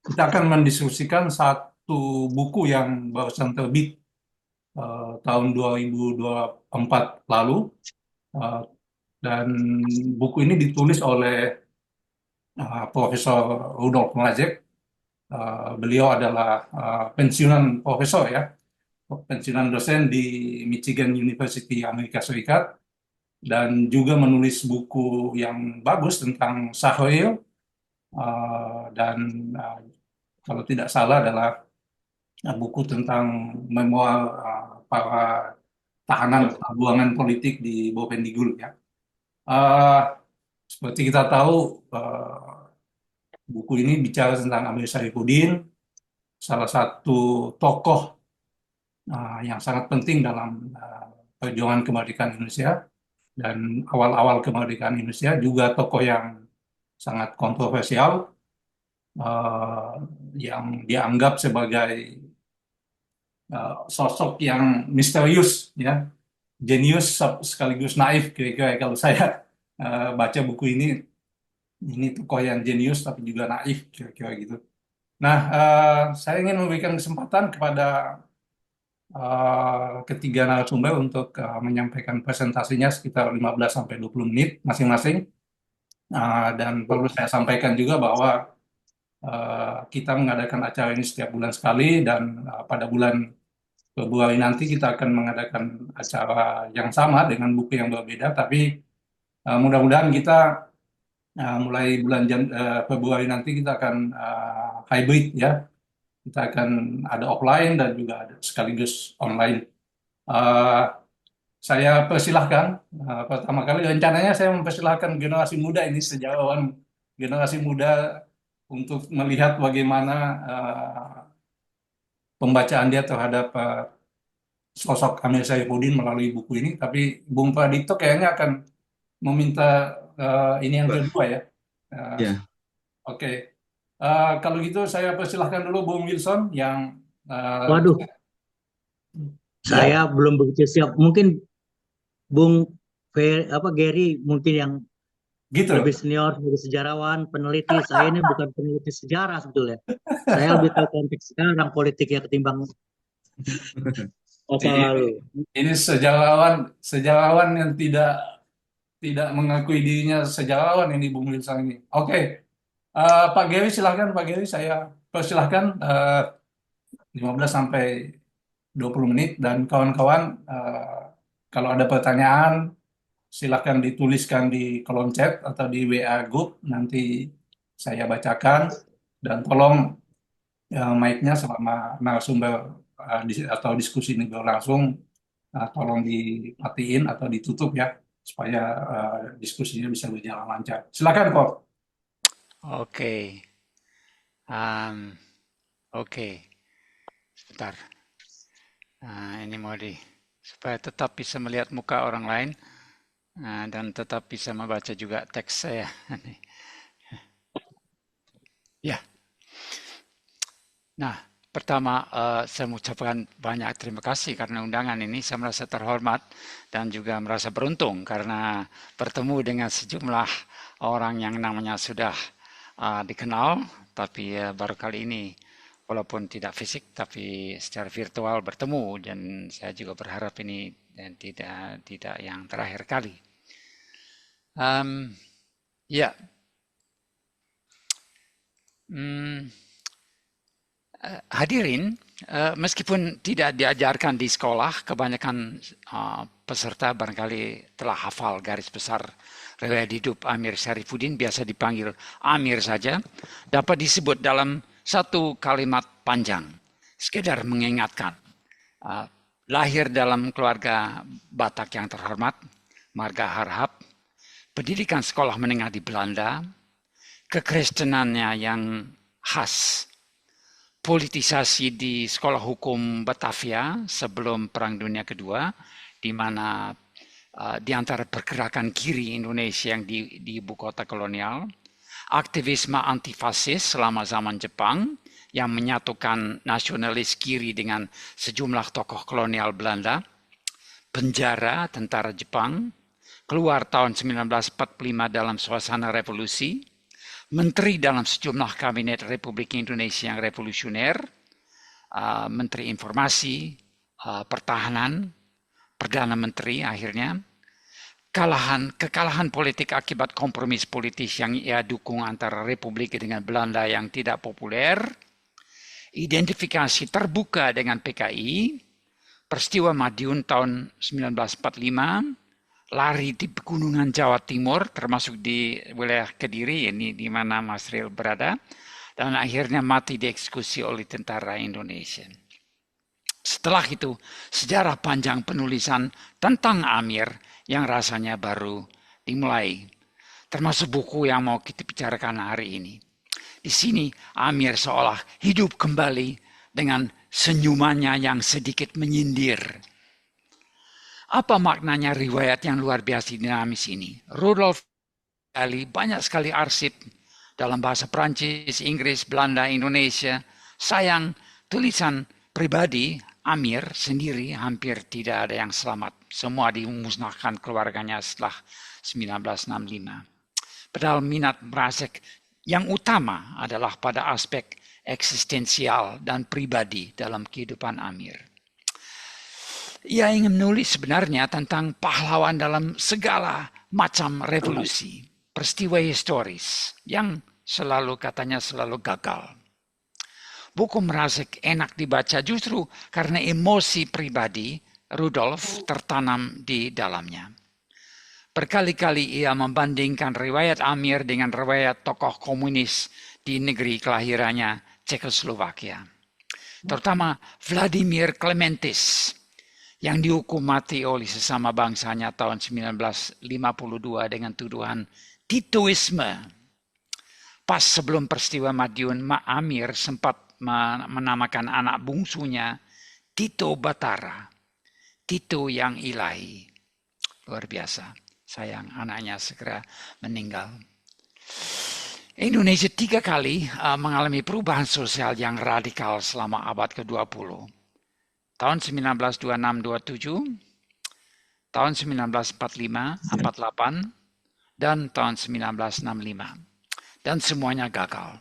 Kita akan mendiskusikan satu buku yang barusan terbit tahun 2024 lalu. Eh, dan buku ini ditulis oleh Profesor Rudolf Malazek. Beliau adalah pensiunan profesor ya, pensiunan dosen di Michigan University Amerika Serikat, dan juga menulis buku yang bagus tentang Sahrail, dan uh, kalau tidak salah adalah buku tentang memoir para tahanan buangan politik di Bovendigul ya. Eh, Seperti kita tahu, buku ini bicara tentang Amir Syarifuddin, salah satu tokoh yang sangat penting dalam perjuangan kemerdekaan Indonesia, dan awal-awal kemerdekaan Indonesia juga tokoh yang sangat kontroversial, eh, yang dianggap sebagai sosok yang misterius ya, jenius sekaligus naif kira-kira ya. Kalau saya baca buku ini tokoh yang jenius tapi juga naif kira-kira gitu. Nah, saya ingin memberikan kesempatan kepada ketiga narasumber untuk menyampaikan presentasinya sekitar 15 sampai 20 menit masing-masing. Dan perlu saya sampaikan juga bahwa kita mengadakan acara ini setiap bulan sekali, dan pada bulan Februari nanti kita akan mengadakan acara yang sama dengan buku yang berbeda, tapi mudah-mudahan kita mulai bulan Februari nanti kita akan hybrid ya. Kita akan ada offline dan juga ada sekaligus online. Eh, saya persilahkan, pertama kali rencananya saya mempersilahkan generasi muda ini, sejarawan generasi muda, untuk melihat bagaimana pembacaan dia terhadap sosok Amir Syarifuddin melalui buku ini. Tapi Bung Pradipto kayaknya akan meminta ini yang kedua ya. Eh, Ya, Oke. Kalau gitu saya persilahkan dulu Bung Wilson yang uh, Waduh, saya ya, belum begitu siap. Mungkin Bung Gary mungkin yang lebih gitu. senior sebagai sejarawan, peneliti. Saya ini bukan peneliti sejarah sebetulnya. Saya lebih tahu konteks sekarang politiknya ketimbang masa Ini, lalu. ini sejarawan sejarawan yang tidak tidak mengakui dirinya sejarawan ini Bung Wilson ini. Oke. Pak Gary silahkan, Pak Gary, saya persilahkan 15 sampai 20 menit, dan kawan-kawan kalau ada pertanyaan silahkan dituliskan di kolom chat atau di WA group, nanti saya bacakan. Dan tolong mic-nya selama narasumber atau diskusi ini berlangsung, tolong dimatiin atau ditutup ya, supaya diskusinya bisa berjalan lancar. Silakan kok. Oke, um, oke, sebentar. Ini mau supaya tetap bisa melihat muka orang lain dan tetap bisa membaca juga teks saya. Ya, nah pertama saya mengucapkan banyak terima kasih karena undangan ini. Saya merasa terhormat dan juga merasa beruntung karena bertemu dengan sejumlah orang yang namanya sudah dikenal, tapi baru kali ini walaupun tidak fisik tapi secara virtual bertemu, dan saya juga berharap ini dan tidak yang terakhir kali. Ya, hmm, hadirin, meskipun tidak diajarkan di sekolah, kebanyakan peserta barangkali telah hafal garis besar riwayat hidup Amir Syarifuddin, biasa dipanggil Amir saja, dapat disebut dalam satu kalimat panjang, sekedar mengingatkan. Lahir dalam keluarga Batak yang terhormat, marga Harhab, pendidikan sekolah menengah di Belanda, kekristenannya yang khas, politisasi di sekolah hukum Batavia sebelum Perang Dunia Kedua, di mana di antara pergerakan kiri Indonesia yang di ibu kota kolonial, aktivisme antifasis selama zaman Jepang yang menyatukan nasionalis kiri dengan sejumlah tokoh kolonial Belanda, penjara tentara Jepang, keluar tahun 1945 dalam suasana revolusi, menteri dalam sejumlah kabinet Republik Indonesia yang revolusioner, Menteri Informasi, Pertahanan, Perdana Menteri akhirnya, kekalahan politik akibat kompromis politis yang ia dukung antara Republik dengan Belanda yang tidak populer, identifikasi terbuka dengan PKI, peristiwa Madiun tahun 1945, lari di pegunungan Jawa Timur, termasuk di wilayah Kediri, ini di mana Mas Ril berada, dan akhirnya mati dieksekusi oleh tentara Indonesia. Setelah itu, sejarah panjang penulisan tentang Amir yang rasanya baru dimulai, termasuk buku yang mau kita bicarakan hari ini. Di sini Amir seolah hidup kembali dengan senyumannya yang sedikit menyindir. Apa maknanya riwayat yang luar biasa dinamis ini? Rudolf banyak sekali arsip dalam bahasa Prancis, Inggris, Belanda, Indonesia. Sayang, tulisan pribadi Amir sendiri hampir tidak ada yang selamat. Semua dimusnahkan keluarganya setelah 1965. Padahal minat Mrazek yang utama adalah pada aspek eksistensial dan pribadi dalam kehidupan Amir. Ia ingin menulis sebenarnya tentang pahlawan dalam segala macam revolusi, peristiwa historis yang katanya selalu gagal. Buku Mrazek enak dibaca justru karena emosi pribadi Rudolf tertanam di dalamnya. Berkali-kali ia membandingkan riwayat Amir dengan riwayat tokoh komunis di negeri kelahirannya, Cekoslovakia. Terutama Vladimir Klementis yang dihukum mati oleh sesama bangsanya tahun 1952 dengan tuduhan Titoisme. Pas sebelum peristiwa Madiun, Amir sempat menamakan anak bungsunya Tito Batara, Tito yang ilahi. Luar biasa, sayang anaknya segera meninggal. Indonesia 3 kali mengalami perubahan sosial yang radikal selama abad ke-20. Tahun 1926-27, tahun 1945-48, dan tahun 1965. Dan semuanya gagal.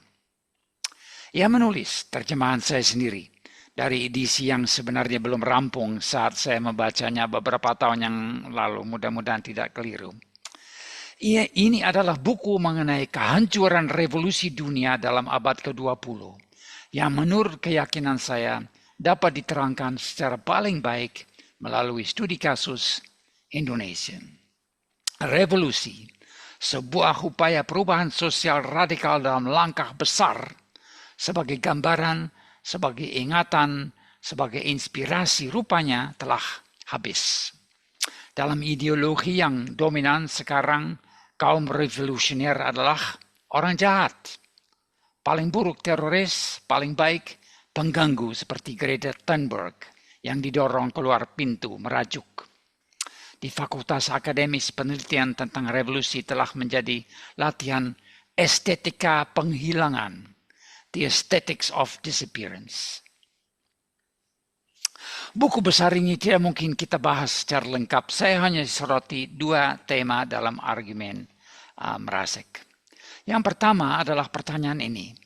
Ia menulis terjemahan saya sendiri dari edisi yang sebenarnya belum rampung saat saya membacanya beberapa tahun yang lalu, mudah-mudahan tidak keliru. Ini adalah buku mengenai kehancuran revolusi dunia dalam abad ke-20 yang menurut keyakinan saya dapat diterangkan secara paling baik melalui studi kasus Indonesia. Revolusi, sebuah upaya perubahan sosial radikal dalam langkah besar, sebagai gambaran, sebagai ingatan, sebagai inspirasi rupanya telah habis. Dalam ideologi yang dominan sekarang, kaum revolusioner adalah orang jahat. Paling buruk teroris, paling baik pengganggu seperti Greta Thunberg yang didorong keluar pintu merajuk. Di Fakultas Akademis Penelitian tentang Revolusi telah menjadi latihan estetika penghilangan. The Aesthetics of Disappearance. Buku besar ini tidak mungkin kita bahas secara lengkap. Saya hanya soroti 2 tema dalam argumen Mrazek. Yang pertama adalah pertanyaan ini.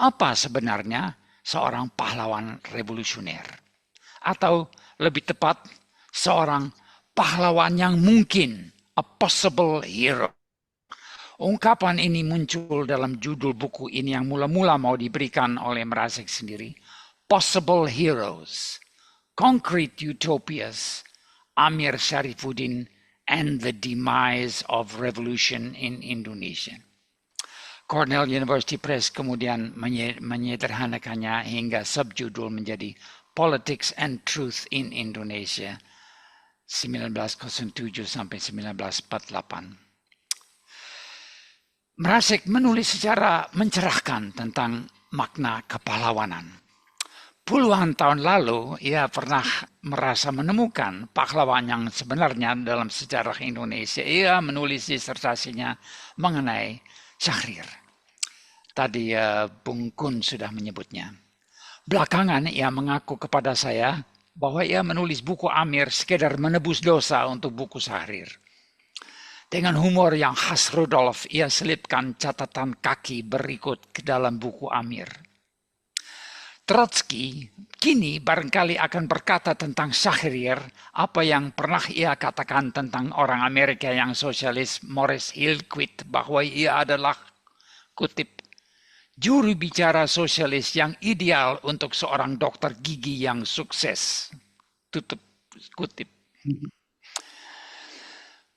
Apa sebenarnya seorang pahlawan revolusioner? Atau lebih tepat, seorang pahlawan yang mungkin, a possible hero. Ungkapan ini muncul dalam judul buku ini yang mula-mula mau diberikan oleh Mrazek sendiri. Possible Heroes, Concrete Utopias, Amir Syarifuddin, and the Demise of Revolution in Indonesia. Cornell University Press kemudian menyederhanakannya hingga subjudul menjadi Politics and Truth in Indonesia 1907 sampai 1948. Mrazek menulis secara mencerahkan tentang makna kepahlawanan. Puluhan tahun lalu, ia pernah merasa menemukan pahlawan yang sebenarnya dalam sejarah Indonesia. Ia menulis disertasinya mengenai Syahrir. Tadi Bung Kun sudah menyebutnya. Belakangan ia mengaku kepada saya bahwa ia menulis buku Amir sekedar menebus dosa untuk buku Syahrir. Dengan humor yang khas Rudolf, ia selipkan catatan kaki berikut ke dalam buku Amir. Trotsky kini barangkali akan berkata tentang Shahriar apa yang pernah ia katakan tentang orang Amerika yang sosialis Morris Hillquit, bahwa ia adalah, kutip, juru bicara sosialis yang ideal untuk seorang dokter gigi yang sukses. Tutup kutip.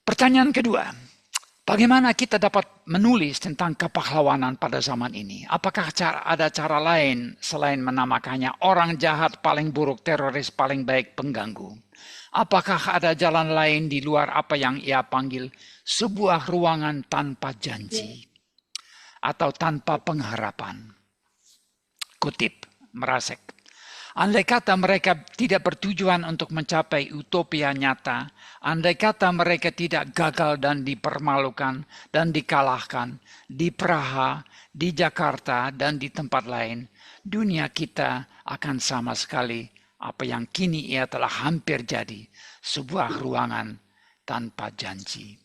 Pertanyaan kedua, bagaimana kita dapat menulis tentang kepahlawanan pada zaman ini? Apakah ada cara lain selain menamakannya orang jahat paling buruk, teroris paling baik, pengganggu? Apakah ada jalan lain di luar apa yang ia panggil sebuah ruangan tanpa janji atau tanpa pengharapan? Kutip Mrazek. Andai kata mereka tidak bertujuan untuk mencapai utopia nyata, andai kata mereka tidak gagal dan dipermalukan dan dikalahkan di Praha, di Jakarta, dan di tempat lain, dunia kita akan sama sekali apa yang kini ia telah hampir jadi, sebuah ruangan tanpa janji.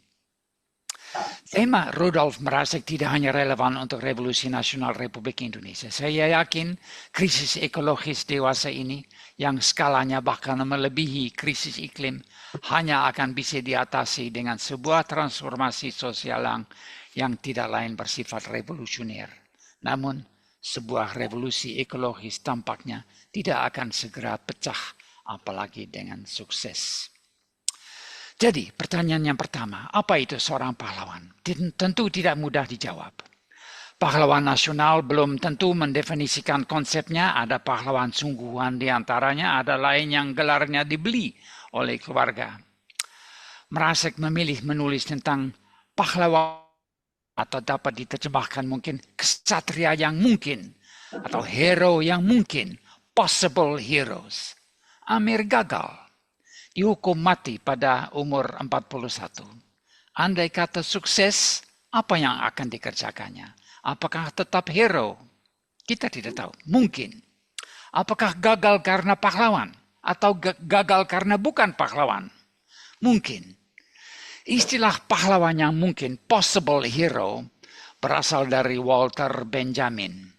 Tema Rudolf Mrazek tidak hanya relevan untuk Revolusi Nasional Republik Indonesia. Saya yakin krisis ekologis dewasa ini yang skalanya bahkan melebihi krisis iklim hanya akan bisa diatasi dengan sebuah transformasi sosial yang tidak lain bersifat revolusioner. Namun sebuah revolusi ekologis tampaknya tidak akan segera pecah apalagi dengan sukses. Jadi pertanyaan yang pertama, apa itu seorang pahlawan? Tentu tidak mudah dijawab. Pahlawan nasional belum tentu mendefinisikan konsepnya, ada pahlawan sungguhan di antaranya, ada lain yang gelarnya dibeli oleh keluarga. Mrazek memilih menulis tentang pahlawan atau dapat diterjemahkan mungkin kesatria yang mungkin atau hero yang mungkin, possible heroes. Amir gagal. Dihukum mati pada umur 41. Andai kata sukses, apa yang akan dikerjakannya? Apakah tetap hero? Kita tidak tahu. Mungkin. Apakah gagal karena pahlawan? Atau gagal karena bukan pahlawan? Mungkin. Istilah pahlawan yang mungkin, possible hero, berasal dari Walter Benjamin,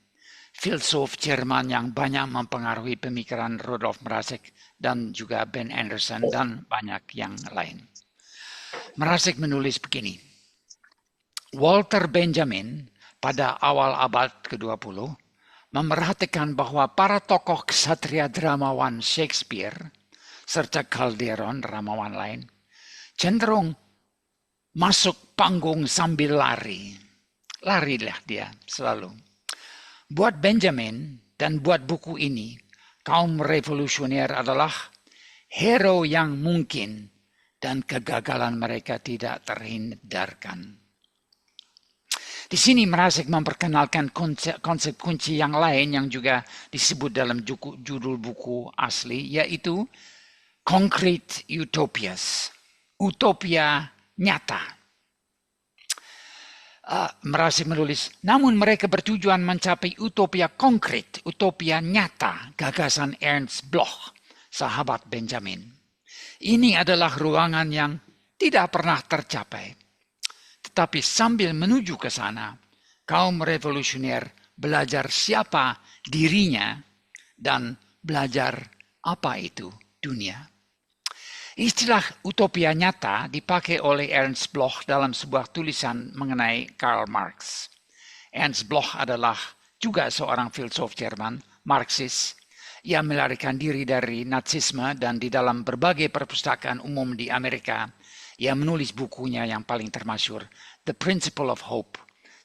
filsuf Jerman yang banyak mempengaruhi pemikiran Rudolf Mrazek dan juga Ben Anderson dan banyak yang lain. Mrazek menulis begini, Walter Benjamin pada awal abad ke-20 memerhatikan bahwa para tokoh ksatria dramawan Shakespeare serta Calderon, dramawan lain, cenderung masuk panggung sambil lari. Larilah dia selalu. Buat Benjamin dan buat buku ini, kaum revolusioner adalah hero yang mungkin dan kegagalan mereka tidak terhindarkan. Di sini Mrazek memperkenalkan konsep kunci yang lain yang juga disebut dalam judul buku asli, yaitu concrete utopias, utopia nyata. Mrazek menulis, namun mereka bertujuan mencapai utopia konkret, utopia nyata, gagasan Ernst Bloch, sahabat Benjamin. Ini adalah ruangan yang tidak pernah tercapai. Tetapi sambil menuju ke sana, kaum revolusioner belajar siapa dirinya dan belajar apa itu dunia. Istilah utopia nyata dipakai oleh Ernst Bloch dalam sebuah tulisan mengenai Karl Marx. Ernst Bloch adalah juga seorang filsuf Jerman, Marxis. Ia melarikan diri dari Nazisme dan di dalam berbagai perpustakaan umum di Amerika, ia menulis bukunya yang paling termasyhur, The Principle of Hope,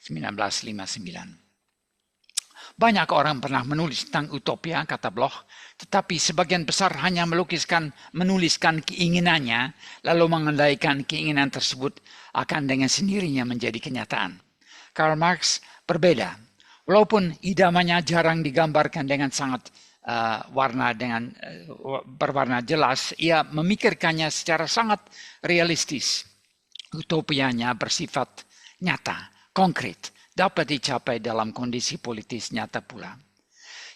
1959. Banyak orang pernah menulis tentang utopia, kata Bloch, tetapi sebagian besar hanya menuliskan keinginannya, lalu mengandaikan keinginan tersebut akan dengan sendirinya menjadi kenyataan. Karl Marx berbeda. Walaupun idamanya jarang digambarkan dengan sangat berwarna jelas, ia memikirkannya secara sangat realistis. Utopianya bersifat nyata, konkret, dapat dicapai dalam kondisi politis nyata pula.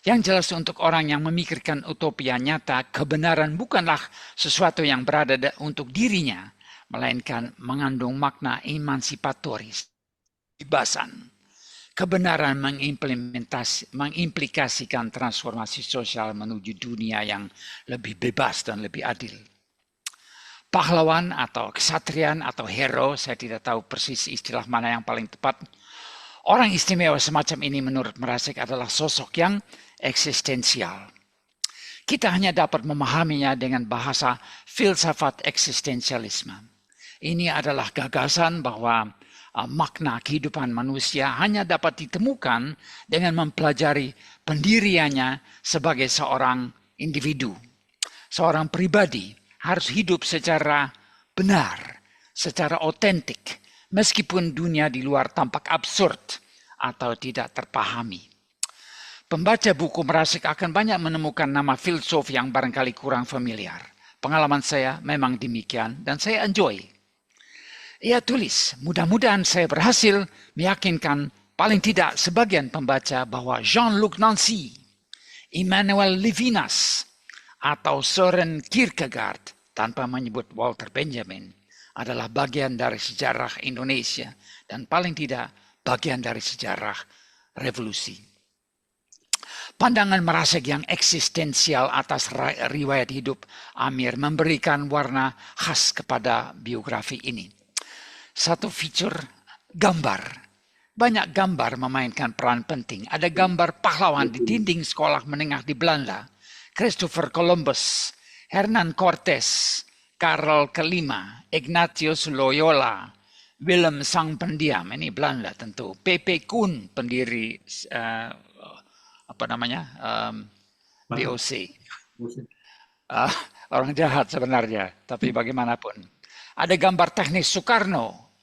Yang jelas untuk orang yang memikirkan utopia nyata, kebenaran bukanlah sesuatu yang berada untuk dirinya, melainkan mengandung makna emansipatoris, kebebasan. Kebenaran mengimplikasikan transformasi sosial menuju dunia yang lebih bebas dan lebih adil. Pahlawan atau kesatrian atau hero, saya tidak tahu persis istilah mana yang paling tepat. Orang istimewa semacam ini menurut Mrazek adalah sosok yang eksistensial. Kita hanya dapat memahaminya dengan bahasa filsafat eksistensialisme. Ini adalah gagasan bahwa makna kehidupan manusia hanya dapat ditemukan dengan mempelajari pendiriannya sebagai seorang individu. Seorang pribadi harus hidup secara benar, secara otentik, meskipun dunia di luar tampak absurd atau tidak terpahami. Pembaca buku Mrazek akan banyak menemukan nama filsuf yang barangkali kurang familiar. Pengalaman saya memang demikian dan saya enjoy. Ia tulis, mudah-mudahan saya berhasil meyakinkan paling tidak sebagian pembaca bahwa Jean-Luc Nancy, Emmanuel Levinas, atau Søren Kierkegaard tanpa menyebut Walter Benjamin adalah bagian dari sejarah Indonesia dan paling tidak bagian dari sejarah revolusi. Pandangan Mrazek yang eksistensial atas riwayat hidup Amir memberikan warna khas kepada biografi ini. Satu fitur gambar. Banyak gambar memainkan peran penting. Ada gambar pahlawan di dinding sekolah menengah di Belanda. Christopher Columbus, Hernan Cortes, Karl Kelima, Ignatius Loyola, Willem Sang Pendiam, ini Belanda tentu. P.P. Kuhn, pendiri VOC. Orang jahat sebenarnya, tapi bagaimanapun. Ada gambar teknis Soekarno,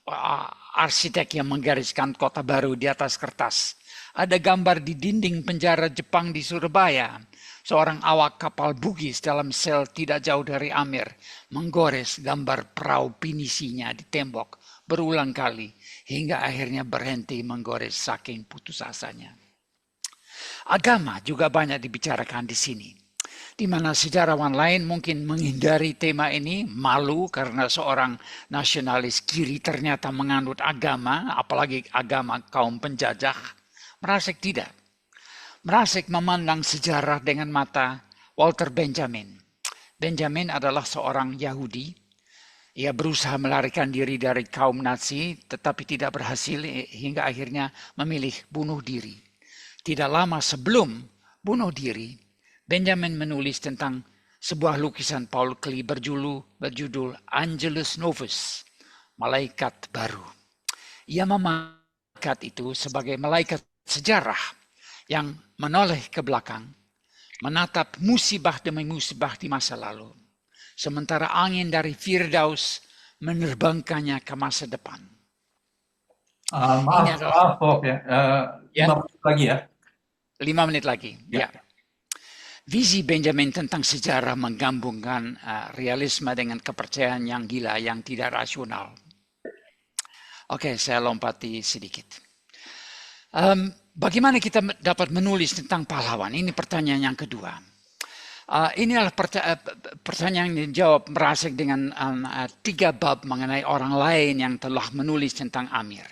arsitek yang menggariskan kota baru di atas kertas. Ada gambar di dinding penjara Jepang di Surabaya. Seorang awak kapal Bugis dalam sel tidak jauh dari Amir menggores gambar perahu pinisinya di tembok berulang kali hingga akhirnya berhenti menggores saking putus asanya. Agama juga banyak dibicarakan di sini, di mana sejarawan lain mungkin menghindari tema ini, malu karena seorang nasionalis kiri ternyata menganut agama, apalagi agama kaum penjajah. Mrazek tidak. Mrazek memandang sejarah dengan mata Walter Benjamin. Benjamin adalah seorang Yahudi. Ia berusaha melarikan diri dari kaum Nazi, tetapi tidak berhasil hingga akhirnya memilih bunuh diri. Tidak lama sebelum bunuh diri, Benjamin menulis tentang sebuah lukisan Paul Klee berjudul Angelus Novus, Malaikat Baru. Ia memandang itu sebagai malaikat sejarah yang menoleh ke belakang, menatap musibah demi musibah di masa lalu. Sementara angin dari Firdaus menerbangkannya ke masa depan. Maaf, Bob ya. 5 menit lagi ya. 5 menit lagi, ya. Visi Benjamin tentang sejarah menggabungkan realisme dengan kepercayaan yang gila, yang tidak rasional. Oke, saya lompati sedikit. Bagaimana kita dapat menulis tentang pahlawan? Ini pertanyaan yang kedua. Ini adalah pertanyaan yang dijawab Mrazek dengan 3 bab mengenai orang lain yang telah menulis tentang Amir.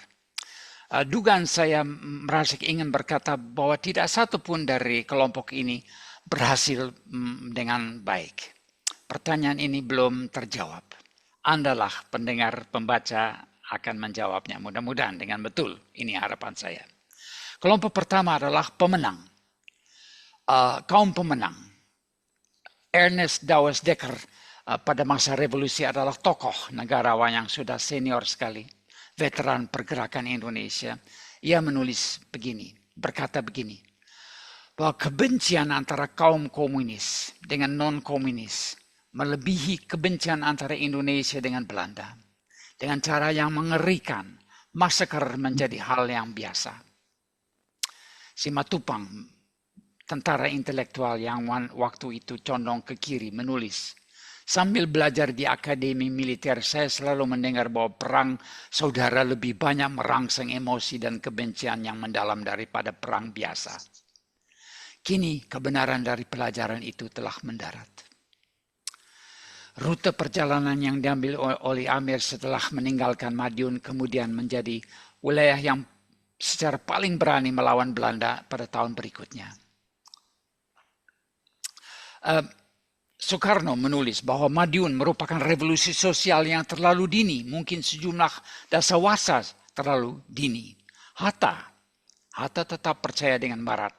Dugaan saya Mrazek ingin berkata bahwa tidak satu pun dari kelompok ini berhasil dengan baik. Pertanyaan ini belum terjawab. Andalah pendengar pembaca akan menjawabnya mudah-mudahan dengan betul. Ini harapan saya. Kelompok pertama adalah pemenang. Kaum pemenang. Ernest Dawes Dekker pada masa revolusi adalah tokoh negarawan yang sudah senior sekali. Veteran pergerakan Indonesia. Ia menulis begini, berkata begini. Bahwa kebencian antara kaum komunis dengan non-komunis melebihi kebencian antara Indonesia dengan Belanda. Dengan cara yang mengerikan, massacre menjadi hal yang biasa. Simatupang, tentara intelektual yang waktu itu condong ke kiri, menulis, sambil belajar di akademi militer, saya selalu mendengar bahwa perang saudara lebih banyak merangsang emosi dan kebencian yang mendalam daripada perang biasa. Kini kebenaran dari pelajaran itu telah mendarat. Rute perjalanan yang diambil oleh Amir setelah meninggalkan Madiun kemudian menjadi wilayah yang secara paling berani melawan Belanda pada tahun berikutnya. Soekarno menulis bahwa Madiun merupakan revolusi sosial yang terlalu dini, mungkin sejumlah dasawarsa terlalu dini. Hatta tetap percaya dengan Barat,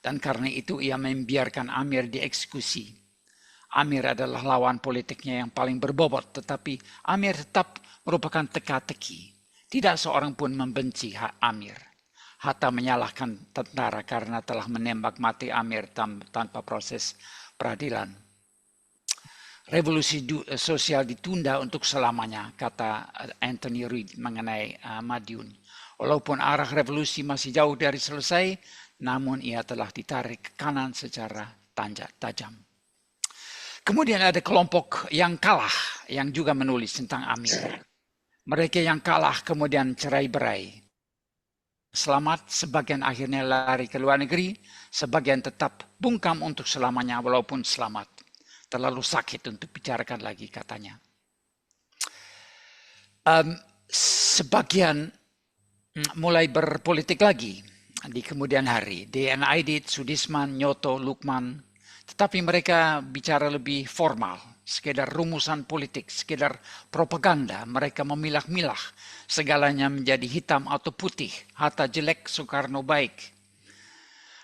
dan karena itu ia membiarkan Amir dieksekusi. Amir adalah lawan politiknya yang paling berbobot, tetapi Amir tetap merupakan teka-teki. Tidak seorang pun membenci Amir. Hatta menyalahkan tentara karena telah menembak mati Amir tanpa proses peradilan. Revolusi sosial ditunda untuk selamanya, kata Anthony Reid mengenai Madiun. Walaupun arah revolusi masih jauh dari selesai, namun ia telah ditarik ke kanan secara tajam. Kemudian ada kelompok yang kalah yang juga menulis tentang Amir. Mereka yang kalah kemudian cerai-berai. Selamat, sebagian akhirnya lari ke luar negeri, sebagian tetap bungkam untuk selamanya walaupun selamat. Terlalu sakit untuk bicarakan lagi, katanya. Sebagian mulai berpolitik lagi di kemudian hari. D.N. Aidit, Sudisman, Nyoto, Lukman. Tetapi mereka bicara lebih formal, sekedar rumusan politik, sekedar propaganda. Mereka memilah-milah segalanya menjadi hitam atau putih, Hatta jelek, Soekarno baik.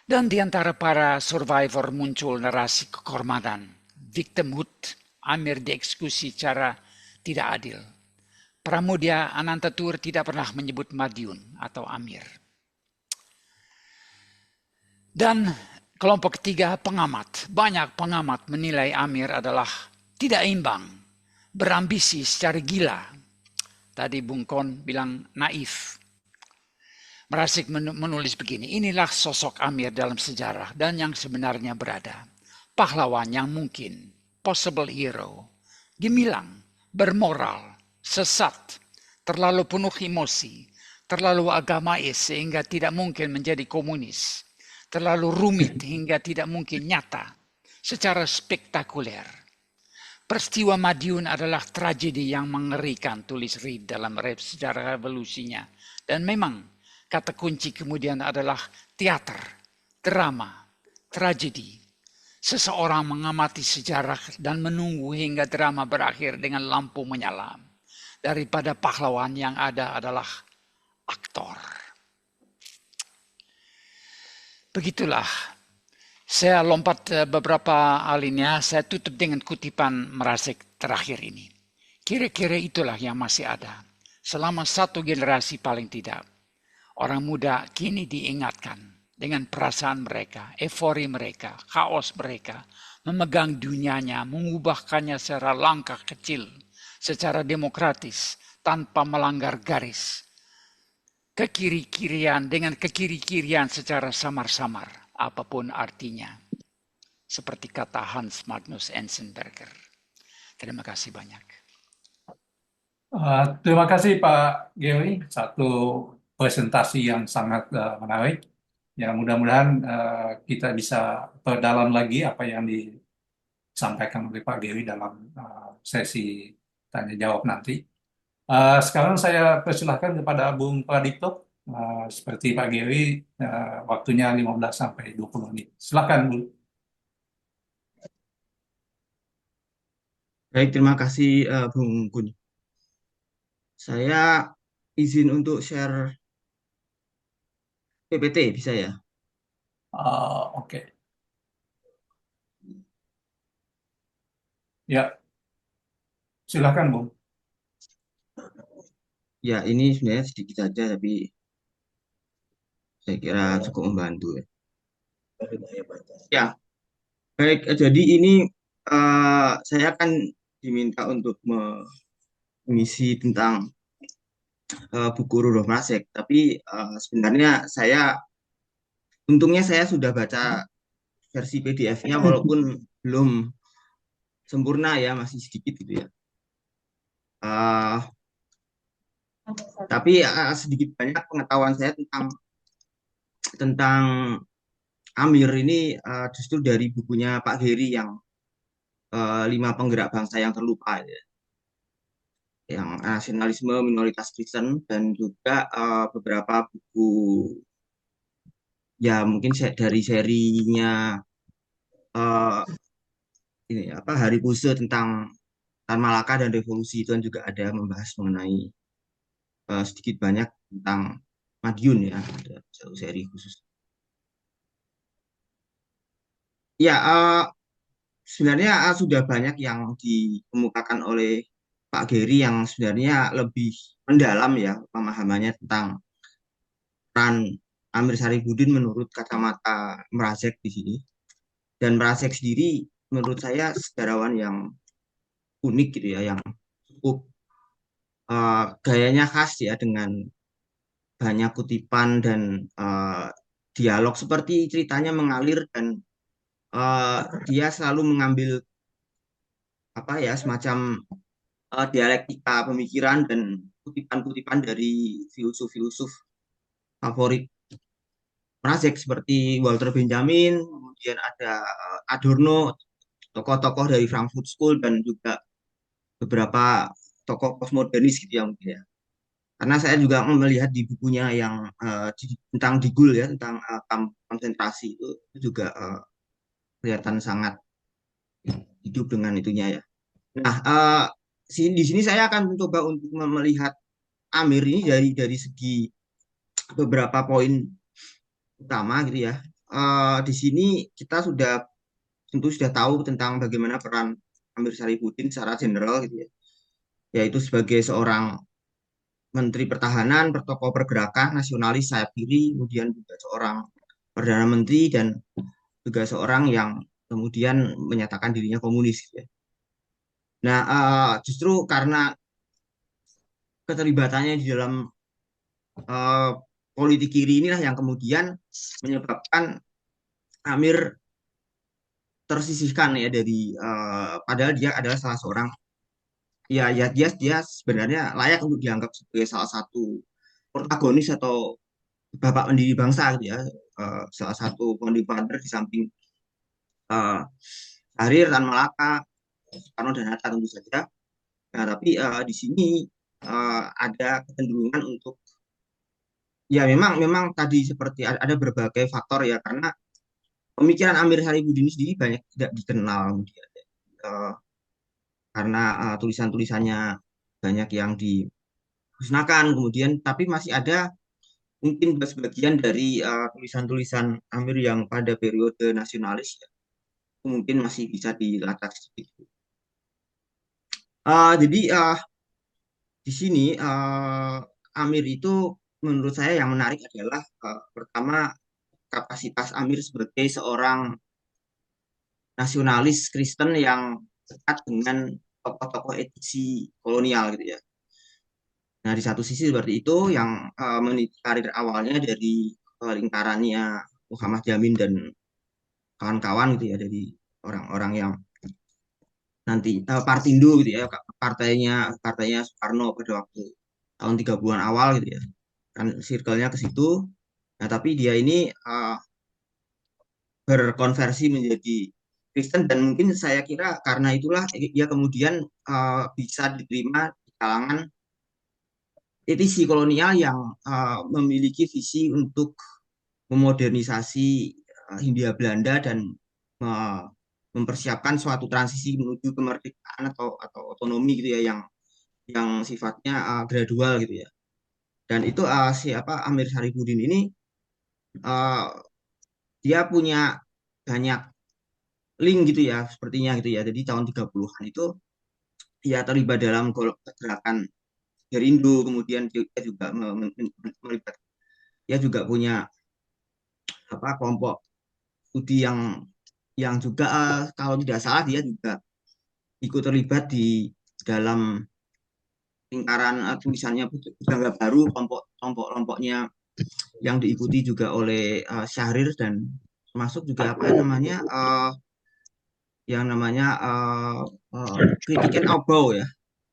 Dan di antara para survivor muncul narasi kekormanan, victimhood, Amir dieksekusi secara tidak adil. Pramudia Anantatur tidak pernah menyebut Madiun atau Amir. Dan kelompok ketiga, pengamat. Banyak pengamat menilai Amir adalah tidak imbang, berambisi secara gila. Tadi Bung Kon bilang naif. Merasik menulis begini, inilah sosok Amir dalam sejarah dan yang sebenarnya berada. Pahlawan yang mungkin, possible hero, gemilang, bermoral, sesat, terlalu penuh emosi, terlalu agamais sehingga tidak mungkin menjadi komunis. Terlalu rumit hingga tidak mungkin nyata secara spektakuler. Peristiwa Madiun adalah tragedi yang mengerikan, tulis Reid dalam sejarah revolusinya. Dan memang kata kunci kemudian adalah teater, drama, tragedi. Seseorang mengamati sejarah dan menunggu hingga drama berakhir dengan lampu menyala. Daripada pahlawan yang ada adalah aktor. Begitulah, saya lompat beberapa alinea, saya tutup dengan kutipan Merasik terakhir ini. Kira-kira itulah yang masih ada. Selama satu generasi paling tidak. Orang muda kini diingatkan dengan perasaan mereka, eufori mereka, kaos mereka, memegang dunianya, mengubahkannya secara langkah kecil, secara demokratis, tanpa melanggar garis. Kekiri-kirian dengan kekiri-kirian secara samar-samar, apapun artinya. Seperti kata Hans Magnus Enzensberger. Terima kasih banyak. Terima kasih Pak Gary, satu presentasi yang sangat menarik. Ya, mudah-mudahan kita bisa perdalam lagi apa yang disampaikan oleh Pak Gary dalam sesi tanya jawab nanti. Sekarang saya persilahkan kepada Bung Pradipto. Seperti Pak Gary, waktunya 15 sampai 20 menit. Silakan, Bung. Baik, terima kasih Bung Gun. Saya izin untuk share PPT, bisa ya? Oke. Ya, silakan, Bung. Ya, ini sebenarnya sedikit saja, tapi saya kira cukup membantu ya. Ya, baik. Jadi ini saya akan diminta untuk mengisi tentang buku Rudolf Marek. Tapi sebenarnya untungnya saya sudah baca versi PDF-nya, walaupun belum sempurna ya, masih sedikit gitu ya. Tapi sedikit banyak pengetahuan saya tentang Amir ini justru dari bukunya Pak Gary yang lima penggerak bangsa yang terlupa ya. Yang nasionalisme minoritas Kristen dan juga beberapa buku ya mungkin dari serinya eh, ini apa Hari Puse tentang Tan Malaka dan revolusi itu kan juga ada membahas mengenai sedikit banyak tentang Madiun ya, ada satu seri khusus. Ya, sebenarnya sudah banyak yang dikemukakan oleh Pak Geri yang sebenarnya lebih mendalam ya pemahamannya tentang peran Amir Sarifudin menurut kacamata Mrazek di sini. Dan Mrazek sendiri menurut saya sejarawan yang unik gitu ya, yang cukup gayanya khas ya dengan banyak kutipan dan dialog seperti ceritanya mengalir dan eh, dia selalu mengambil apa ya semacam dialektika pemikiran dan kutipan-kutipan dari filsuf-filsuf favorit Mrazek seperti Walter Benjamin, kemudian ada Adorno, tokoh-tokoh dari Frankfurt School dan juga beberapa tokoh postmodernis gitu ya mungkin ya. Karena saya juga melihat di bukunya yang tentang Digul ya, tentang kamp konsentrasi itu juga kelihatan sangat hidup dengan itunya ya. Nah, di sini saya akan mencoba untuk melihat Amir ini dari segi beberapa poin utama gitu ya. Di sini kita tentu sudah tahu tentang bagaimana peran Amir Sarifudin secara general gitu ya, yaitu sebagai seorang Menteri Pertahanan, tokoh pergerakan nasionalis sayap kiri, kemudian juga seorang Perdana Menteri dan juga seorang yang kemudian menyatakan dirinya komunis gitu ya. Nah, justru karena keterlibatannya di dalam eh, politik kiri inilah yang kemudian menyebabkan Amir tersisihkan ya dari padahal dia adalah salah seorang ya dia sebenarnya layak untuk dianggap sebagai salah satu protagonis atau bapak pendiri bangsa gitu ya, salah satu founding father di samping uh, Syahrir, Tan Malaka, Soekarno dan Hatta tentu saja. Nah, tapi di sini ada kecenderungan untuk ya memang tadi seperti ada berbagai faktor ya karena pemikiran Amir Sarifudin sendiri banyak tidak dikenal dia, karena tulisan-tulisannya banyak yang dimusnahkan kemudian tapi masih ada mungkin sebagian dari tulisan-tulisan Amir yang pada periode nasionalis ya, mungkin masih bisa dilacak sedikit. Jadi di sini Amir itu menurut saya yang menarik adalah pertama kapasitas Amir sebagai seorang nasionalis Kristen yang dekat dengan tokoh-tokoh edisi kolonial gitu ya. Nah di satu sisi seperti itu yang meniti karir awalnya dari lingkarannya Muhammad Yamin dan kawan-kawan gitu ya dari orang-orang yang nanti Partindo gitu ya partainya Soekarno pada waktu tahun 30-an awal gitu ya kan circle-nya ke situ. Nah tapi dia ini berkonversi menjadi Kristen dan mungkin saya kira karena itulah dia kemudian bisa diterima di kalangan etisi kolonial yang memiliki visi untuk memodernisasi Hindia Belanda dan uh, mempersiapkan suatu transisi menuju kemerdekaan atau otonomi gitu ya yang sifatnya gradual gitu ya. Dan itu siapa Amir Sarifudin ini uh, dia punya banyak link gitu ya sepertinya gitu ya. Jadi tahun 30-an itu dia terlibat dalam gerakan Gerindo, kemudian dia juga melibat dia juga punya apa kelompok studi yang juga kalau tidak salah dia juga ikut terlibat di dalam lingkaran tulisannya Pujangga Baru kelompoknya yang diikuti juga oleh Syahrir dan termasuk juga apa namanya yang namanya Kritik and Outbow ya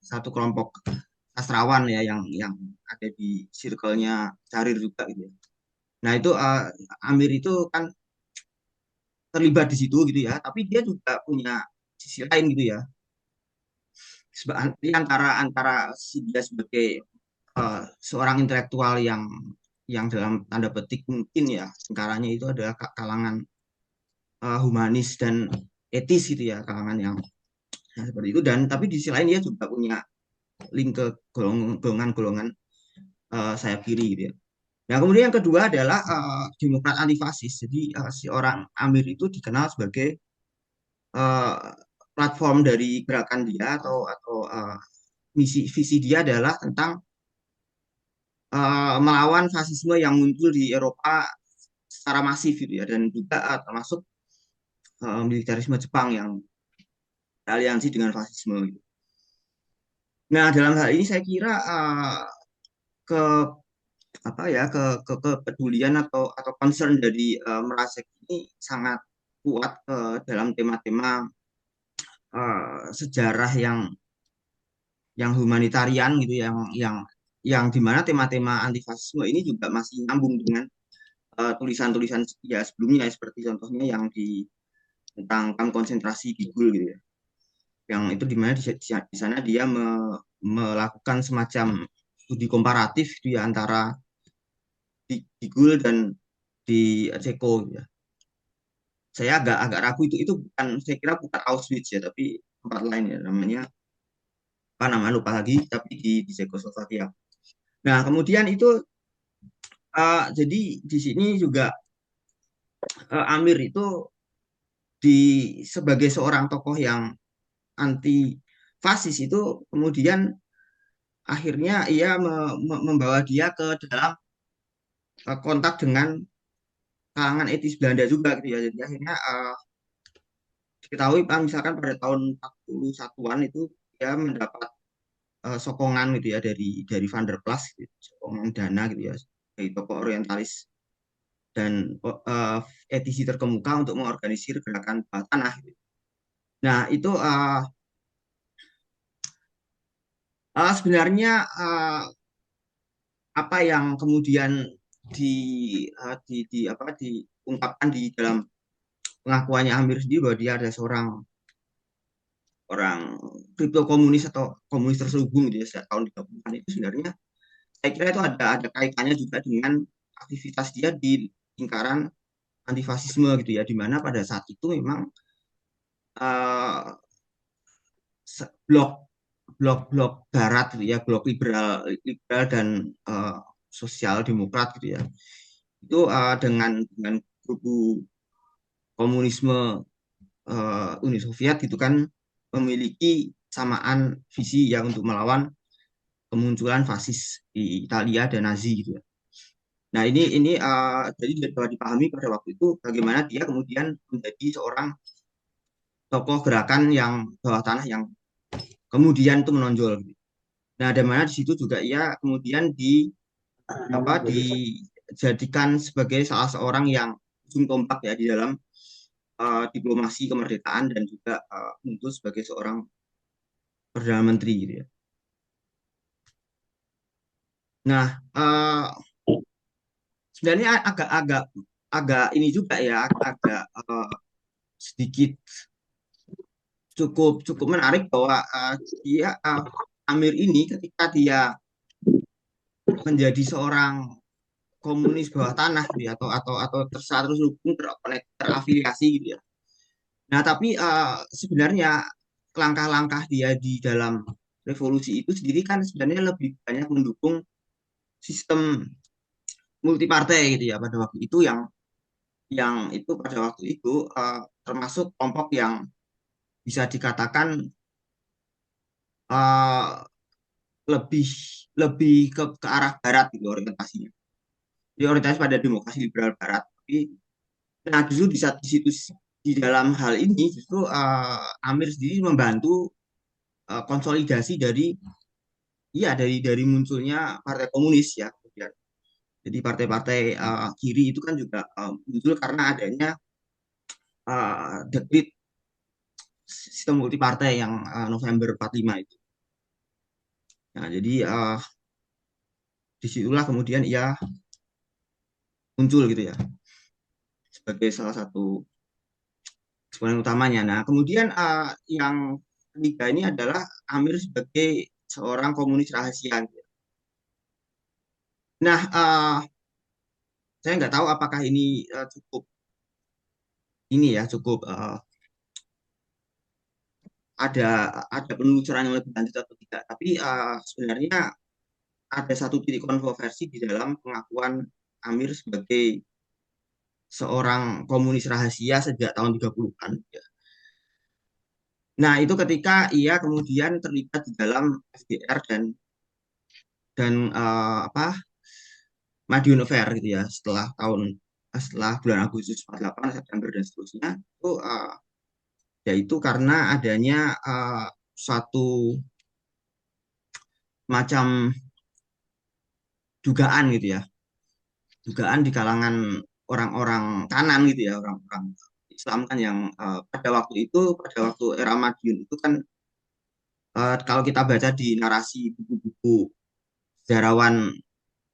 satu kelompok sastrawan ya yang ada di circle-nya Syahrir juga gitu ya. Nah itu Amir itu kan terlibat di situ gitu ya tapi dia juga punya sisi lain gitu ya. Ini antara antara dia sebagai seorang intelektual yang dalam tanda petik mungkin ya lingkarannya itu adalah kalangan humanis dan etis gitu ya, kalangan yang seperti itu, dan tapi di sisi lain dia juga punya link ke golongan-golongan sayap kiri gitu ya. Nah, kemudian yang kedua adalah Demokrat antifasis. Jadi si orang Amir itu dikenal sebagai eh, platform dari gerakan dia atau misi visi dia adalah tentang melawan fasisme yang muncul di Eropa secara masif gitu ya, dan juga termasuk militerisme Jepang yang aliansi dengan fasisme gitu. Nah, dalam hal ini saya kira ke apa ya kepedulian atau concern dari Mrazek ini sangat kuat dalam tema-tema sejarah yang humanitarian gitu, yang dimana tema-tema antifasisme ini juga masih nyambung dengan tulisan-tulisan ya sebelumnya, seperti contohnya yang tentang kamp konsentrasi di Gul gitu ya, yang itu dimana di sana dia melakukan semacam studi komparatif gitu ya, antara di Gul dan di Ceko gitu ya. Saya agak agak ragu itu bukan, saya kira bukan Auschwitz ya, tapi tempat lain ya, namanya apa namanya lupa lagi, tapi di Cekoslovakia. Nah, kemudian itu jadi di sini juga Amir itu di sebagai seorang tokoh yang anti fasis itu kemudian akhirnya ia membawa dia ke dalam kontak dengan kalangan etis Belanda juga gitu ya. Jadi akhirnya diketahui misalkan pada tahun 41-an itu dia mendapat sokongan gitu ya dari Van der Plas gitu, sokongan dana gitu ya, dari tokoh orientalis dan etisi terkemuka untuk mengorganisir gerakan bawah tanah gitu. Nah, itu sebenarnya apa yang kemudian diungkapkan di dalam pengakuannya Amir sendiri, bahwa dia ada seorang orang kripto komunis atau komunis terselubung gitu ya sejak tahun 30-an, itu sebenarnya saya kira itu ada kaitannya juga dengan aktivitas dia di lingkaran antifasisme gitu ya, di mana pada saat itu memang uh, blok blok barat gitu ya, blok liberal liberal dan sosial demokrat gitu ya, itu dengan kubu komunisme Uni Soviet itu kan memiliki samaan visi ya untuk melawan kemunculan fasis di Italia dan Nazi gitu ya. Nah, ini jadi dapat dipahami pada waktu itu bagaimana dia kemudian menjadi seorang tokoh gerakan yang bawah tanah yang kemudian itu menonjol gitu. Nah, ada mana di situ juga ia kemudian dijadikan sebagai salah seorang yang ujung tombak ya di dalam diplomasi kemerdekaan, dan juga muncul sebagai seorang perdana menteri gitu ya. Nah, sebenarnya agak ini juga ya, agak sedikit cukup cukup menarik bahwa dia Amir ini ketika dia menjadi seorang komunis bawah tanah gitu ya, atau terhubung terafiliasi gitu ya. Nah, tapi sebenarnya langkah-langkah dia di dalam revolusi itu sendiri kan sebenarnya lebih banyak mendukung sistem multipartai gitu ya pada waktu itu, yang itu pada waktu itu termasuk kelompok yang bisa dikatakan uh, lebih lebih ke arah barat gitu orientasinya. Dia orientasi pada demokrasi liberal barat. Tapi nah justru di situ di dalam hal ini justru Amir sendiri membantu konsolidasi dari munculnya partai komunis ya. Jadi partai-partai kiri itu kan juga muncul karena adanya dekrit sistem multipartai yang November 45 itu. Nah, jadi disitulah kemudian ia muncul gitu ya sebagai salah satu eksponen utamanya. Nah, kemudian yang ketiga ini adalah Amir sebagai seorang komunis rahasia. Nah, saya nggak tahu apakah ini cukup ini ya, cukup ada penelusuran yang lebih lanjut atau tidak. Tapi sebenarnya ada satu titik kontroversi di dalam pengakuan Amir sebagai seorang komunis rahasia sejak tahun 30-an. Nah, itu ketika ia kemudian terlibat di dalam FDR dan apa Madiun Affair gitu ya setelah bulan Agustus 48 September dan seterusnya itu yaitu karena adanya suatu macam dugaan gitu ya, dugaan di kalangan orang-orang kanan gitu ya, orang-orang Islam kan yang pada waktu era Madiun itu kan kalau kita baca di narasi buku-buku sejarawan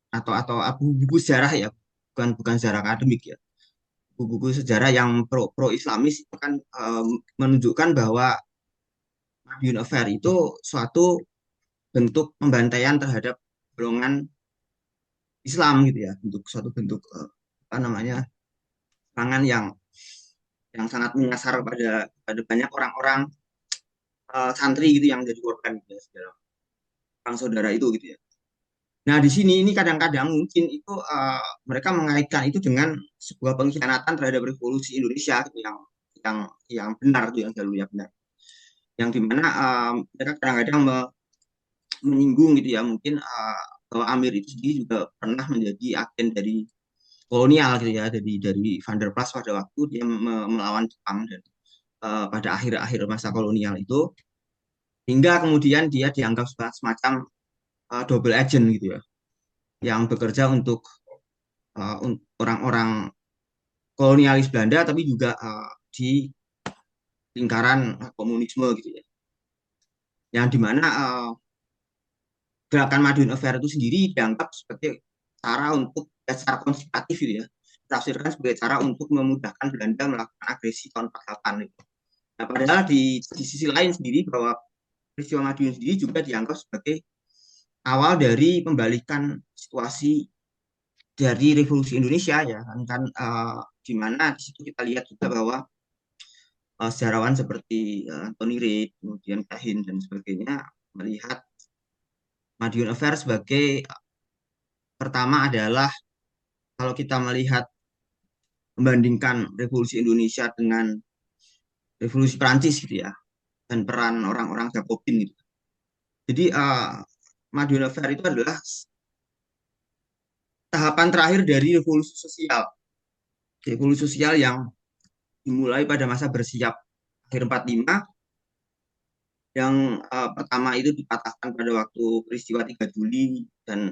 atau buku-buku sejarah ya, bukan bukan sejarah akademik ya, buku-buku sejarah yang pro Islamis itu kan menunjukkan bahwa Madiun Affair itu suatu bentuk pembantaian terhadap golongan Islam gitu ya, suatu bentuk apa namanya serangan yang sangat menyasar pada banyak orang-orang santri gitu yang jadi korban gitu ya, orang saudara itu gitu ya. Nah di sini ini kadang-kadang mungkin itu mereka mengaitkan itu dengan sebuah pengkhianatan terhadap revolusi Indonesia gitu, yang benar itu yang jalurnya benar, yang dimana mereka kadang-kadang menyinggung gitu ya mungkin bahwa Amir itu sendiri juga pernah menjadi agen dari kolonial gitu ya, dari Van der Plas pada waktu dia melawan Jepang dan pada akhir-akhir masa kolonial itu, hingga kemudian dia dianggap semacam double agent gitu ya, yang bekerja untuk orang-orang kolonialis Belanda tapi juga di lingkaran komunisme gitu ya, yang dimana gerakan Madiun Affair itu sendiri dianggap sebagai cara untuk secara konspiratif gitu ya, ditafsirkan sebagai cara untuk memudahkan Belanda melakukan agresi tahun 48 gitu. Nah, padahal di sisi lain sendiri bahwa peristiwa Madiun sendiri juga dianggap sebagai awal dari pembalikan situasi dari revolusi Indonesia ya kan, di mana di situ kita lihat juga bahwa sejarawan seperti Anthony Reid, kemudian Kahin dan sebagainya melihat Madiun Affair sebagai pertama adalah kalau kita melihat membandingkan revolusi Indonesia dengan revolusi Perancis gitu ya, dan peran orang-orang Jacobin gitu. Jadi Madiun Affair itu adalah tahapan terakhir dari revolusi sosial. Revolusi sosial yang dimulai pada masa bersiap akhir 45, yang pertama itu dipatahkan pada waktu peristiwa 3 Juli dan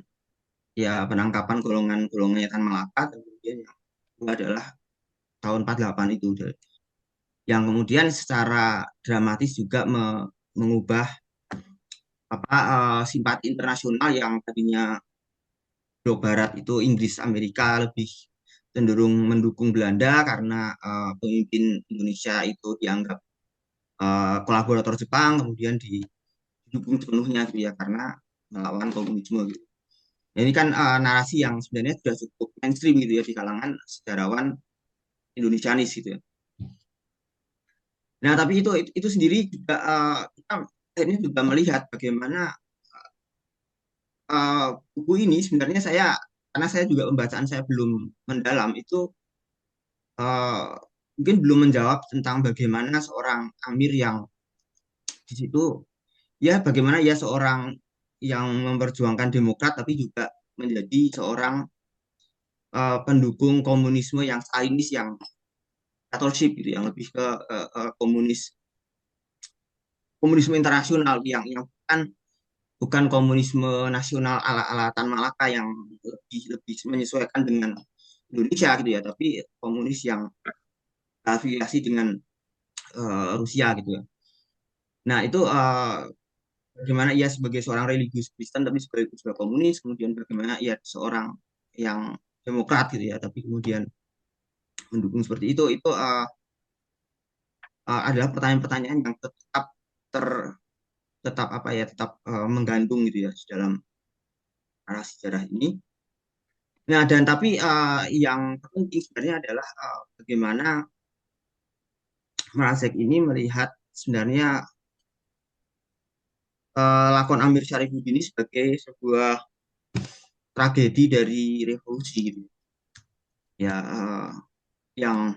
ya penangkapan golongan-golongannya Tan Malaka, dan kemudian yang kedua adalah tahun 48 itu, yang kemudian secara dramatis juga mengubah simpati internasional yang tadinya blok barat itu Inggris Amerika lebih cenderung mendukung Belanda karena pemimpin Indonesia itu dianggap kolaborator Jepang, kemudian didukung sepenuhnya gitu ya karena melawan komunisme gitu. Nah, ini kan narasi yang sebenarnya sudah cukup mainstream gitu ya di kalangan sejarawan Indonesianis gitu ya. Nah, tapi itu sendiri juga kita akhirnya juga melihat bagaimana buku ini sebenarnya karena saya juga pembacaan saya belum mendalam itu, uh, mungkin belum menjawab tentang bagaimana seorang Amir yang di situ ya bagaimana ya seorang yang memperjuangkan demokrat tapi juga menjadi seorang pendukung komunisme yang stalinis, yang Katolsip gitu, yang lebih ke komunisme internasional yang bukan komunisme nasional ala Tan Malaka yang lebih menyesuaikan dengan Indonesia gitu ya, tapi komunis yang afiliasi dengan Rusia gitu ya. Nah itu bagaimana ia sebagai seorang religius Kristen tapi sebagai juga komunis, kemudian bagaimana ia seorang yang demokrat gitu ya, tapi kemudian mendukung seperti itu adalah pertanyaan-pertanyaan yang ter tetap apa ya tetap menggantung gitu ya di dalam arah sejarah ini. Nah, dan tapi yang penting sebenarnya adalah bagaimana Mrazek ini melihat sebenarnya lakon Amir Syarifuddin ini sebagai sebuah tragedi dari revolusi gitu ya, yang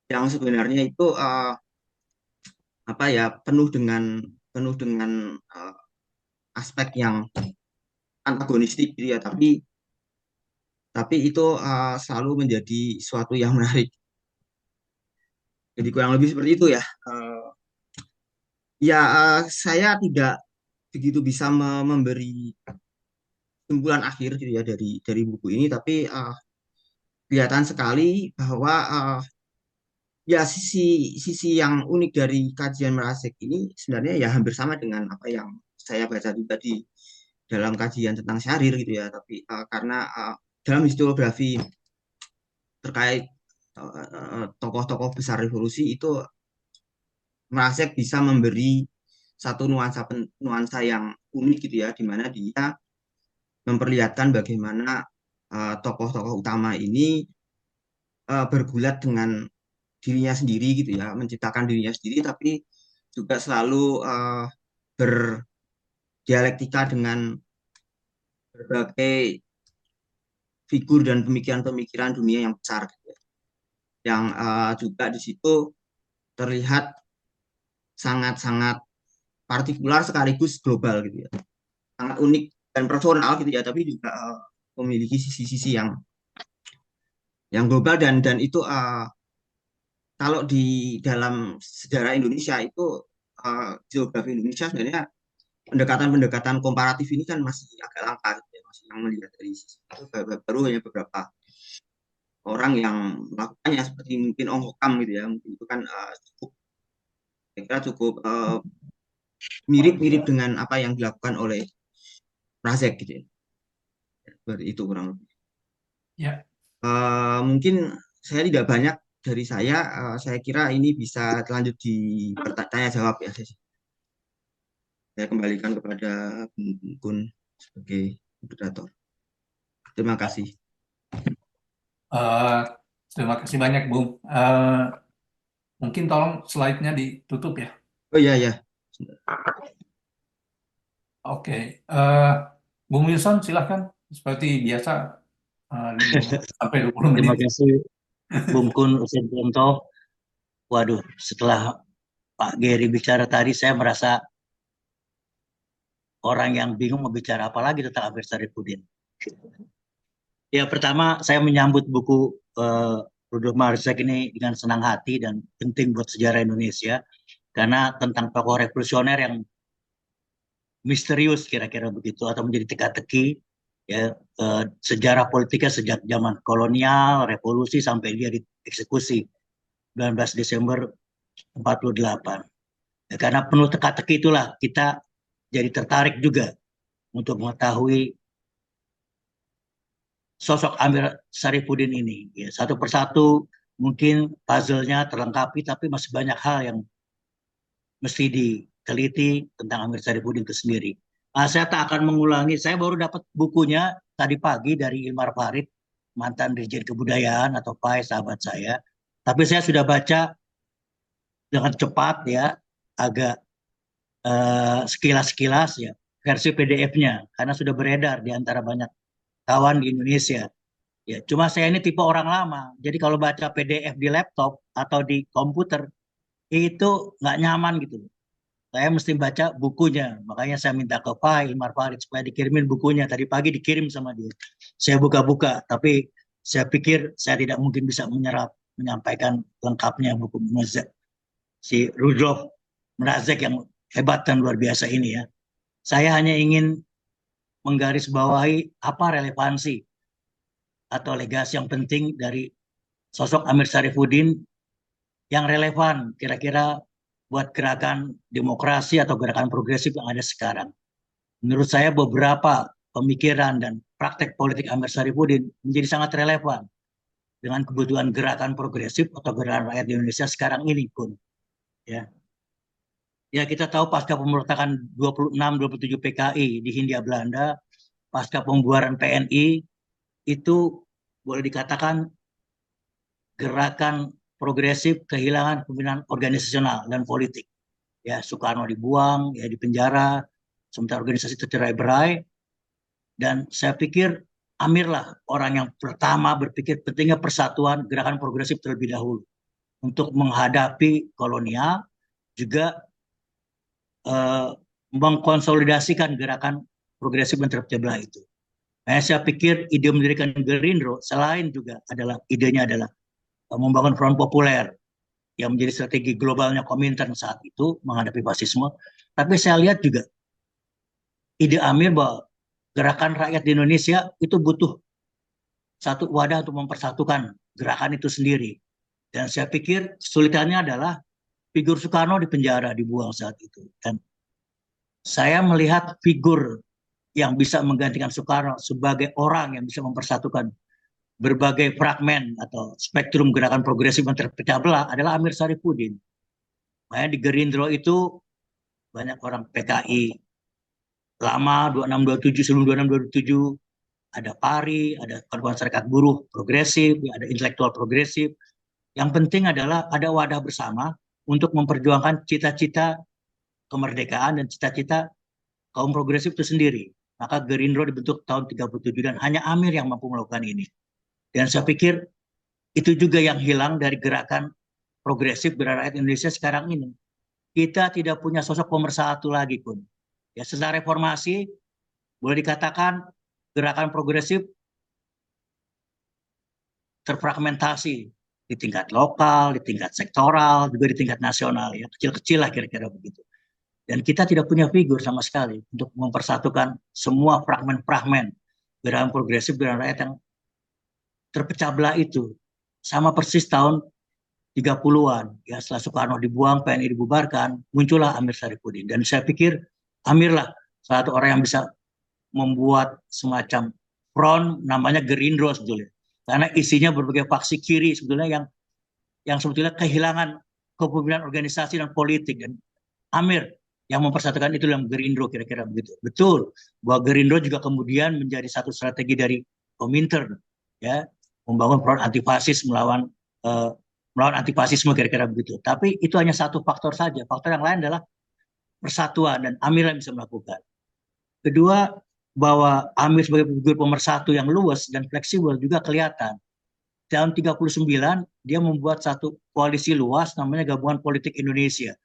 sebenarnya itu apa ya penuh dengan aspek yang antagonistik gitu ya, tapi itu selalu menjadi suatu yang menarik. Jadi kurang lebih seperti itu ya. Ya, saya tidak begitu bisa memberi kesimpulan akhir gitu ya dari buku ini, tapi kelihatan sekali bahwa ya sisi yang unik dari kajian Mrazek ini sebenarnya ya hampir sama dengan apa yang saya baca tadi dalam kajian tentang Syahrir gitu ya, tapi karena dalam historiografi terkait tokoh-tokoh besar revolusi itu Mrazek bisa memberi satu nuansa yang unik gitu ya, di mana dia memperlihatkan bagaimana tokoh-tokoh utama ini bergulat dengan dirinya sendiri gitu ya, menciptakan dirinya sendiri, tapi juga selalu berdialektika dengan berbagai figur dan pemikiran-pemikiran dunia yang besar gitu ya. Yang juga di situ terlihat sangat-sangat partikular sekaligus global gitu ya, sangat unik dan personal gitu ya, tapi juga memiliki sisi-sisi yang global, dan itu kalau di dalam sejarah Indonesia itu geografi Indonesia sebenarnya pendekatan-pendekatan komparatif ini kan masih agak langka gitu ya, masih yang melihat dari sisi itu baru hanya beberapa orang yang melakukannya seperti mungkin Ong Hokam gitu ya, mungkin itu kan cukup, saya kira cukup mirip-mirip dengan apa yang dilakukan oleh Mrazek gitu ya. Seperti itu kurang lebih. Ya, Mungkin saya tidak banyak dari saya. Saya kira ini bisa lanjut di tanya jawab ya. Saya kembalikan kepada Bung Kun sebagai moderator. Terima kasih. eh, terima kasih banyak, Bung. Mungkin tolong slide-nya ditutup ya. Oh iya ya. Oke, Bung Wilson silahkan. Seperti biasa, 15 sampai 20 menit. Terima kasih Bung Kun Usentonto. Waduh, setelah Pak Geri bicara tadi, saya merasa orang yang bingung mau bicara apa lagi tentang Amir Syarifuddin. Ya, pertama saya menyambut buku Rudolf Marsek ini dengan senang hati dan penting buat sejarah Indonesia karena tentang tokoh revolusioner yang misterius kira-kira begitu atau menjadi teka-teki ya, sejarah politiknya sejak zaman kolonial, revolusi sampai dia dieksekusi 19 Desember 48. Ya, karena penuh teka-teki itulah kita jadi tertarik juga untuk mengetahui sosok Amir Syarifuddin ini. Ya, satu persatu mungkin puzzle-nya terlengkapi, tapi masih banyak hal yang mesti diteliti tentang Amir Syarifuddin itu sendiri. Saya tak akan mengulangi, saya baru dapat bukunya tadi pagi dari Ilmar Farid, mantan Dirjen Kebudayaan atau PAI, sahabat saya. Tapi saya sudah baca dengan cepat ya, agak sekilas-sekilas ya, versi PDF-nya, karena sudah beredar di antara banyak kawan di Indonesia. Ya, cuma saya ini tipe orang lama. Jadi kalau baca PDF di laptop atau di komputer itu nggak nyaman gitu. Saya mesti baca bukunya. Makanya saya minta ke Pak Ilmar Farid supaya dikirimin bukunya. Tadi pagi dikirim sama dia. Saya buka-buka, tapi saya pikir saya tidak mungkin bisa menyampaikan lengkapnya buku Mrazek. Si Rudolf Mrazek yang hebat dan luar biasa ini ya. Saya hanya ingin menggarisbawahi apa relevansi atau legasi yang penting dari sosok Amir Syarifuddin yang relevan kira-kira buat gerakan demokrasi atau gerakan progresif yang ada sekarang. Menurut saya beberapa pemikiran dan praktek politik Amir Syarifuddin menjadi sangat relevan dengan kebutuhan gerakan progresif atau gerakan rakyat di Indonesia sekarang ini, Kun. Ya, ya kita tahu pasca pemberontakan 26-27 PKI di Hindia Belanda, pasca pembubaran PNI, itu boleh dikatakan gerakan progresif kehilangan kepemimpinan organisasional dan politik. Ya, Soekarno dibuang, ya di penjara, sementara organisasi tercerai-berai. Dan saya pikir Amir lah orang yang pertama berpikir pentingnya persatuan gerakan progresif terlebih dahulu untuk menghadapi kolonial, juga eh, mengkonsolidasikan gerakan progresif yang terpecah belah itu. Nah, saya pikir ide mendirikan Gerindra selain juga adalah idenya adalah membangun front populer yang menjadi strategi globalnya Komintern saat itu menghadapi fasisme. Tapi saya lihat juga ide Amir bahwa gerakan rakyat di Indonesia itu butuh satu wadah untuk mempersatukan gerakan itu sendiri. Dan saya pikir kesulitannya adalah figur Soekarno di penjara, dibuang saat itu. Dan saya melihat figur yang bisa menggantikan Soekarno sebagai orang yang bisa mempersatukan berbagai fragmen atau spektrum gerakan progresif yang terpecah belah adalah Amir Syarifuddin. Makanya di Gerindra itu banyak orang PKI lama 2627 sebelum 2627, ada PARI, ada Perkumpulan Serikat Buruh Progresif, ada intelektual progresif. Yang penting adalah ada wadah bersama untuk memperjuangkan cita-cita kemerdekaan dan cita-cita kaum progresif itu sendiri. Maka Gerindra dibentuk tahun 37 dan hanya Amir yang mampu melakukan ini. Dan saya pikir itu juga yang hilang dari gerakan progresif gerakan rakyat Indonesia sekarang ini. Kita tidak punya sosok pemersatu lagi, Kun. Ya, setelah reformasi boleh dikatakan gerakan progresif terfragmentasi di tingkat lokal, di tingkat sektoral, juga di tingkat nasional, ya kecil-kecil lah kira-kira begitu. Dan kita tidak punya figur sama sekali untuk mempersatukan semua fragmen-fragmen gerakan progresif, gerakan rakyat yang terpecah belah itu. Sama persis tahun 30-an, ya setelah Soekarno dibuang, PNI dibubarkan, muncullah Amir Syarifuddin. Dan saya pikir Amir lah salah satu orang yang bisa membuat semacam front namanya Gerindra sebetulnya. Karena isinya berbagai faksi kiri sebetulnya yang sebetulnya kehilangan kepemimpinan organisasi dan politik. Dan Amir yang mempersatukan itu dalam Gerindra kira-kira begitu. Betul bahwa Gerindra juga kemudian menjadi satu strategi dari Komintern, ya membangun front antifasis melawan antifasisme kira-kira begitu. Tapi itu hanya satu faktor saja. Faktor yang lain adalah persatuan dan Amir yang bisa melakukan. Kedua, bahwa Amir sebagai figur pemersatu yang luas dan fleksibel juga kelihatan. Tahun 39 dia membuat satu koalisi luas namanya Gabungan Politik Indonesia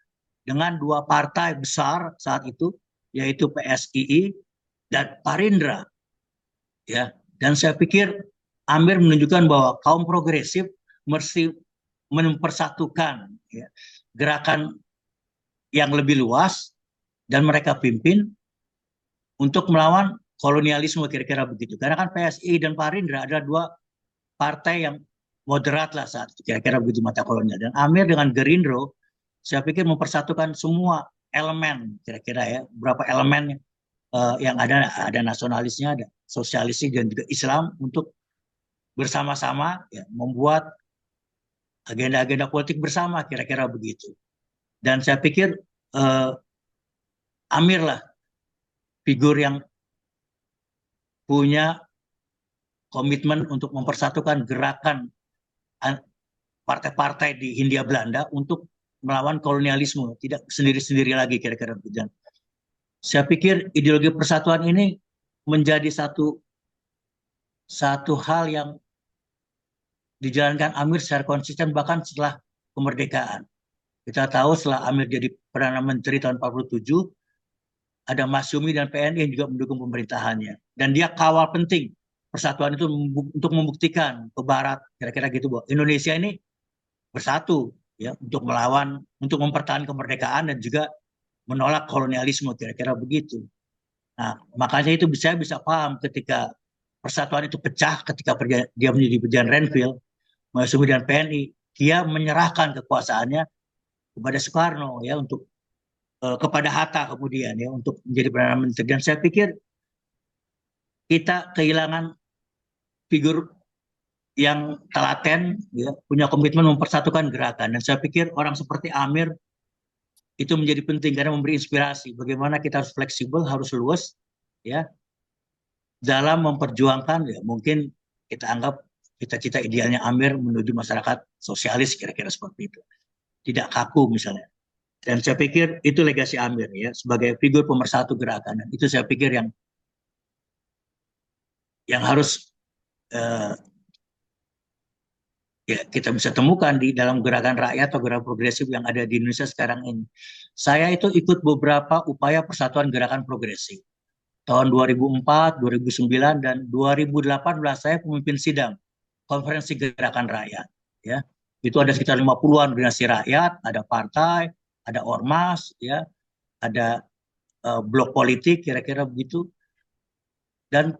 dengan dua partai besar saat itu yaitu PSII dan Parindra. Ya, dan saya pikir Amir menunjukkan bahwa kaum progresif mesti mempersatukan ya, gerakan yang lebih luas dan mereka pimpin untuk melawan kolonialisme kira-kira begitu. Karena kan PSI dan Parindra adalah dua partai yang moderat lah saat itu kira-kira begitu mata kolonial. Dan Amir dengan Gerindra saya pikir mempersatukan semua elemen kira-kira ya, berapa elemen yang ada nasionalisnya, ada sosialisnya dan juga Islam untuk bersama-sama ya, membuat agenda-agenda politik bersama kira-kira begitu. Dan saya pikir Amir lah figur yang punya komitmen untuk mempersatukan gerakan partai-partai di Hindia Belanda untuk melawan kolonialisme, tidak sendiri-sendiri lagi kira-kira begitu. Saya pikir ideologi persatuan ini menjadi satu hal yang dijalankan Amir secara konsisten bahkan setelah kemerdekaan. Kita tahu setelah Amir jadi Perdana Menteri tahun 47, ada Masyumi dan PNI yang juga mendukung pemerintahannya. Dan dia kawal penting persatuan itu untuk membuktikan ke Barat, kira-kira gitu, bahwa Indonesia ini bersatu ya untuk melawan, untuk mempertahankan kemerdekaan dan juga menolak kolonialisme, kira-kira begitu. Nah, makanya itu saya bisa paham ketika persatuan itu pecah, ketika dia menjadi Brigjen Renville, Masyumi dan PNI, dia menyerahkan kekuasaannya kepada Soekarno ya untuk kepada Hatta kemudian ya untuk menjadi Perdana Menteri. Dan saya pikir kita kehilangan figur yang telaten, ya, punya komitmen mempersatukan gerakan. Dan saya pikir orang seperti Amir itu menjadi penting karena memberi inspirasi bagaimana kita harus fleksibel, harus luas, ya, dalam memperjuangkan, ya, mungkin kita anggap cita-cita idealnya Amir menuju masyarakat sosialis, kira-kira seperti itu, tidak kaku misalnya. Dan saya pikir itu legasi Amir, ya, sebagai figur pemersatu gerakan. Dan itu saya pikir yang harus ya kita bisa temukan di dalam gerakan rakyat atau gerakan progresif yang ada di Indonesia sekarang ini. Saya itu ikut beberapa upaya persatuan gerakan progresif. Tahun 2004, 2009, dan 2018 saya pemimpin sidang konferensi gerakan rakyat. Ya, itu ada sekitar 50-an organisasi rakyat, ada partai, ada ormas, ya, ada blok politik, kira-kira begitu. Dan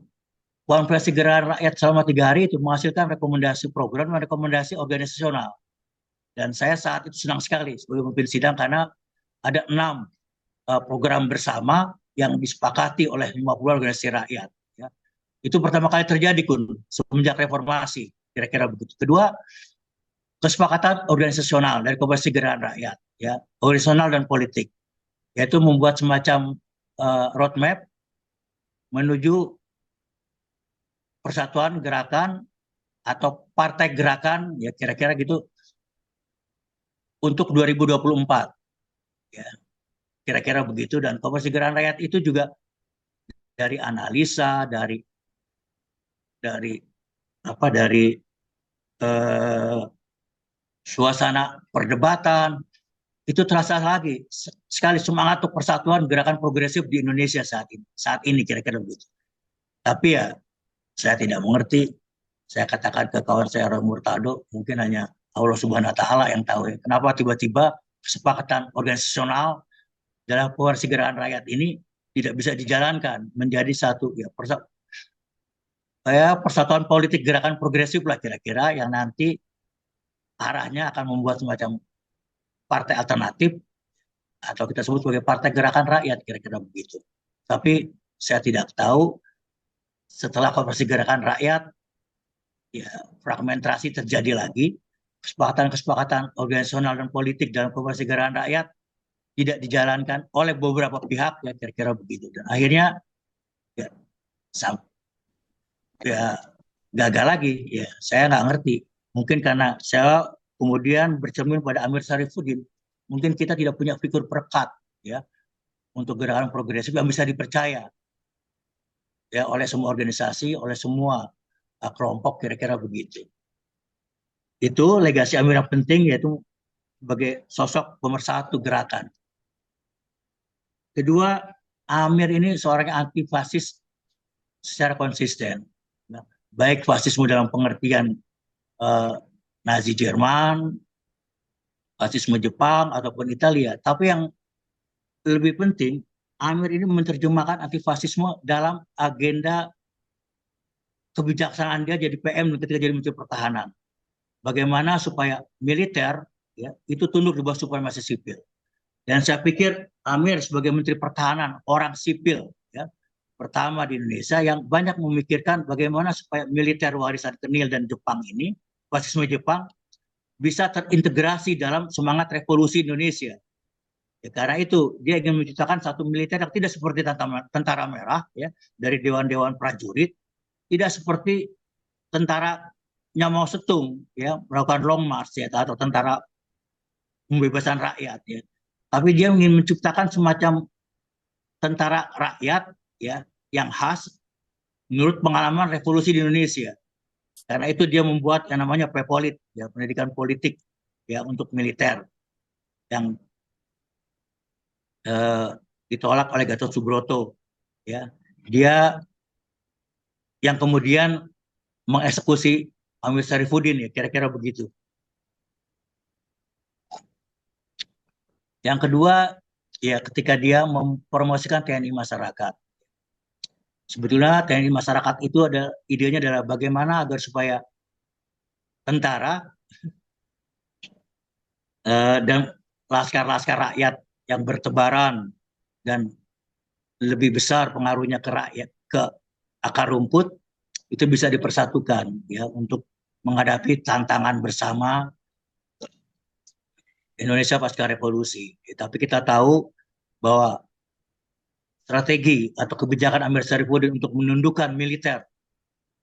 konferensi gerakan rakyat selama 3 hari itu menghasilkan rekomendasi program dan rekomendasi organisasional. Dan saya saat itu senang sekali sebagai pemimpin sidang karena ada 6 program bersama yang disepakati oleh 50 organisasi rakyat. Ya. Itu pertama kali terjadi, Kun, semenjak reformasi, kira-kira begitu. Kedua, kesepakatan organisasional dari konferensi gerakan rakyat, ya, organisasional dan politik, yaitu membuat semacam roadmap menuju persatuan gerakan atau partai gerakan, ya, kira-kira gitu, untuk 2024, ya, kira-kira begitu. Dan konferensi gerakan rakyat itu juga dari analisa, dari suasana perdebatan, itu terasa lagi sekali semangat untuk persatuan gerakan progresif di Indonesia saat ini kira-kira begitu. Tapi ya saya tidak mengerti. Saya katakan ke kawan saya Roy Murtado, mungkin hanya Allah Subhanahu wa Ta'ala yang tahu, ya, kenapa tiba-tiba kesepakatan organisasional dalam konferensi gerakan rakyat ini tidak bisa dijalankan menjadi satu, ya, persatuan politik gerakan progresif lah kira-kira, yang nanti arahnya akan membuat semacam partai alternatif atau kita sebut sebagai partai gerakan rakyat, kira-kira begitu. Tapi saya tidak tahu setelah konferensi gerakan rakyat, ya, fragmentasi terjadi lagi, kesepakatan-kesepakatan organisasional dan politik dalam konferensi gerakan rakyat tidak dijalankan oleh beberapa pihak, ya, kira-kira begitu. Dan akhirnya ya, gagal lagi. Ya, saya nggak ngerti. Mungkin karena saya kemudian bercermin pada Amir Syarifuddin, mungkin kita tidak punya figur perekat, ya, untuk gerakan progresif yang bisa dipercaya, ya, oleh semua organisasi, oleh semua kelompok, kira-kira begitu. Itu legasi Amir yang penting, yaitu sebagai sosok pemersatu gerakan. Kedua, Amir ini seorang anti fasis secara konsisten, baik fasisme dalam pengertian Nazi Jerman, fasisme Jepang ataupun Italia. Tapi yang lebih penting, Amir ini menerjemahkan anti fasisme dalam agenda kebijaksanaan dia jadi PM ketika jadi Menteri Pertahanan. Bagaimana supaya militer, ya, itu tunduk di bawah supremasi sipil. Dan saya pikir Amir sebagai Menteri Pertahanan, orang sipil, ya, pertama di Indonesia yang banyak memikirkan bagaimana supaya militer warisan Kenil dan Jepang ini, fasisme Jepang, bisa terintegrasi dalam semangat revolusi Indonesia. Ya, karena itu dia ingin menciptakan satu militer yang tidak seperti tentara merah, ya, dari dewan-dewan prajurit, tidak seperti tentara Mao Zedong, ya, melakukan long march, ya, atau tentara pembebasan rakyat, ya. Tapi dia ingin menciptakan semacam tentara rakyat, ya, yang khas menurut pengalaman revolusi di Indonesia. Karena itu dia membuat yang namanya Prepolit, ya, pendidikan politik, ya, untuk militer yang ditolak oleh Gatot Subroto, ya. Dia yang kemudian mengeksekusi Amir Syarifuddin, ya, kira-kira begitu. Yang kedua, ya, ketika dia mempromosikan TNI masyarakat. Sebetulnya TNI masyarakat itu idenya adalah bagaimana agar supaya tentara dan laskar-laskar rakyat yang bertebaran dan lebih besar pengaruhnya ke rakyat, ke akar rumput, itu bisa dipersatukan, ya, untuk menghadapi tantangan bersama Indonesia pasca revolusi. Tapi kita tahu bahwa strategi atau kebijakan Amir Syarifuddin untuk menundukkan militer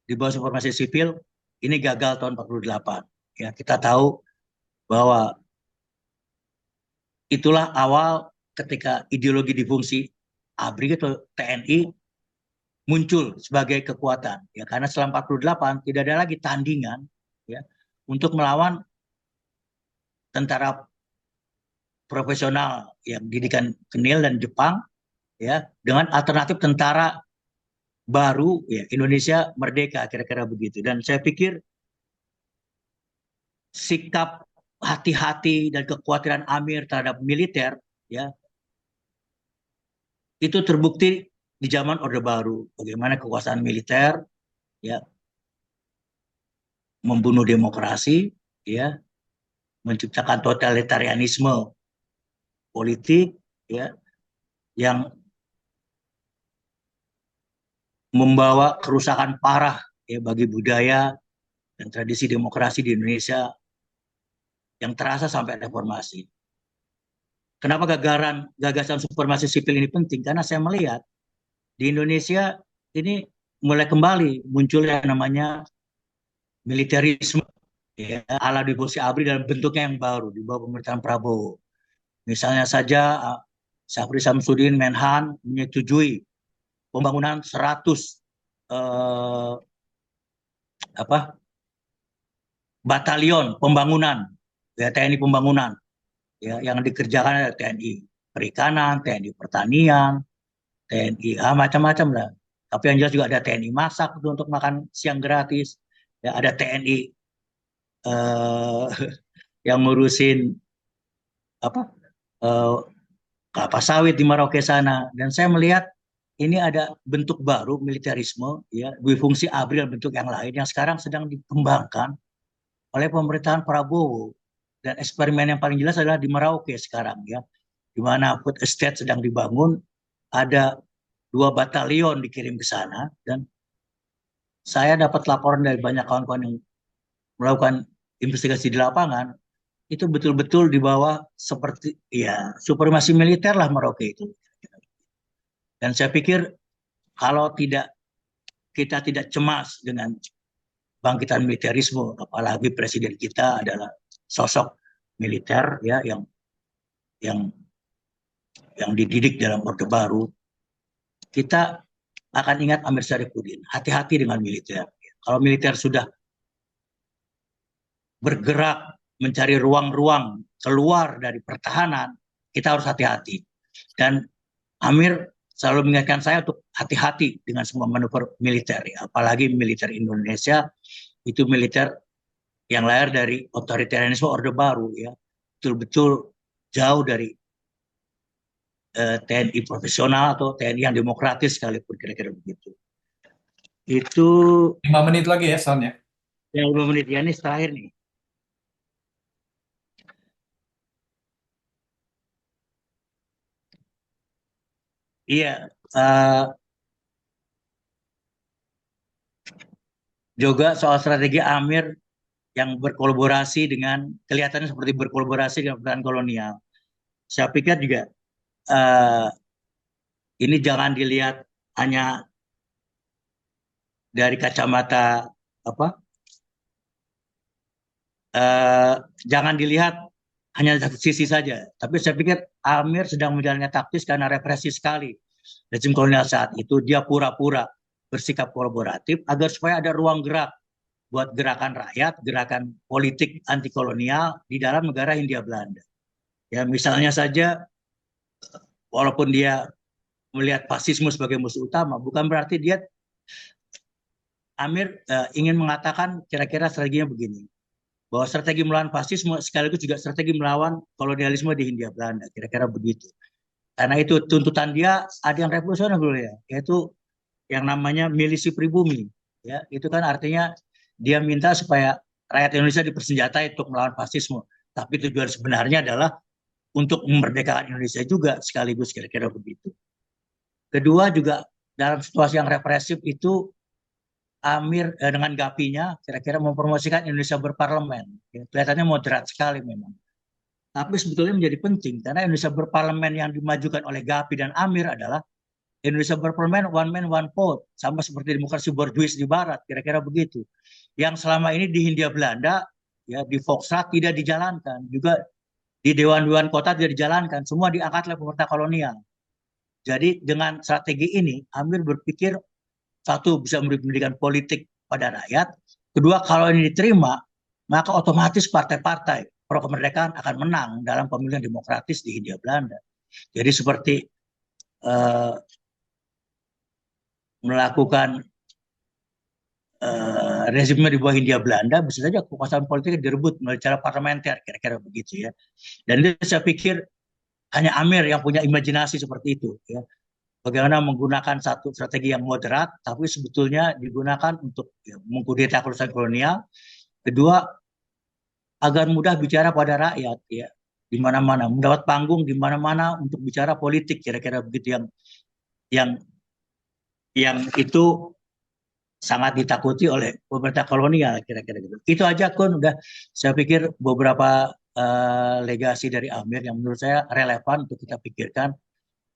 di bawah supremasi sipil ini gagal tahun 48. Ya, kita tahu bahwa itulah awal ketika ideologi difungsi ABRI atau TNI muncul sebagai kekuatan. Ya, karena setelah 48 tidak ada lagi tandingan ya untuk melawan tentara profesional yang didikan Kenil dan Jepang ya dengan alternatif tentara baru ya Indonesia merdeka kira-kira begitu. Dan saya pikir sikap hati-hati dan kekhawatiran Amir terhadap militer ya itu terbukti di zaman Orde Baru, bagaimana kekuasaan militer ya membunuh demokrasi ya, menciptakan totalitarianisme politik ya yang membawa kerusakan parah ya bagi budaya dan tradisi demokrasi di Indonesia yang terasa sampai reformasi. Kenapa gagasan supremasi sipil ini penting? Karena saya melihat di Indonesia ini mulai kembali muncul yang namanya militerisme ya, ala devosi ABRI dalam bentuknya yang baru di bawah pemerintahan Prabowo. Misalnya saja Syafri Samsudin Menhan menyetujui pembangunan 100 batalion pembangunan ya, TNI pembangunan ya yang dikerjakan oleh TNI Perikanan, TNI Pertanian, TNI macam-macam lah. Tapi yang jelas juga ada TNI masak untuk makan siang gratis. Ya, ada TNI yang ngurusin kelapa sawit di Merauke sana. Dan saya melihat ini ada bentuk baru militerisme ya, difungsi ABRI dalam bentuk yang lain yang sekarang sedang dikembangkan oleh pemerintahan Prabowo. Dan eksperimen yang paling jelas adalah di Merauke sekarang ya, di mana food estate sedang dibangun, ada 2 batalion dikirim ke sana, dan saya dapat laporan dari banyak kawan-kawan yang melakukan investigasi di lapangan, itu betul-betul di bawah seperti ya supremasi militer lah Merauke itu. Dan saya pikir kalau kita tidak cemas dengan bangkitan militerisme, apalagi presiden kita adalah sosok militer ya yang dididik dalam Orde Baru, kita akan ingat Amir Syarifuddin, hati-hati dengan militer. Kalau militer sudah bergerak mencari ruang-ruang keluar dari pertahanan, kita harus hati-hati. Dan Amir selalu mengingatkan saya untuk hati-hati dengan semua manuver militer, ya. Apalagi militer Indonesia itu militer yang lahir dari otoritarianisme Orde Baru, ya, betul-betul jauh dari TNI profesional atau TNI yang demokratis sekalipun, kira-kira begitu. Itu 5 menit lagi ya, San ya. Ya, 5 menit ya, ini terakhir nih. Iya, juga soal strategi Amir yang berkolaborasi dengan, kelihatannya seperti berkolaborasi dengan pemerintahan kolonial. Saya pikir juga ini jangan dilihat hanya dari kacamata jangan dilihat hanya satu sisi saja. Tapi saya pikir Amir sedang menjalankan taktis karena represi sekali rezim kolonial saat itu. Dia pura-pura bersikap kolaboratif agar supaya ada ruang gerak buat gerakan rakyat, gerakan politik anti kolonial di dalam negara Hindia Belanda. Ya, misalnya saja, walaupun dia melihat fasisme sebagai musuh utama, bukan berarti dia Amir ingin mengatakan kira-kira strateginya begini, bahwa strategi melawan fasisme sekaligus juga strategi melawan kolonialisme di Hindia Belanda, kira-kira begitu. Karena itu tuntutan dia ada yang revolusioner dulu ya, yaitu yang namanya milisi pribumi. Ya, itu kan artinya dia minta supaya rakyat Indonesia dipersenjatai untuk melawan fasisme. Tapi tujuan sebenarnya adalah untuk memerdekakan Indonesia juga sekaligus, kira-kira begitu. Kedua juga dalam situasi yang represif itu Amir dengan Gapinya kira-kira mempromosikan Indonesia berparlemen. Ya, kelihatannya moderat sekali memang. Tapi sebetulnya menjadi penting karena Indonesia berparlemen yang dimajukan oleh Gapi dan Amir adalah Indonesia berparlemen one man one vote, sama seperti demokrasi borjuis di Barat, kira-kira begitu. Yang selama ini di Hindia Belanda, ya di Volksraad tidak dijalankan, juga di dewan-dewan kota tidak dijalankan, semua diangkat oleh pemerintah kolonial. Jadi dengan strategi ini, Amir berpikir satu bisa memberi pendidikan politik pada rakyat, kedua kalau ini diterima, maka otomatis partai-partai pro kemerdekaan akan menang dalam pemilihan demokratis di Hindia Belanda. Jadi seperti melakukan rezim di bawah Hindia Belanda, bisa saja kekuasaan politiknya direbut melalui cara parlementer, kira-kira begitu ya. Dan itu saya pikir hanya Amir yang punya imajinasi seperti itu ya. Bagaimana menggunakan satu strategi yang moderat, tapi sebetulnya digunakan untuk ya, mengkudeta kekuasaan kolonial. Kedua, agar mudah bicara pada rakyat ya, di mana-mana, mendapat panggung di mana-mana untuk bicara politik, kira-kira begitu yang itu sangat ditakuti oleh pemerintah kolonial, kira-kira gitu. Itu aja Kun, udah saya pikir beberapa legasi dari Amir yang menurut saya relevan untuk kita pikirkan.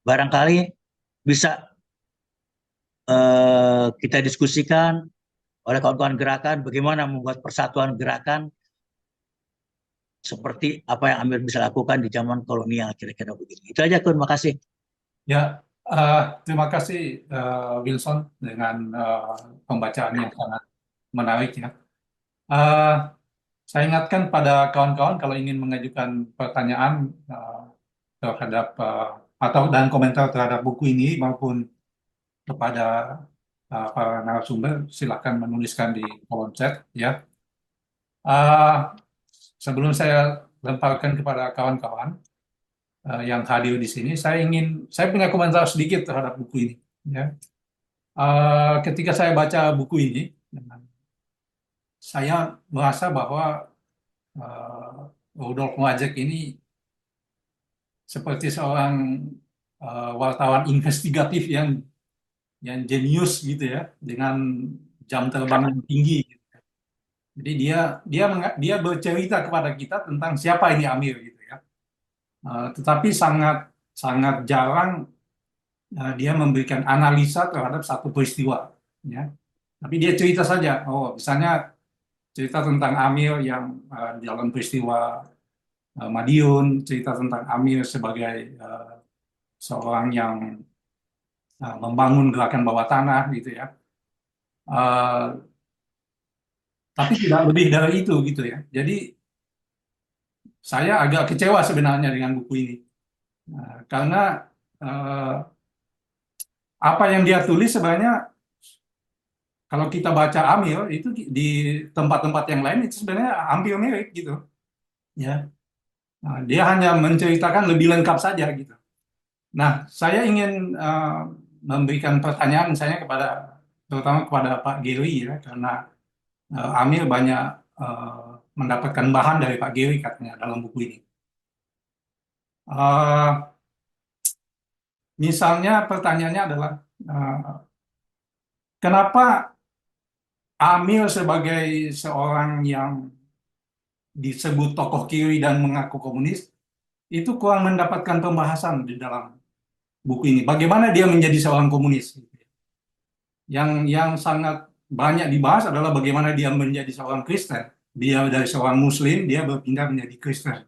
Barangkali bisa kita diskusikan oleh kawan-kawan gerakan bagaimana membuat persatuan gerakan seperti apa yang Amir bisa lakukan di zaman kolonial, kira-kira begitu. Itu aja Kun, makasih. Ya, terima kasih Wilson dengan pembacaan yang sangat menarik ya. Saya ingatkan pada kawan-kawan kalau ingin mengajukan pertanyaan terhadap dan komentar terhadap buku ini maupun kepada para narasumber, silakan menuliskan di kolom chat ya. Sebelum saya lemparkan kepada kawan-kawan yang hadir di sini, saya punya komentar sedikit terhadap buku ini. Ya. Ketika saya baca buku ini, saya merasa bahwa Rudolf Mlajek ini seperti seorang wartawan investigatif yang jenius gitu ya, dengan jam terbang yang tinggi. Jadi dia bercerita kepada kita tentang siapa ini Amir gitu ya. Tetapi sangat sangat jarang dia memberikan analisa terhadap satu peristiwa ya. Tapi dia cerita saja, misalnya cerita tentang Amir yang dalam peristiwa Madiun, cerita tentang Amir sebagai seorang yang membangun gerakan bawah tanah gitu ya. Tapi tidak lebih dari itu gitu ya. Jadi saya agak kecewa sebenarnya dengan buku ini. Karena apa yang dia tulis sebenarnya kalau kita baca Amir itu di tempat-tempat yang lain itu sebenarnya hampir mirip gitu. Ya. Dia hanya menceritakan lebih lengkap saja gitu. Nah, saya ingin memberikan pertanyaan misalnya terutama kepada Pak Giri ya, karena Amir banyak mendapatkan bahan dari Pak Giri katanya dalam buku ini. Misalnya pertanyaannya adalah kenapa Amir sebagai seorang yang disebut tokoh kiri dan mengaku komunis itu kurang mendapatkan pembahasan di dalam buku ini. Bagaimana dia menjadi seorang komunis? Yang sangat banyak dibahas adalah bagaimana dia menjadi seorang Kristen. Dia dari seorang Muslim, dia berpindah menjadi Kristen.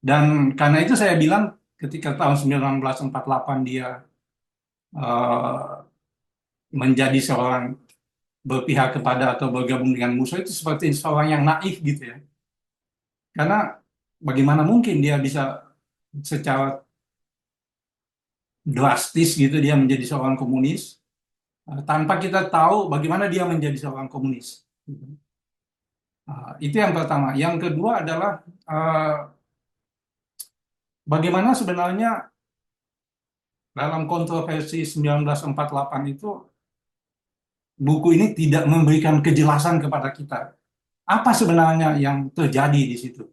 Dan karena itu saya bilang ketika tahun 1948 dia menjadi seorang berpihak kepada atau bergabung dengan musuh itu seperti seorang yang naif gitu ya. Karena bagaimana mungkin dia bisa secara drastis gitu dia menjadi seorang komunis tanpa kita tahu bagaimana dia menjadi seorang komunis. Itu yang pertama. Yang kedua adalah bagaimana sebenarnya dalam kontroversi 1948 itu buku ini tidak memberikan kejelasan kepada kita apa sebenarnya yang terjadi di situ.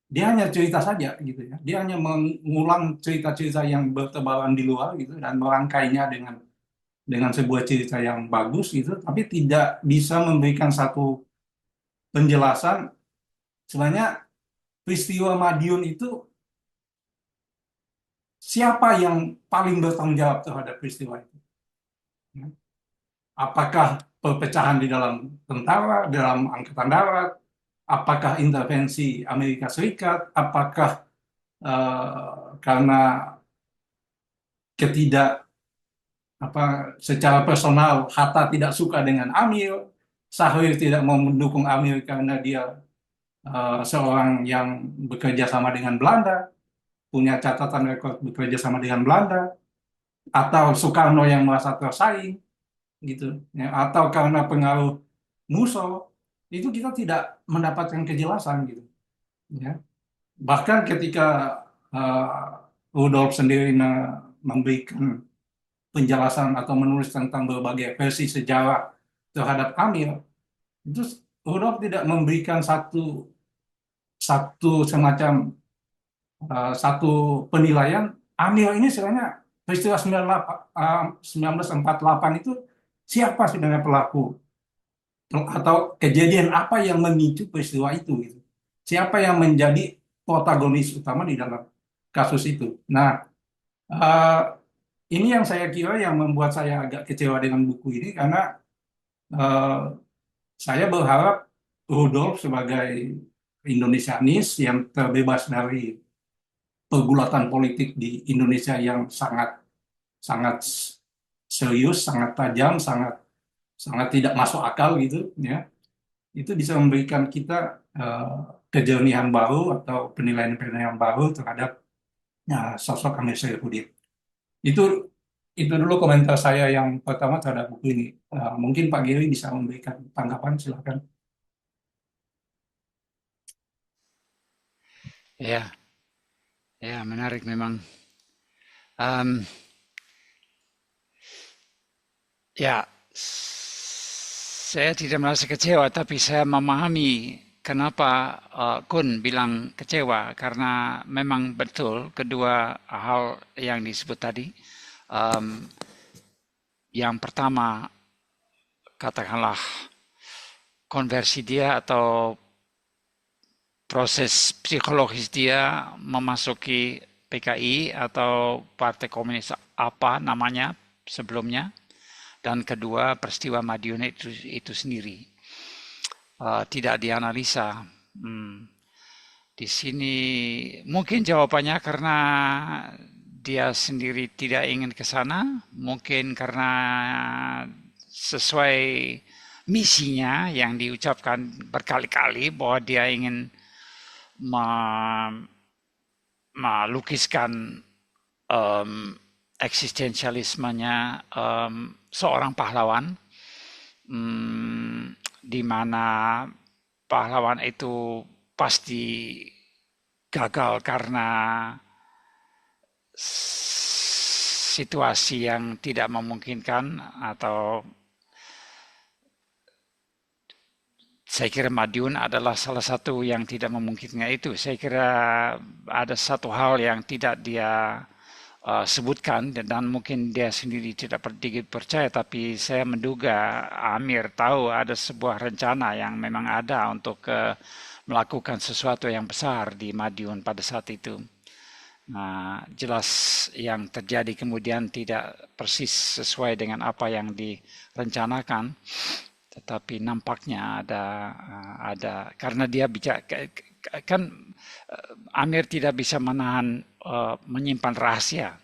Dia hanya cerita saja gitu ya. Dia hanya mengulang cerita-cerita yang bertebaran di luar gitu dan merangkainya dengan dengan sebuah cerita yang bagus gitu, tapi tidak bisa memberikan satu penjelasan sebenarnya peristiwa Madiun itu siapa yang paling bertanggung jawab terhadap peristiwa itu. Ya. Apakah perpecahan di dalam tentara, dalam angkatan darat, apakah intervensi Amerika Serikat, apakah karena ketidak apa secara personal Hatta tidak suka dengan Amir, Sahrir tidak mau mendukung Amir karena dia seorang yang bekerja sama dengan Belanda, punya catatan rekor bekerja sama dengan Belanda, atau Soekarno yang merasa tersaing, gitu, ya, atau karena pengaruh Musso, itu kita tidak mendapatkan kejelasan, gitu, ya. Bahkan ketika Rudolf sendiri memberikan penjelasan atau menulis tentang berbagai versi sejarah terhadap Amir, itu Rudolf tidak memberikan satu satu semacam satu penilaian Amir ini sebenarnya peristiwa 1948 itu siapa sebenarnya pelaku atau kejadian apa yang memicu peristiwa itu gitu. Siapa yang menjadi protagonis utama di dalam kasus itu. Nah, eh, ini yang saya kira yang membuat saya agak kecewa dengan buku ini karena eh, saya berharap Rudolf sebagai Indonesianis yang terbebas dari pergulatan politik di Indonesia yang sangat sangat serius, sangat tajam, sangat sangat tidak masuk akal gitu, ya. Itu bisa memberikan kita eh, kejernihan baru atau penilaian-penilaian baru terhadap sosok Amir Syarifuddin. Itu itu dulu komentar saya yang pertama terhadap buku ini. Mungkin Pak Giri bisa memberikan tanggapan, silakan. Ya, ya menarik memang. Em, ya, saya tidak merasa kecewa, tapi saya memahami kenapa Kun bilang kecewa, karena memang betul kedua hal yang disebut tadi. Em, yang pertama, katakanlah konversi dia atau proses psikologis dia memasuki PKI atau Partai Komunis apa namanya sebelumnya, dan kedua peristiwa Madiun itu sendiri tidak dianalisa. Di sini mungkin jawabannya karena dia sendiri tidak ingin ke sana, mungkin karena sesuai misinya yang diucapkan berkali-kali bahwa dia ingin melukiskan eksistensialismenya seorang pahlawan, di mana pahlawan itu pasti gagal karena situasi yang tidak memungkinkan, atau saya kira Madiun adalah salah satu yang tidak memungkinkan itu. Saya kira ada satu hal yang tidak dia sebutkan, dan mungkin dia sendiri tidak percaya, tapi saya menduga Amir tahu ada sebuah rencana yang memang ada untuk melakukan sesuatu yang besar di Madiun pada saat itu. Nah, jelas yang terjadi kemudian tidak persis sesuai dengan apa yang direncanakan, tetapi nampaknya ada karena dia bicara kan, Amir tidak bisa menyimpan rahasia.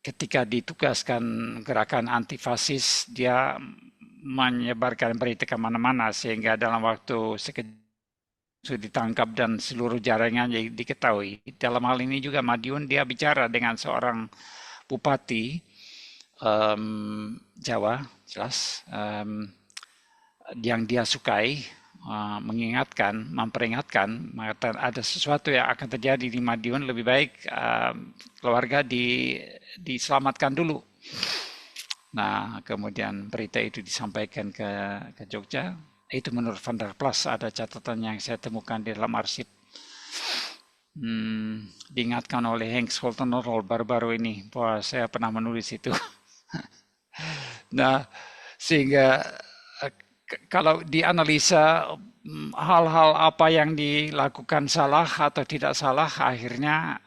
Ketika ditugaskan gerakan antifasis, dia menyebarkan berita kemana-mana sehingga dalam waktu sekejap ditangkap dan seluruh jaringannya diketahui. Dalam hal ini juga Madiun dia bicara dengan seorang bupati Jawa, jelas, yang dia sukai, memperingatkan, mengatakan ada sesuatu yang akan terjadi di Madiun, lebih baik keluarga diselamatkan dulu. Nah, kemudian berita itu disampaikan ke Jogja. Itu menurut Van der Plas, ada catatan yang saya temukan di dalam arsip. Diingatkan oleh Henk Scholtenrol baru-baru ini bahwa saya pernah menulis itu. Nah, sehingga kalau dianalisa hal-hal apa yang dilakukan salah atau tidak salah, akhirnya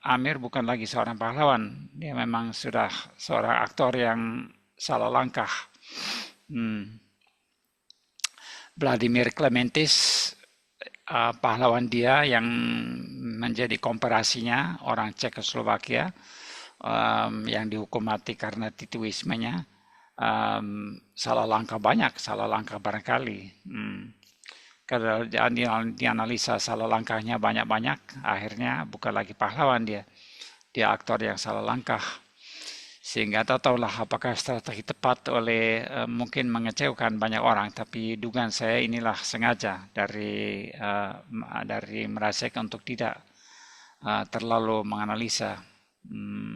Amir bukan lagi seorang pahlawan. Dia memang sudah seorang aktor yang salah langkah. Hmm. Vladimir Klementis, pahlawan dia yang menjadi komparasinya, orang Cekoslovakia, yang dihukum mati karena tituismenya, salah langkah banyak, salah langkah barangkali. Kalau dianalisa salah langkahnya banyak-banyak, akhirnya bukan lagi pahlawan dia. Dia aktor yang salah langkah. Sehingga tak tahulah apakah strategi tepat oleh mungkin mengecewakan banyak orang, tapi dugaan saya inilah sengaja dari Mrazek untuk tidak terlalu menganalisa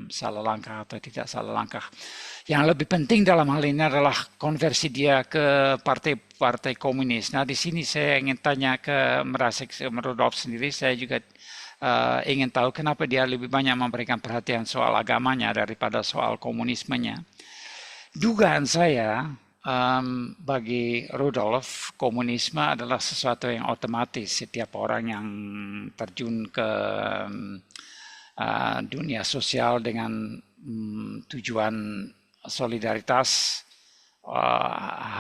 salah langkah atau tidak salah langkah. Yang lebih penting dalam hal ini adalah konversi dia ke partai-partai komunis. Nah, di sini saya ingin tanya ke Mrazek Rudolf sendiri. Saya juga ingin tahu kenapa dia lebih banyak memberikan perhatian soal agamanya daripada soal komunismenya. Dugaan saya, bagi Rudolf, komunisme adalah sesuatu yang otomatis. Setiap orang yang terjun ke dunia sosial dengan tujuan solidaritas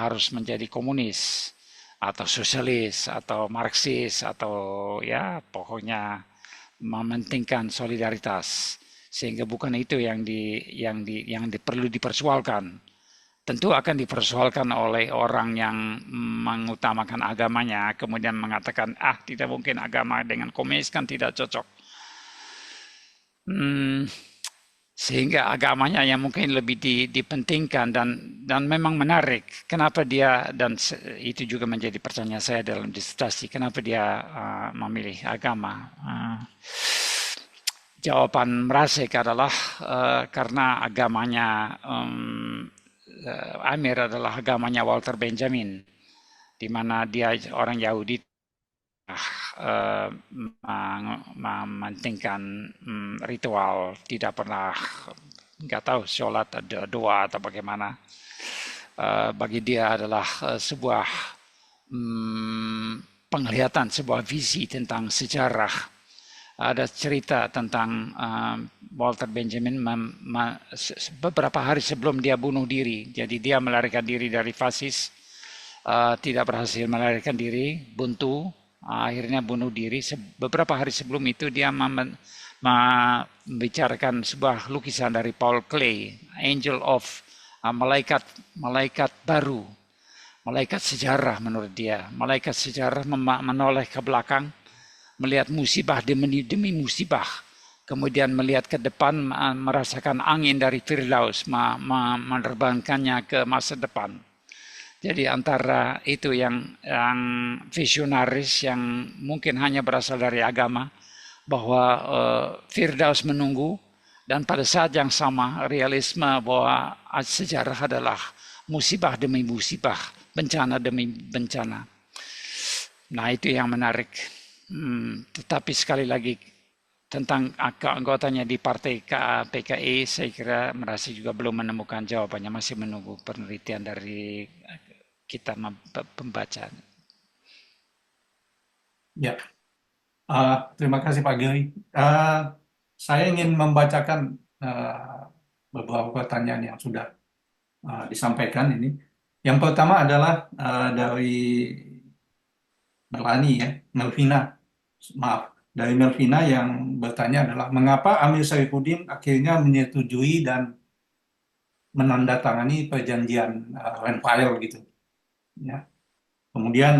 harus menjadi komunis atau sosialis atau marxis atau ya pokoknya mementingkan solidaritas, sehingga bukan itu yang perlu dipersoalkan. Tentu akan dipersoalkan oleh orang yang mengutamakan agamanya kemudian mengatakan tidak mungkin agama dengan komunis kan tidak cocok. Sehingga agamanya yang mungkin lebih dipentingkan dan memang menarik. Kenapa dia, dan itu juga menjadi pertanyaan saya dalam disertasi, kenapa dia memilih agama? Jawaban Mrazek adalah karena agamanya Amir adalah agamanya Walter Benjamin, di mana dia orang Yahudi mementingkan ritual, tidak pernah nggak tahu sholat doa atau bagaimana. Bagi dia adalah sebuah penglihatan, sebuah visi tentang sejarah. Ada cerita tentang Walter Benjamin beberapa hari sebelum dia bunuh diri. Jadi dia melarikan diri dari fasis, tidak berhasil melarikan diri, buntu, akhirnya bunuh diri. Beberapa hari sebelum itu dia membicarakan sebuah lukisan dari Paul Klee, Angel of malaikat baru, malaikat sejarah menurut dia. Malaikat sejarah menoleh ke belakang, melihat musibah demi musibah, kemudian melihat ke depan, merasakan angin dari Firdaus, menerbangkannya ke masa depan. Jadi antara itu yang visionaris, yang mungkin hanya berasal dari agama, bahwa Firdaus menunggu, dan pada saat yang sama realisme bahwa sejarah adalah musibah demi musibah, bencana demi bencana. Nah, itu yang menarik. Tetapi sekali lagi tentang anggotanya di partai PKI, saya kira merasa juga belum menemukan jawabannya, masih menunggu penelitian dari kita pembaca. Ya, terima kasih Pak Giri. Saya ingin membacakan beberapa pertanyaan yang sudah disampaikan ini. Yang pertama adalah dari Melvina, maaf, dari Melvina yang bertanya adalah mengapa Amir Saifuddin akhirnya menyetujui dan menandatangani perjanjian Renville gitu, ya. Kemudian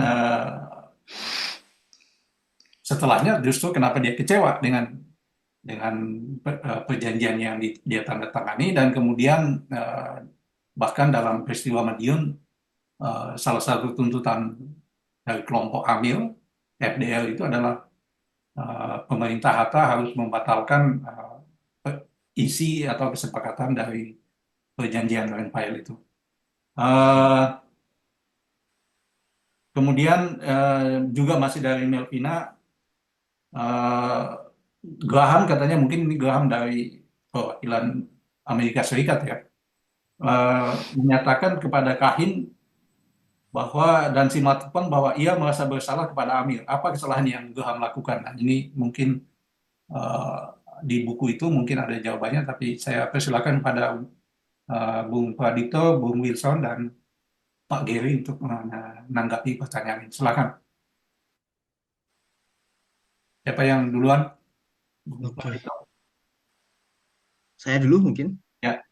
setelahnya justru kenapa dia kecewa dengan perjanjian yang dia tandatangani, dan kemudian bahkan dalam peristiwa Madiun salah satu tuntutan dari kelompok Amil FDL itu adalah pemerintah Hatta harus membatalkan isi atau kesepakatan dari perjanjian Renville itu. Kemudian juga masih dari Melvina, Graham katanya, mungkin ini Graham dari perwakilan Amerika Serikat ya. menyatakan kepada Kahin bahwa dan Simatupang bahwa ia merasa bersalah kepada Amir. Apa kesalahan yang Ilham lakukan? Nah, ini mungkin eh, di buku itu mungkin ada jawabannya, tapi saya persilakan pada Bung Pradito, Bung Wilson, dan Pak Geri untuk menanggapi pertanyaan ini. Silakan. Siapa yang duluan? Bung Oke, Pradito. saya dulu mungkin. Ya,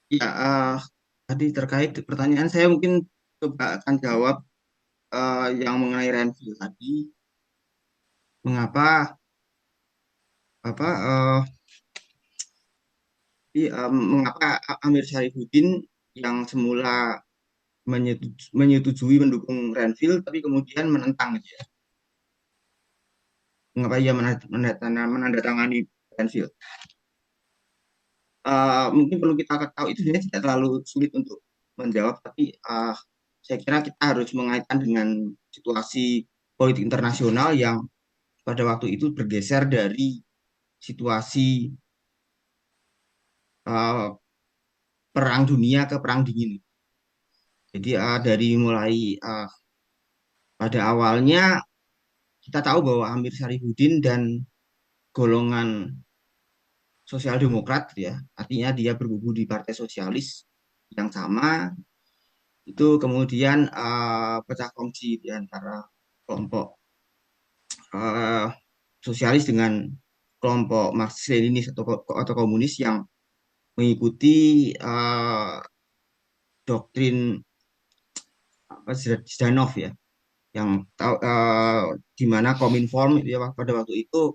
Ya, tadi terkait pertanyaan saya mungkin coba akan jawab yang mengenai Renville tadi. Mengapa apa mengapa Amir Syarifuddin yang semula menyetujui mendukung Renville tapi kemudian menentang gitu ya. Mengapa ia menandatangani Renville? Mungkin perlu kita ketahui itu sebenarnya tidak terlalu sulit untuk menjawab, tapi saya kira kita harus mengaitkan dengan situasi politik internasional yang pada waktu itu bergeser dari situasi uh, perang dunia ke perang dingin. Jadi dari mulai pada awalnya kita tahu bahwa Amir Syarifuddin dan golongan sosial demokrat ya, artinya dia berkubu di Partai Sosialis yang sama, itu kemudian pecah kongsi di antara kelompok uh, sosialis dengan kelompok Marxis-Leninis atau komunis yang mengikuti doktrin apa Zdanov ya, yang di mana Kominform itu ya pada waktu itu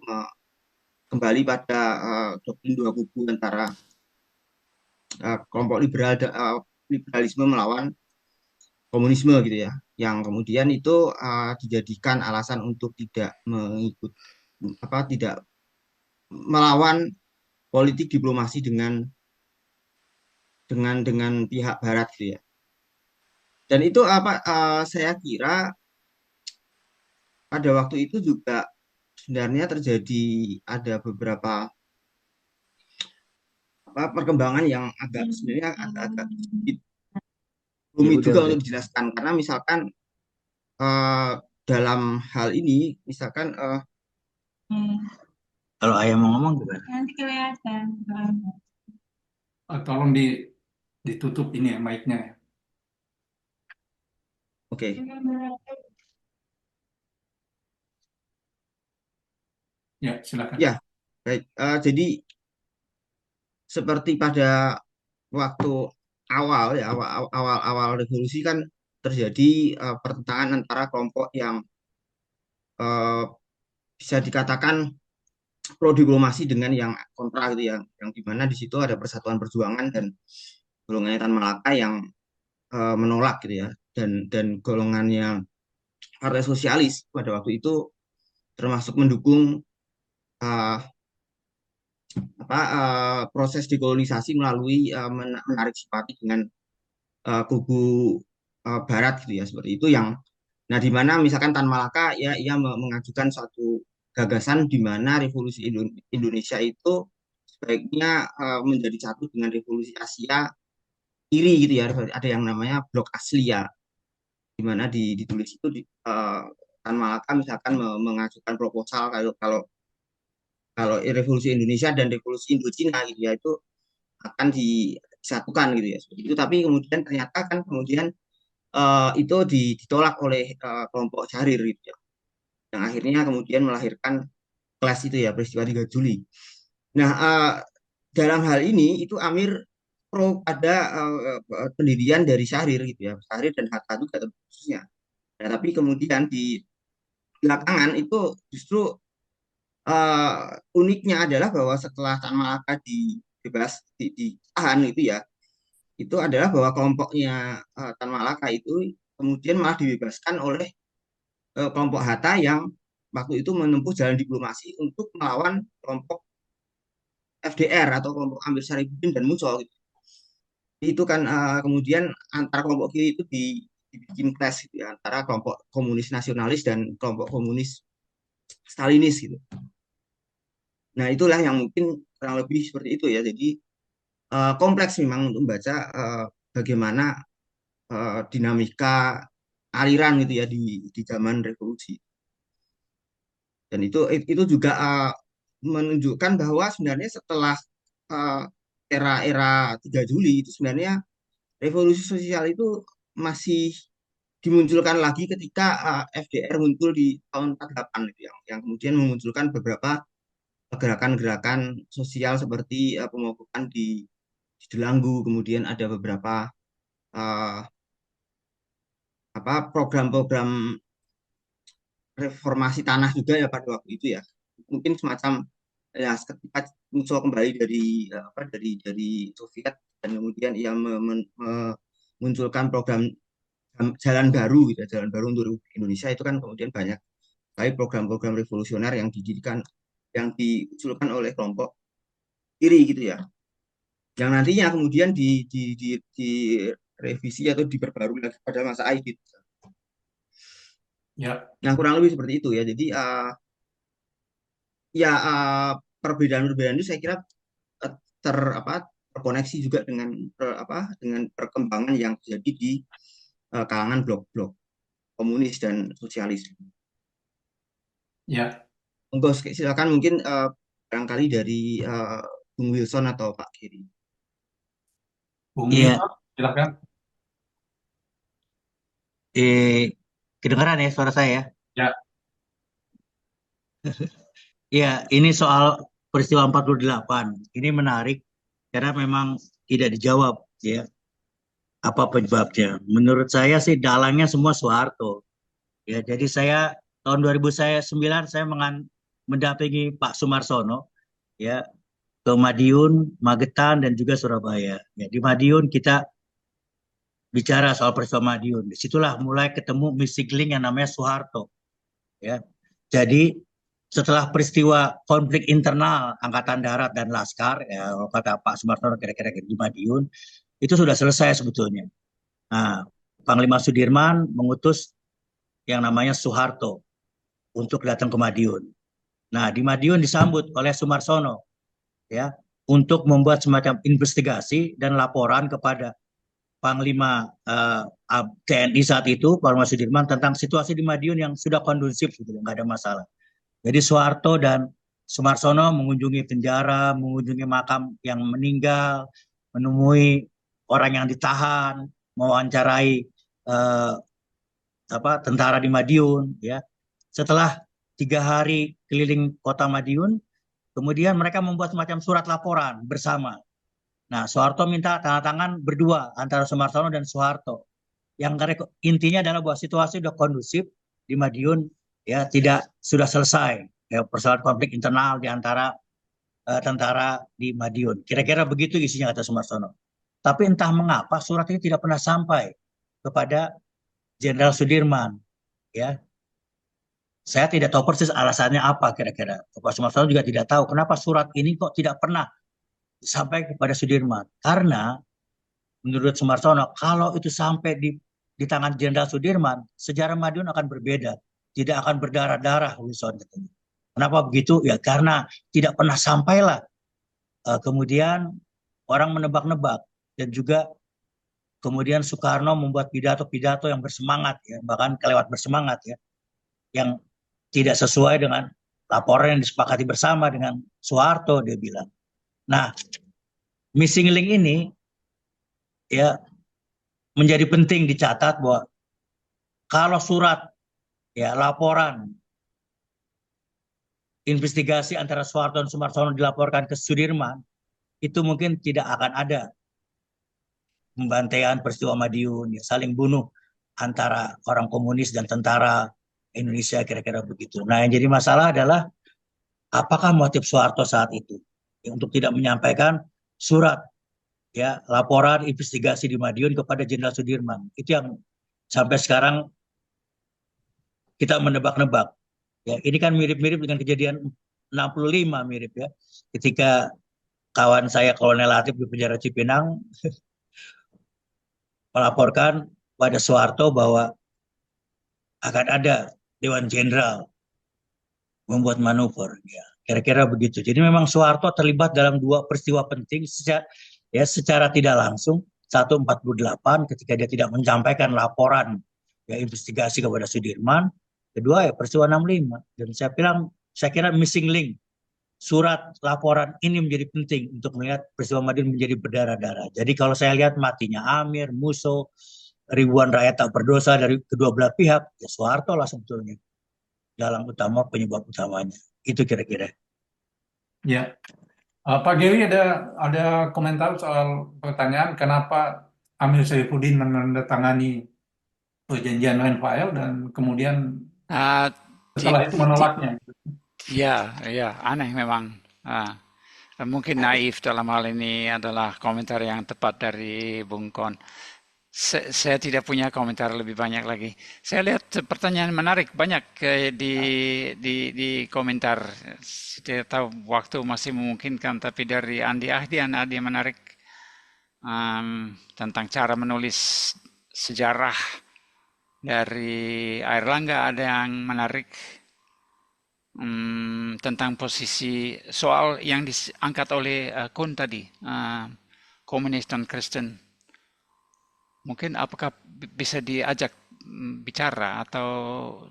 kembali pada doktrin dua kubu antara kelompok liberalisme melawan komunisme gitu ya, yang kemudian itu dijadikan alasan untuk tidak mengikut tidak melawan politik diplomasi dengan pihak Barat gitu ya. Dan itu saya kira pada waktu itu juga sebenarnya terjadi ada beberapa perkembangan yang agak sebenarnya agak Ya rumit udah juga udah. untuk dijelaskan karena misalkan eh, dalam hal ini misalkan Kalau ayah mau ngomong gimana? nanti kelihatan. tolong ditutup ini ya mic-nya ya. Oke. Ya, silakan. Ya, baik. Jadi seperti pada waktu awal ya awal revolusi kan terjadi pertentangan antara kelompok yang eh, bisa dikatakan pro diplomasi dengan yang kontra gitu ya, yang dimana di situ ada Persatuan Perjuangan dan golongannya Tan Malaka yang menolak gitu ya, dan golongannya Partai Sosialis pada waktu itu termasuk mendukung uh, proses dekolonisasi melalui menarik simpati dengan kubu Barat gitu ya, seperti itu yang nah di mana misalkan Tan Malaka ya ia mengajukan suatu gagasan di mana revolusi Indonesia itu sebaiknya menjadi satu dengan revolusi Asia kiri gitu ya, ada yang namanya blok Asia di mana ditulis itu Tan Malaka misalkan mengajukan proposal kalau kalau kalau revolusi Indonesia dan revolusi Indochina gitu ya itu akan disatukan gitu ya seperti itu, tapi kemudian ternyata kan kemudian itu ditolak oleh kelompok Syahrir gitu ya, yang akhirnya kemudian melahirkan clash itu ya, peristiwa 3 Juli. Nah, dalam hal ini itu Amir pro ada pendirian dari Syahrir gitu ya, Syahrir dan Hatta juga khususnya. Nah, tapi kemudian di belakangan itu justru uniknya adalah bahwa setelah Tan Malaka dibebas ditahan itu ya, itu adalah bahwa kelompoknya Tan Malaka itu kemudian malah dibebaskan oleh kelompok Hatta yang waktu itu menempuh jalan diplomasi untuk melawan kelompok FDR atau kelompok Amir Syarifuddin dan Muncol gitu. Itu kan kemudian antara kelompok kiri itu dibikin clash gitu ya, antara kelompok komunis nasionalis dan kelompok komunis Stalinis gitu. Nah itulah yang mungkin kurang lebih seperti itu ya. Jadi kompleks memang untuk membaca bagaimana dinamika aliran gitu ya di zaman revolusi. Dan itu juga menunjukkan bahwa sebenarnya setelah eh, era-era 3 Juli itu sebenarnya revolusi sosial itu masih dimunculkan lagi ketika FDR muncul di tahun 48 gitu, yang kemudian memunculkan beberapa gerakan-gerakan sosial seperti pemogokan di Delanggu, kemudian ada beberapa eh, program-program reformasi tanah juga ya pada waktu itu ya. Mungkin semacam ya ketika muncul kembali dari Soviet, dan kemudian ia memunculkan program jalan baru gitu ya, jalan baru untuk Republik Indonesia, itu kan kemudian banyak sekali program-program revolusioner yang diusulkan oleh kelompok kiri gitu ya, yang nantinya kemudian di revisi atau diperbarui lagi pada masa Aidit. Ya, Yang kurang lebih seperti itu ya. Jadi ya perbedaan-perbedaan itu saya kira eh, ter apa terkoneksi juga dengan perkembangan yang terjadi di kalangan blok-blok komunis dan sosialis. ya. Untuk silakan mungkin barangkali dari Bung Wilson atau Pak Giri. Bung Iya, Wilson, silakan. kedengaran ya suara saya ya? Ya, Iya, ini soal peristiwa 48. Ini menarik karena memang tidak dijawab ya apa penyebabnya. Menurut saya sih dalangnya semua Soeharto. Ya, jadi saya tahun 2009 saya mendampingi Pak Sumarsono ya ke Madiun, Magetan dan juga Surabaya. Ya, di Madiun kita bicara soal peristiwa Madiun. Disitulah mulai ketemu missing link yang namanya Soeharto. Ya, jadi setelah peristiwa konflik internal Angkatan Darat dan Laskar, ya kalau kata Pak Sumarsono kira-kira di Madiun, itu sudah selesai sebetulnya. Nah, Panglima Sudirman mengutus yang namanya Soeharto untuk datang ke Madiun. Nah, di Madiun disambut oleh Sumarsono ya untuk membuat semacam investigasi dan laporan kepada Panglima TNI saat itu, Panglima Sudirman, tentang situasi di Madiun yang sudah kondusif, gitu, nggak ada masalah. Jadi Soeharto dan Sumarsono mengunjungi penjara, mengunjungi makam yang meninggal, menemui orang yang ditahan, mewawancarai eh, tentara di Madiun. Ya, setelah 3 hari keliling kota Madiun, kemudian mereka membuat semacam surat laporan bersama. Nah, Soeharto minta tanda tangan berdua antara Sumarsono dan Soeharto. Yang intinya adalah bahwa situasi sudah kondusif di Madiun, ya tidak sudah selesai ya, persoalan konflik internal di antara tentara di Madiun. Kira-kira begitu isinya kata Sumarsono. Tapi entah mengapa surat ini tidak pernah sampai kepada Jenderal Sudirman. Ya, saya tidak tahu persis alasannya apa kira-kira. Pak Sumarsono juga tidak tahu kenapa surat ini kok tidak pernah sampai kepada Sudirman. Karena menurut Sumarsono, kalau itu sampai di tangan Jenderal Sudirman, sejarah Madiun akan berbeda. Tidak akan berdarah-darah, Wilson. Kenapa begitu? Ya karena tidak pernah sampailah. Kemudian orang menebak-nebak. Dan juga kemudian Soekarno membuat pidato-pidato yang bersemangat, ya, bahkan kelewat bersemangat, ya, yang tidak sesuai dengan laporan yang disepakati bersama dengan Soeharto, dia bilang. Nah, missing link ini ya menjadi penting dicatat bahwa kalau surat ya laporan investigasi antara Soeharto dan Sumarsono dilaporkan ke Sudirman, itu mungkin tidak akan ada pembantaian peristiwa Madiun, ya, saling bunuh antara orang komunis dan tentara Indonesia, kira-kira begitu. Nah, yang jadi masalah adalah apakah motif Soeharto saat itu ya, untuk tidak menyampaikan surat ya laporan investigasi di Madiun kepada Jenderal Sudirman. Itu yang sampai sekarang kita menebak-nebak. Ya, ini kan mirip-mirip dengan kejadian 65 mirip ya. Ketika kawan saya Kolonel Latif di penjara Cipinang melaporkan pada Soeharto bahwa akan ada Dewan Jenderal membuat manuver. Ya, kira-kira begitu. Jadi memang Soeharto terlibat dalam 2 peristiwa penting Ya, secara tidak langsung 148 ketika dia tidak menyampaikan laporan ya investigasi kepada Sudirman. Kedua ya peristiwa 65. Dan saya kira missing link surat laporan ini menjadi penting untuk melihat peristiwa Madiun menjadi berdarah-darah. Jadi kalau saya lihat matinya Amir, Musso, ribuan rakyat tak berdosa dari kedua belah pihak, ya Soeharto lah sebetulnya dalam utama penyebab utamanya. Itu kira-kira. Ya, Pak Geri ada komentar soal pertanyaan kenapa Amir Saifuddin menandatangani perjanjian Rafael dan kemudian Ah, ti- setelah itu ti- menolaknya. ya, ya, aneh memang. Ah, mungkin naif dalam hal ini adalah komentar yang tepat dari Bung Kon. Saya tidak punya komentar lebih banyak lagi. Saya lihat pertanyaan menarik banyak di komentar. Saya tahu waktu masih memungkinkan, tapi dari Andi Ahdian ada yang menarik tentang cara menulis sejarah. Dari Airlangga ada yang menarik tentang posisi soal yang diangkat oleh Kun tadi, komunis dan Kristen. Mungkin apakah bisa diajak bicara atau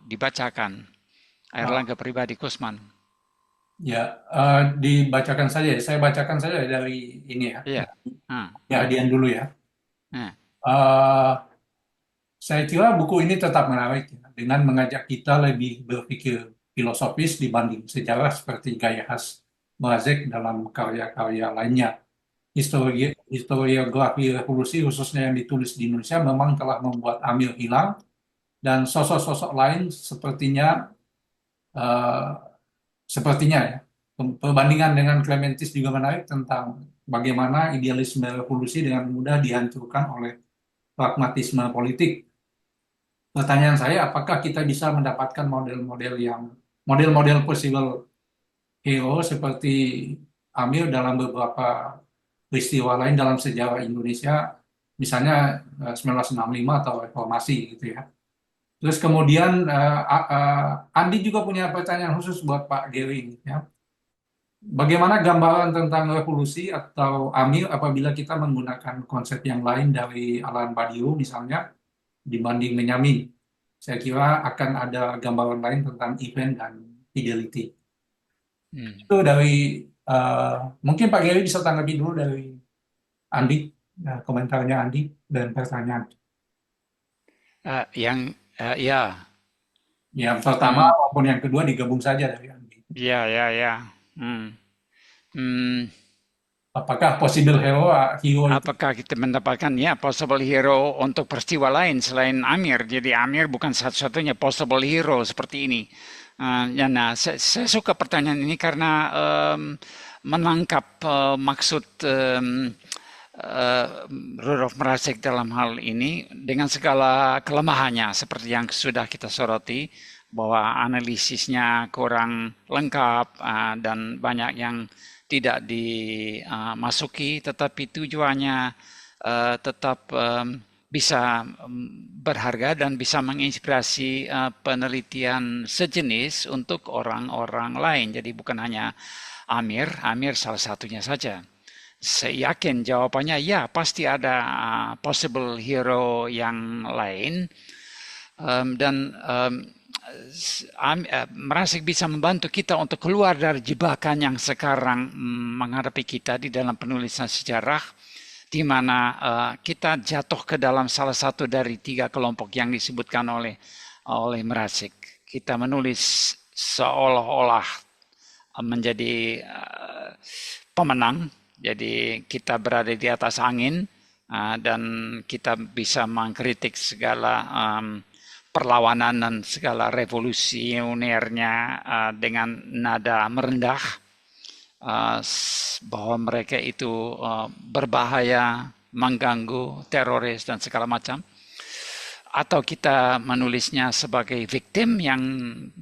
dibacakan Airlangga pribadi Kusman? Ya, dibacakan saja. Saya bacakan saja dari ini ya. Iya. Ah, Ya, ah, Adian dulu ya. ah. Eh, saya kira buku ini tetap menarik ya, dengan mengajak kita lebih berpikir filosofis dibanding sejarah seperti gaya khas Mrazek dalam karya-karya lainnya. Historiografi revolusi khususnya yang ditulis di Indonesia memang telah membuat Amir hilang dan sosok-sosok lain eh, sepertinya ya. Perbandingan dengan Clementis juga menarik tentang bagaimana idealisme revolusi dengan mudah dihancurkan oleh pragmatisme politik. Pertanyaan saya, apakah kita bisa mendapatkan model-model possible hero seperti Amir dalam beberapa peristiwa lain dalam sejarah Indonesia, misalnya 1965 atau reformasi gitu ya. Terus kemudian Andi juga punya pertanyaan khusus buat Pak Gary ya. Bagaimana gambaran tentang revolusi atau Amir apabila kita menggunakan konsep yang lain dari Alan Badiou misalnya dibanding Benyamin? Saya kira akan ada gambaran lain tentang event dan fidelity. Hmm. Itu dari eh, mungkin Pak Gary bisa tanggapi dulu dari Andi, komentarnya Andi dan pertanyaan. Ya, Yang pertama hmm, maupun yang kedua digabung saja dari Andi. ya. Hmm. Hmm. Apakah possible hero itu? Apakah kita mendapatkan ya possible hero untuk peristiwa lain selain Amir? Jadi Amir bukan satu-satunya possible hero seperti ini. Nah, saya suka pertanyaan ini karena menangkap maksud Rudolf Mrazek dalam hal ini dengan segala kelemahannya seperti yang sudah kita soroti bahwa analisisnya kurang lengkap dan banyak yang tidak dimasuki, tetapi tujuannya tetap bisa berharga dan bisa menginspirasi penelitian sejenis untuk orang-orang lain. Jadi bukan hanya Amir salah satunya saja. Saya yakin jawabannya ya, pasti ada possible hero yang lain. Dan Mrazek bisa membantu kita untuk keluar dari jebakan yang sekarang menghadapi kita di dalam penulisan sejarah, di mana kita jatuh ke dalam salah satu dari 3 kelompok yang disebutkan oleh Mrazek. Kita menulis seolah-olah menjadi pemenang, jadi kita berada di atas angin dan kita bisa mengkritik segala perlawanan dan segala revolusionernya dengan nada merendah bahwa mereka itu berbahaya, mengganggu, teroris dan segala macam. Atau kita menulisnya sebagai victim yang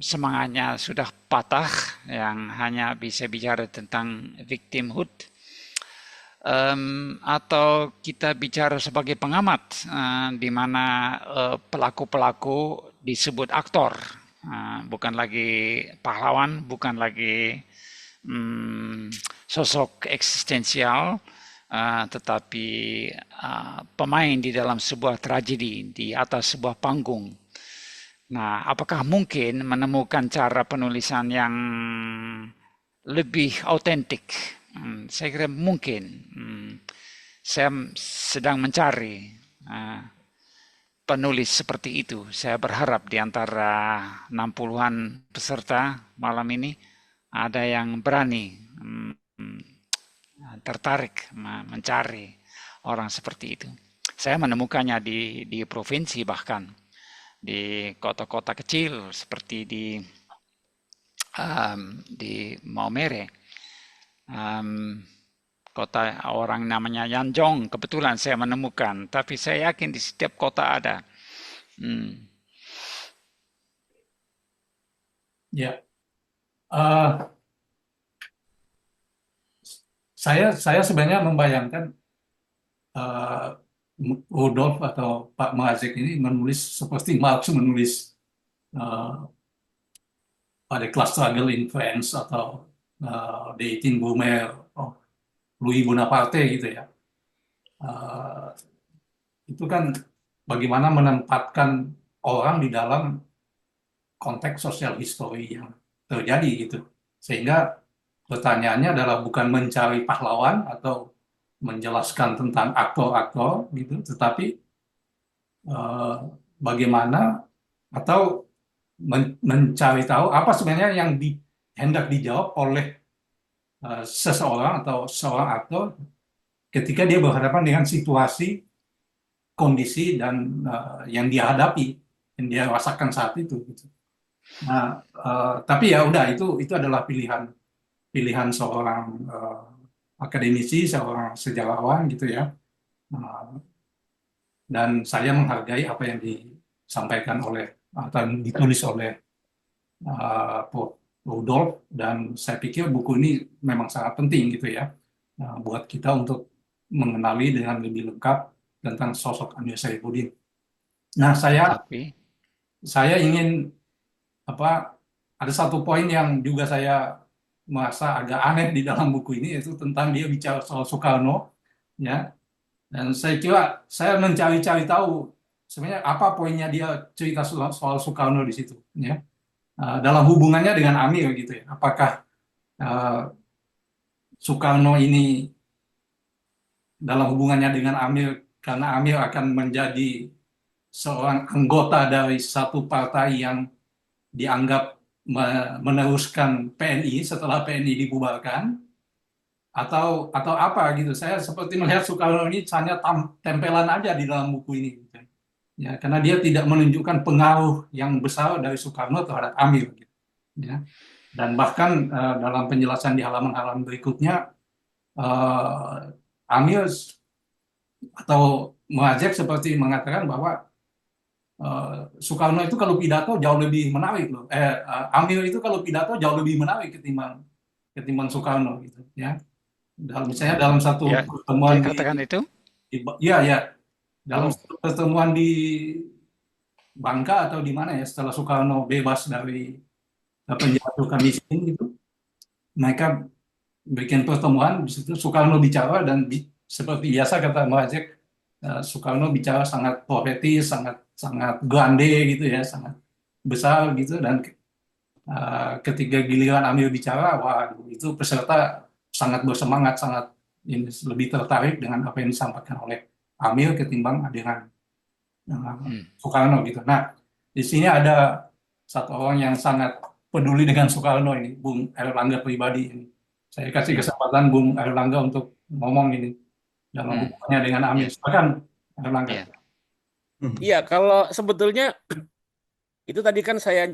semangatnya sudah patah, yang hanya bisa bicara tentang victimhood. Atau kita bicara sebagai pengamat, di mana pelaku-pelaku disebut aktor, bukan lagi pahlawan, bukan lagi sosok eksistensial, tetapi pemain di dalam sebuah tragedi di atas sebuah panggung. Nah, apakah mungkin menemukan cara penulisan yang lebih autentik? Saya kira mungkin. Saya sedang mencari penulis seperti itu. Saya berharap di antara 60-an peserta malam ini ada yang berani tertarik mencari orang seperti itu. Saya menemukannya di provinsi, bahkan di kota-kota kecil seperti di Maumere, kota orang namanya Yanjong, kebetulan saya menemukan, tapi saya yakin di setiap kota ada. Ya, saya sebenarnya membayangkan Rudolf atau Pak Mazik ini menulis seperti Marx menulis pada class struggle in France atau The 18 Brumaire, Louis Bonaparte gitu ya. Itu kan bagaimana menempatkan orang di dalam konteks sosial histori yang terjadi gitu. Sehingga pertanyaannya adalah bukan mencari pahlawan atau menjelaskan tentang aktor-aktor gitu, tetapi bagaimana atau mencari tahu apa sebenarnya yang hendak dijawab oleh seseorang atau seorang aktor ketika dia berhadapan dengan situasi, kondisi dan yang dia hadapi, yang dia rasakan saat itu. Gitu. Nah, tapi ya udah itu adalah pilihan seorang akademisi, seorang sejarawan gitu ya. Dan saya menghargai apa yang disampaikan oleh atau ditulis oleh Prof. Rudolf, dan saya pikir buku ini memang sangat penting gitu ya buat kita untuk mengenali dengan lebih lengkap tentang sosok Amir Saifuddin. Nah, Tapi saya ingin ada satu poin yang juga saya merasa agak aneh di dalam buku ini, yaitu tentang dia bicara soal Soekarno, ya. Dan saya kira saya mencari-cari tahu sebenarnya apa poinnya dia cerita soal Soekarno di situ, ya. Dalam hubungannya dengan Amir gitu ya. Apakah Soekarno ini dalam hubungannya dengan Amir karena Amir akan menjadi seorang anggota dari satu partai yang dianggap meneruskan PNI setelah PNI dibubarkan, atau apa gitu. Saya seperti melihat Soekarno ini hanya tempelan aja di dalam buku ini gitu. Ya, karena dia tidak menunjukkan pengaruh yang besar dari Soekarno terhadap Amir gitu. Ya. Dan bahkan dalam penjelasan di halaman-halaman berikutnya, Amir atau Muhammad seperti mengatakan bahwa Soekarno itu kalau pidato jauh lebih menarik loh. Amir itu kalau pidato jauh lebih menarik ketimbang Soekarno gitu ya. Misalnya dalam satu ya, pertemuan dia katakan itu. ya dalam satu pertemuan di Bangka atau di mana ya, setelah Soekarno bebas dari penjara suka miskin gitu, mereka bikin pertemuan di situ. Soekarno bicara dan seperti biasa kata Muhammad, Soekarno bicara sangat profetis, sangat sangat grande gitu ya, sangat besar gitu. Dan ketika giliran Amir bicara, wah itu peserta sangat bersemangat, sangat lebih tertarik dengan apa yang disampaikan oleh Amir ketimbang dengan Soekarno gitu. Nah, di sini ada satu orang yang sangat peduli dengan Soekarno ini, Bung Erlangga pribadi ini. Saya kasih kesempatan Bung Erlangga untuk ngomong ini dalam hubungannya dengan Amir. Silakan Erlangga. Iya, kalau sebetulnya itu tadi kan saya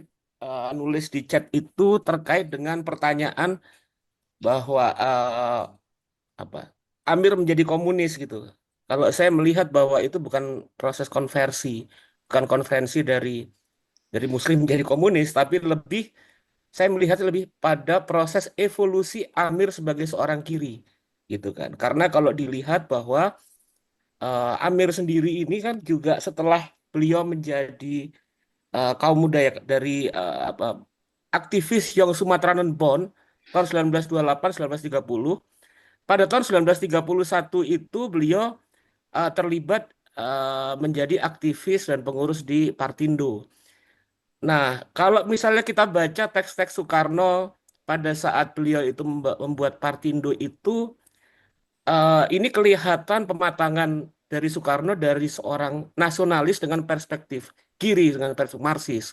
nulis di chat itu terkait dengan pertanyaan bahwa Amir menjadi komunis gitu. Kalau saya melihat bahwa itu bukan proses konversi, bukan konferensi dari Muslim menjadi komunis, tapi saya melihat lebih pada proses evolusi Amir sebagai seorang kiri, gitu kan. Karena kalau dilihat bahwa Amir sendiri ini kan juga setelah beliau menjadi kaum muda ya, dari aktivis Young Sumatranan Bond tahun 1928-1930, pada tahun 1931 itu beliau terlibat menjadi aktivis dan pengurus di Partindo. Nah, kalau misalnya kita baca teks-teks Soekarno pada saat beliau itu membuat Partindo itu, ini kelihatan pematangan dari Soekarno dari seorang nasionalis dengan perspektif kiri, dengan perspektif Marxis,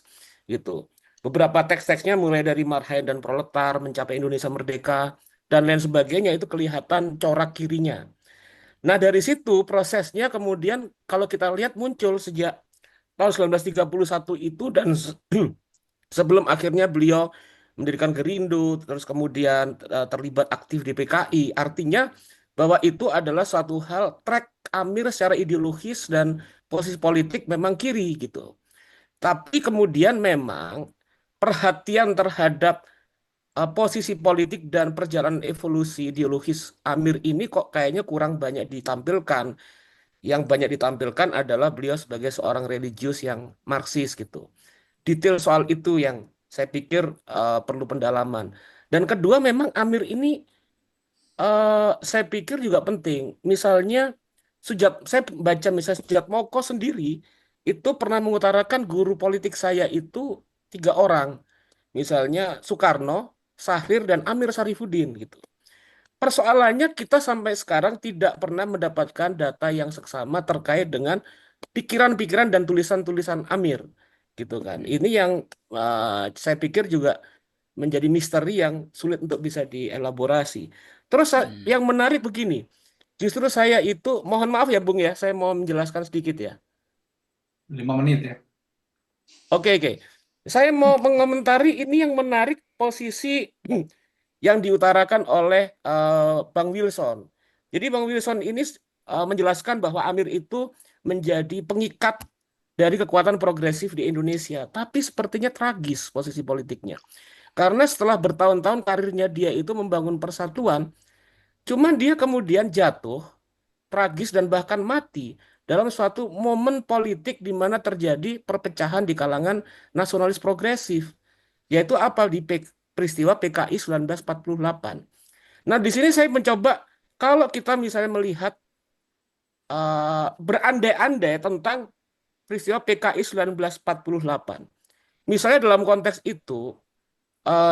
gitu. Beberapa teks-teksnya mulai dari Marhaen dan Proletar, Mencapai Indonesia Merdeka, dan lain sebagainya itu kelihatan corak kirinya. Nah, dari situ prosesnya kemudian kalau kita lihat muncul sejak tahun 1931 itu dan sebelum akhirnya beliau mendirikan Gerindo, terus kemudian terlibat aktif di PKI, artinya bahwa itu adalah suatu hal track Amir secara ideologis dan posisi politik memang kiri gitu. Tapi kemudian memang perhatian terhadap posisi politik dan perjalanan evolusi ideologis Amir ini kok kayaknya kurang banyak ditampilkan. Yang banyak ditampilkan adalah beliau sebagai seorang religius yang Marxis gitu. Detail soal itu yang saya pikir perlu pendalaman. Dan kedua, memang Amir ini saya pikir juga penting. Misalnya, saya baca misalnya Sujatmoko sendiri itu pernah mengutarakan guru politik saya itu 3 orang. Misalnya Soekarno, Sahrir, dan Amir Syarifuddin gitu. Persoalannya kita sampai sekarang tidak pernah mendapatkan data yang seksama terkait dengan pikiran-pikiran dan tulisan-tulisan Amir, gitu kan. Ini yang saya pikir juga menjadi misteri yang sulit untuk bisa dielaborasi. Terus yang menarik begini, justru saya itu mohon maaf ya Bung ya, saya mau menjelaskan sedikit ya. 5 menit ya. Oke, oke. Saya mau mengomentari ini yang menarik posisi yang diutarakan oleh Bang Wilson. Jadi Bang Wilson ini menjelaskan bahwa Amir itu menjadi pengikat dari kekuatan progresif di Indonesia. Tapi sepertinya tragis posisi politiknya. Karena setelah bertahun-tahun karirnya dia itu membangun persatuan, cuman dia kemudian jatuh, tragis dan bahkan mati dalam suatu momen politik di mana terjadi perpecahan di kalangan nasionalis progresif, yaitu apa di peristiwa PKI 1948. Nah, di sini saya mencoba kalau kita misalnya melihat berandai-andai tentang peristiwa PKI 1948. Misalnya dalam konteks itu,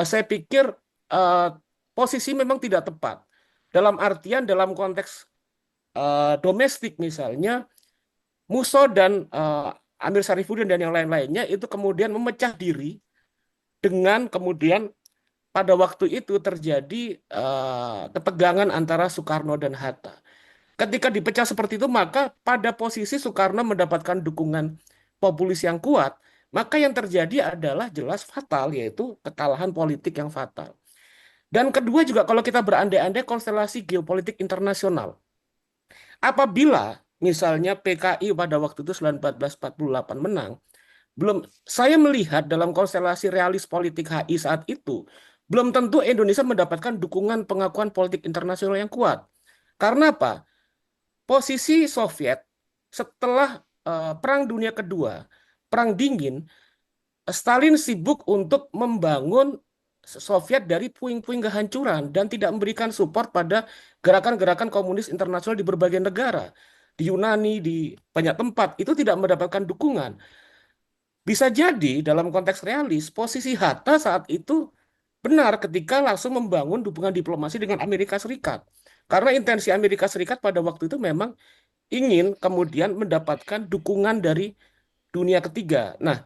saya pikir eh, posisi memang tidak tepat. Dalam artian dalam konteks domestik misalnya, Musso dan Amir Syarifuddin dan yang lain-lainnya itu kemudian memecah diri dengan kemudian pada waktu itu terjadi ketegangan antara Soekarno dan Hatta. Ketika dipecah seperti itu, maka pada posisi Soekarno mendapatkan dukungan populis yang kuat, maka yang terjadi adalah jelas fatal, yaitu kekalahan politik yang fatal. Dan kedua juga kalau kita berandai-andai konstelasi geopolitik internasional, apabila misalnya PKI pada waktu itu 1948 menang, belum saya melihat dalam konstelasi realis politik HI saat itu, belum tentu Indonesia mendapatkan dukungan pengakuan politik internasional yang kuat. Karena apa? Posisi Soviet setelah Perang Dunia Kedua, Perang Dingin, Stalin sibuk untuk membangun Soviet dari puing-puing kehancuran dan tidak memberikan support pada gerakan-gerakan komunis internasional di berbagai negara. Di Yunani, di banyak tempat, itu tidak mendapatkan dukungan. Bisa jadi dalam konteks realis, posisi Hatta saat itu benar ketika langsung membangun hubungan diplomasi dengan Amerika Serikat. Karena intensi Amerika Serikat pada waktu itu memang ingin kemudian mendapatkan dukungan dari dunia ketiga. Nah,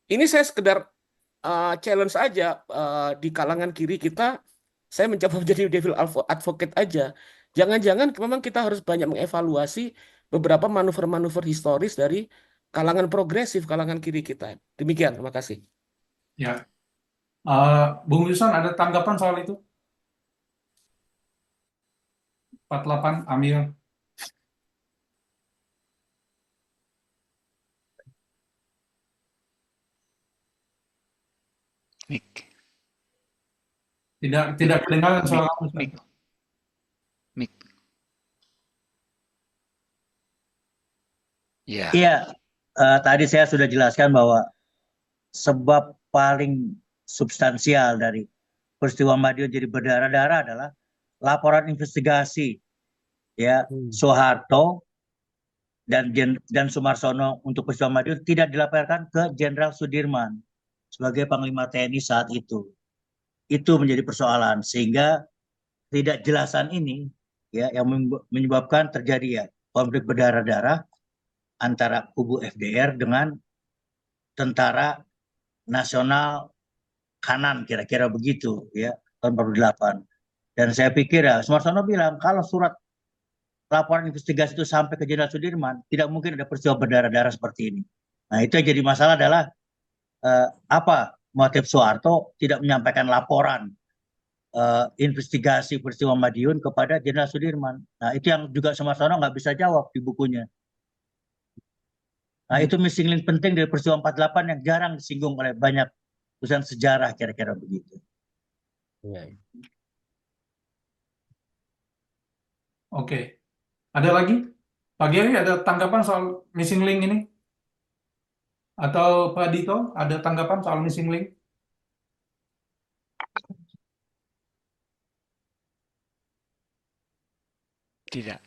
ini saya sekedar challenge aja di kalangan kiri kita, saya mencoba menjadi devil advocate aja. Jangan-jangan memang kita harus banyak mengevaluasi beberapa manuver-manuver historis dari kalangan progresif, kalangan kiri kita. Demikian, terima kasih. Ya, Bung Wilson ada tanggapan soal itu? 48, Amir. Mik, Tidak kedengaran soal kamu. Mik, Mik. Ya, Iya, tadi saya sudah jelaskan bahwa sebab paling substansial dari peristiwa Madiun jadi berdarah-darah adalah laporan investigasi ya Hmm. Soeharto dan Sumarsono untuk peristiwa Madiun tidak dilaporkan ke Jenderal Sudirman sebagai Panglima TNI saat itu. Itu menjadi persoalan sehingga tidak jelasan ini ya yang menyebabkan terjadi ya konflik berdarah-darah antara kubu FDR dengan tentara nasional kanan kira-kira begitu ya tahun 48. Dan saya pikir ya Sumarsono bilang kalau surat laporan investigasi itu sampai ke Jenderal Sudirman tidak mungkin ada peristiwa berdarah-darah seperti ini. Nah itu yang jadi masalah adalah apa motif Soeharto tidak menyampaikan laporan investigasi peristiwa Madiun kepada Jenderal Sudirman. Nah itu yang juga Sumarsono nggak bisa jawab di bukunya. Nah itu missing link penting dari peristiwa 48 yang jarang disinggung oleh banyak tulisan sejarah kira-kira begitu. Ya. Oke. Ada lagi? Pak Geri ada tanggapan soal missing link ini? Atau Pak Dito ada tanggapan soal missing link? Tidak.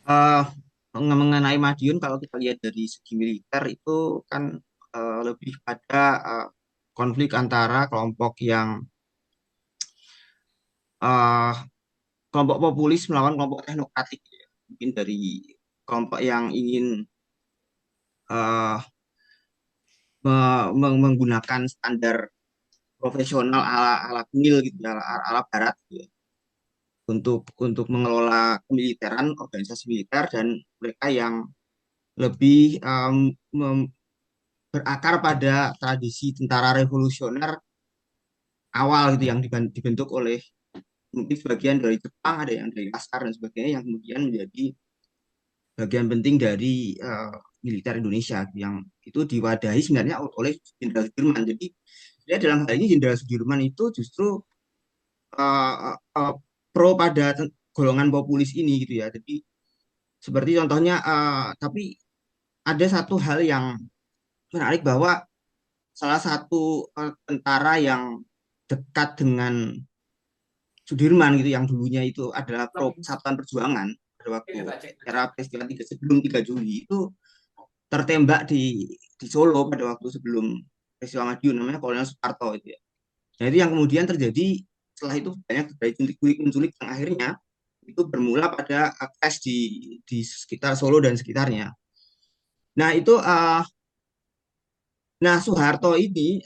Mengenai Madiun, kalau kita lihat dari segi militer itu kan lebih pada konflik antara kelompok yang eh, kelompok populis melawan kelompok teknokratik, ya. Mungkin dari kelompok yang ingin eh, menggunakan standar profesional ala ala kuil gitu ya, ala barat gitu ya, untuk mengelola kemiliteran, organisasi militer, dan mereka yang lebih berakar pada tradisi tentara revolusioner awal gitu yang dibentuk oleh mungkin sebagian dari Jepang, ada yang dari Laskar dan sebagainya, yang kemudian menjadi bagian penting dari militer Indonesia yang itu diwadahi sebenarnya oleh Jenderal Sudirman. Jadi ya dalam hal ini Jenderal Sudirman itu justru pro pada golongan populis ini gitu ya. Jadi seperti contohnya, tapi ada satu hal yang menarik bahwa salah satu tentara yang dekat dengan Sudirman gitu yang dulunya itu adalah pro Persatuan Perjuangan pada waktu era peristiwa sebelum 3 Juli itu tertembak di Solo pada waktu sebelum peristiwa Madiun, namanya Kolonel Soeharto itu ya. Nah itu yang kemudian terjadi setelah itu banyak terjadi culik-menculik yang akhirnya itu bermula pada clash di sekitar Solo dan sekitarnya. Nah itu nah Soeharto ini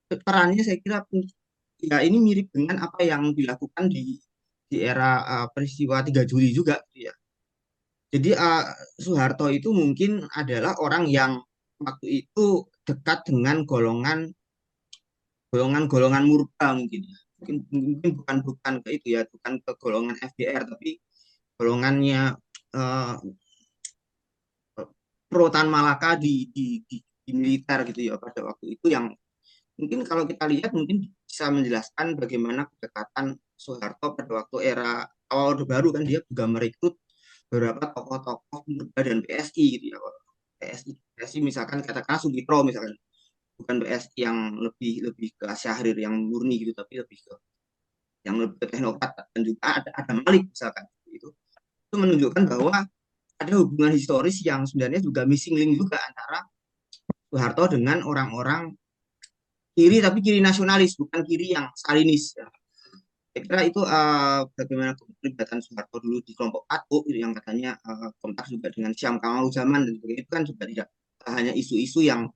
perannya saya kira ya ini mirip dengan apa yang dilakukan di era peristiwa 3 Juli juga gitu ya. Jadi Soeharto itu mungkin adalah orang yang waktu itu dekat dengan golongan murba mungkin ya. Mungkin bukan ke itu ya, bukan ke golongan FDR, tapi golongannya eh, pro Tan Malaka di militer gitu ya pada waktu itu, yang mungkin kalau kita lihat mungkin bisa menjelaskan bagaimana kedekatan Soeharto pada waktu era awal Orde Baru, kan dia juga merekrut beberapa tokoh-tokoh muda dan PSI gitu ya. PSI misalkan katakanlah Sugito misalkan, bukan PSI yang lebih lebih ke Syahrir yang murni gitu, tapi lebih ke yang lebih ke teknokrat, dan juga ada Malik misalkan itu menunjukkan bahwa ada hubungan historis yang sebenarnya juga missing link juga antara Soeharto dengan orang-orang kiri, tapi kiri nasionalis, bukan kiri yang stalinis ya. Saya kira itu bagaimana keterlibatan Soeharto dulu di kelompok Patu gitu, yang katanya kontak juga dengan Syam Kamal Zaman dan sebagainya, itu kan juga tidak hanya isu-isu yang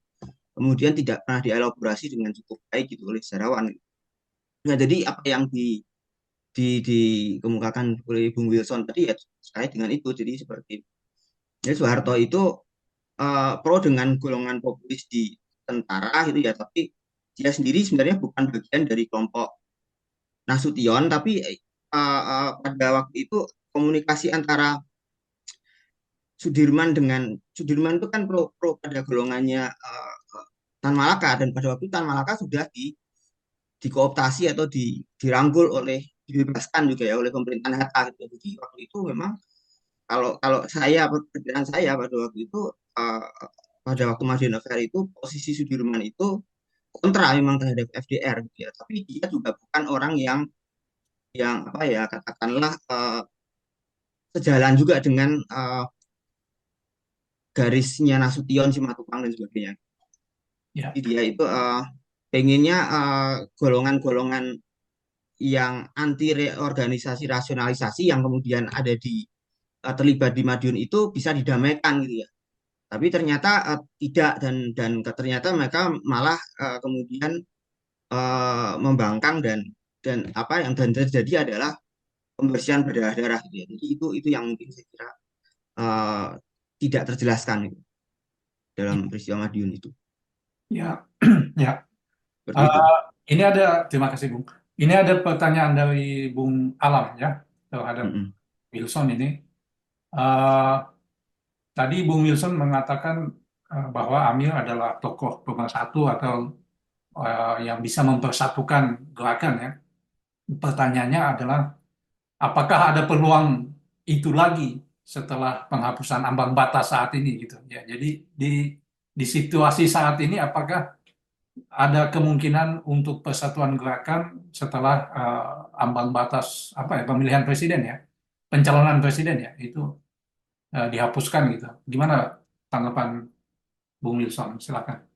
kemudian tidak pernah dielaborasi dengan cukup baik gitu oleh sejarawan. Nah, jadi apa yang dikemukakan oleh Bung Wilson tadi ya terkait dengan itu. Jadi seperti jadi Soeharto itu pro dengan golongan populis di tentara gitu ya, tapi dia sendiri sebenarnya bukan bagian dari kelompok Nasution, tapi pada waktu itu komunikasi antara Sudirman itu kan pro pada golongannya Tan Malaka, dan pada waktu Tan Malaka sudah dikooptasi atau dirangkul oleh dibebaskan juga ya oleh pemerintahan Hatta gitu. Jadi waktu itu memang kalau kalau saya perkiraan saya pada waktu itu uh, pada waktu Madiun Affair itu posisi Sudirman itu kontra memang terhadap FDR gitu ya, tapi dia juga bukan orang yang apa ya katakanlah sejalan juga dengan garisnya Nasution Simatupang dan sebagainya. Ya, Jadi dia itu pengennya golongan-golongan yang anti reorganisasi rasionalisasi yang kemudian ada di terlibat di Madiun itu bisa didamaikan gitu ya. Tapi ternyata tidak, dan ternyata mereka malah kemudian membangkang, dan apa yang dan terjadi adalah pembersihan berdarah-darah gitu ya. Jadi itu yang mungkin saya kira eh, tidak terjelaskan gitu, dalam peristiwa Madiun itu. ya, ya. Seperti itu. Eh, ini ada, terima kasih Bung. Ini ada pertanyaan dari Bung Alam ya terhadap Mm-mm. Wilson ini. Eh, Tadi Bung Wilson mengatakan bahwa Amir adalah tokoh pemersatu atau yang bisa mempersatukan gerakan ya. Pertanyaannya adalah apakah ada peluang itu lagi setelah penghapusan ambang batas saat ini gitu ya. Jadi di situasi saat ini apakah ada kemungkinan untuk persatuan gerakan setelah ambang batas apa ya pemilihan presiden ya, pencalonan presiden ya itu dihapuskan gitu. Gimana tanggapan Bung Wilson? Silakan.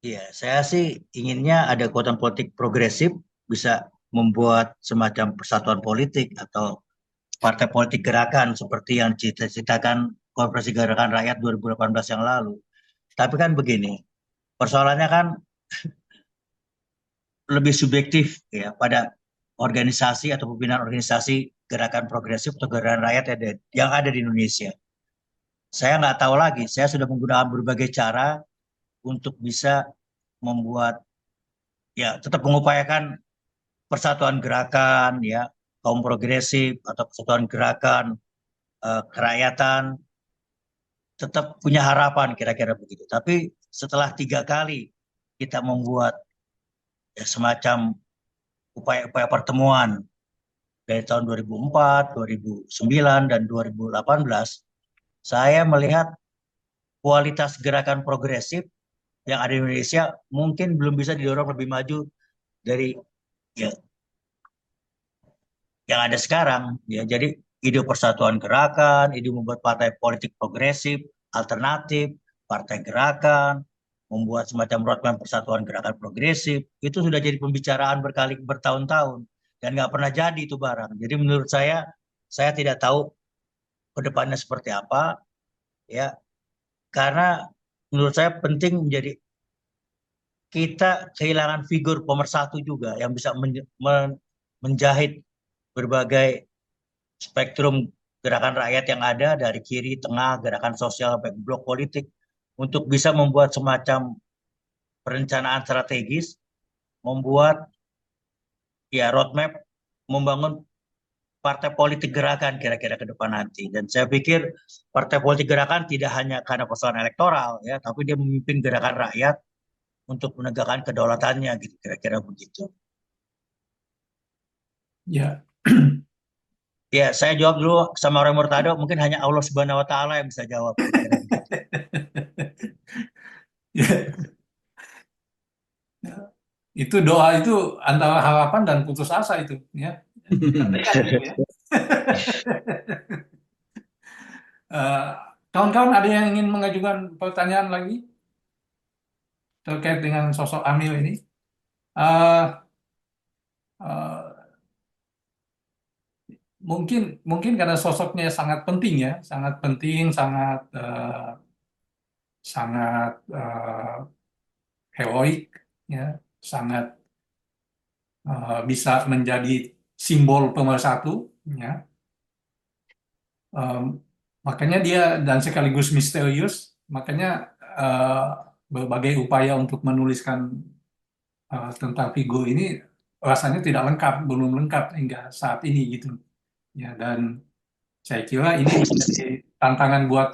Iya, saya sih inginnya ada kekuatan politik progresif bisa membuat semacam persatuan politik atau partai politik gerakan seperti yang dicita-citakan Konferensi Gerakan Rakyat 2018 yang lalu. Tapi kan begini, persoalannya kan lebih subjektif ya pada organisasi atau pimpinan organisasi gerakan progresif atau gerakan rakyat yang ada di Indonesia. Saya nggak tahu lagi, saya sudah menggunakan berbagai cara untuk bisa membuat ya tetap mengupayakan persatuan gerakan ya kaum progresif atau persatuan gerakan kerakyatan tetap punya harapan kira-kira begitu. Tapi setelah 3 kali kita membuat ya, semacam upaya-upaya pertemuan dari tahun 2004, 2009, dan 2018, saya melihat kualitas gerakan progresif yang ada di Indonesia mungkin belum bisa didorong lebih maju dari ya, yang ada sekarang. Ya, jadi ide persatuan gerakan, ide membuat partai politik progresif, alternatif, partai gerakan, membuat semacam roadmap persatuan gerakan progresif, itu sudah jadi pembicaraan bertahun-tahun dan nggak pernah jadi itu barang. Jadi menurut saya tidak tahu ke depannya seperti apa, ya, karena menurut saya penting menjadi kita kehilangan figur pemersatu juga yang bisa menjahit berbagai spektrum gerakan rakyat yang ada dari kiri, tengah, gerakan sosial, sampai blok politik untuk bisa membuat semacam perencanaan strategis, membuat ya roadmap, membangun partai politik gerakan kira-kira ke depan nanti. Dan saya pikir partai politik gerakan tidak hanya karena persoalan elektoral ya, tapi dia memimpin gerakan rakyat untuk menegakkan kedaulatannya gitu kira-kira begitu. Ya, Ya, saya jawab dulu sama Roy Murtado, mungkin hanya Allah Subhanahu wa taala yang bisa jawab kira-kira begitu. ya. Itu doa itu antara harapan dan putus asa itu, ya. Gantian gitu ya. Eh, Kawan-kawan ada yang ingin mengajukan pertanyaan lagi terkait dengan sosok Amil ini? Eh, eh, mungkin karena sosoknya sangat penting ya, sangat penting, sangat heroik, ya, sangat bisa menjadi simbol pemersatu, ya. Em, Makanya dia dan sekaligus misterius, makanya eh, berbagai upaya untuk menuliskan tentang figur ini rasanya tidak lengkap, belum lengkap hingga saat ini gitu. Ya, dan saya kira ini menjadi tantangan buat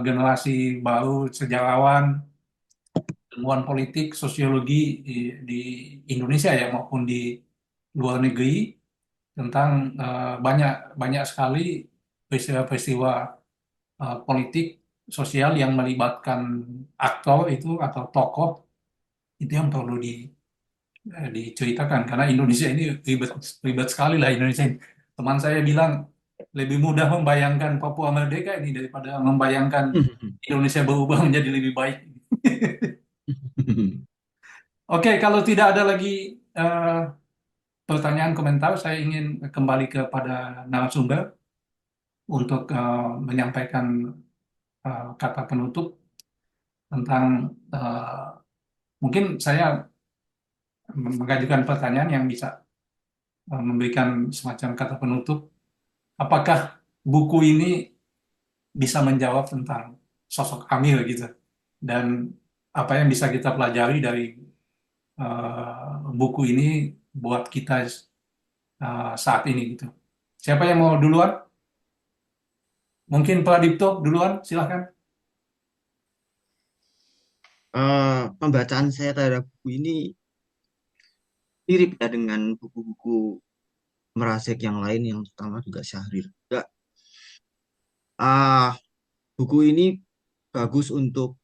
generasi baru sejarawan, ilmuwan politik, sosiologi di Indonesia ya maupun di luar negeri tentang banyak banyak sekali peristiwa-peristiwa politik sosial yang melibatkan aktor itu atau tokoh itu yang perlu diceritakan karena Indonesia ini ribet ribet sekali lah Indonesia ini. Teman saya bilang lebih mudah membayangkan Papua merdeka ini daripada membayangkan Indonesia berubah menjadi lebih baik. Oke, kalau tidak ada lagi eh, pertanyaan komentar, saya ingin kembali kepada narasumber untuk menyampaikan kata penutup tentang mungkin saya mengajukan pertanyaan yang bisa memberikan semacam kata penutup. Apakah buku ini bisa menjawab tentang sosok Amir gitu dan apa yang bisa kita pelajari dari buku ini buat kita saat ini gitu. Siapa yang mau duluan? Mungkin Pak Dipto duluan, silahkan. Pembacaan saya terhadap buku ini mirip ya dengan buku-buku Merasek yang lain yang terutama juga Syahrir. Juga, ah, buku ini bagus untuk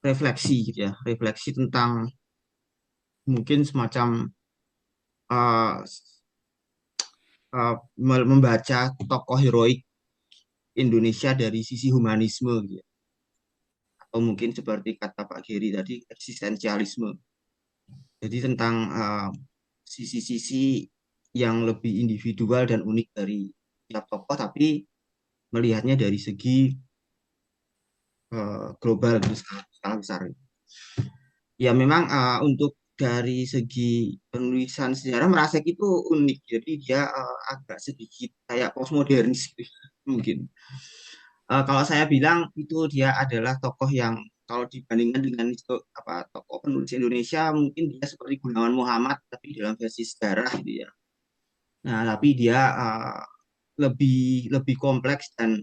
refleksi gitu ya, refleksi tentang mungkin semacam ah, membaca tokoh heroik Indonesia dari sisi humanisme gitu ya. Atau mungkin seperti kata Pak Giri tadi eksistensialisme. Jadi tentang sisi-sisi yang lebih individual dan unik dari tiap tokoh, tapi melihatnya dari segi global gitu, skala besar. Ya memang untuk dari segi penulisan sejarah Merasek itu unik. Jadi dia agak sedikit kayak postmodernis gitu, mungkin. Kalau saya bilang itu dia adalah tokoh yang kalau dibandingkan dengan tokoh penulis Indonesia mungkin dia seperti Gunawan Muhammad tapi dalam versi sejarah gitu ya. Nah, tapi dia lebih lebih kompleks dan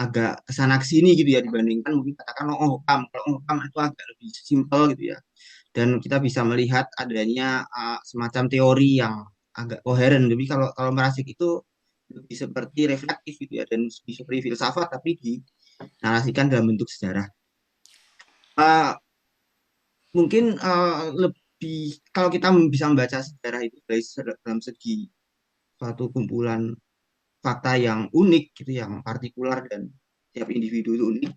agak kesana kesini gitu ya dibandingkan mungkin katakan Hokam. Kalau Hokam itu agak lebih simpel gitu ya. Dan kita bisa melihat adanya semacam teori yang agak koheren. Tapi kalau kalau Merasik itu lebih seperti reflektif gitu ya dan lebih seperti filsafat tapi dinarasikan dalam bentuk sejarah. Uh, Mungkin lebih kalau kita bisa membaca sejarah itu dari dalam segi suatu kumpulan fakta yang unik gitu, yang partikular dan tiap individu itu unik,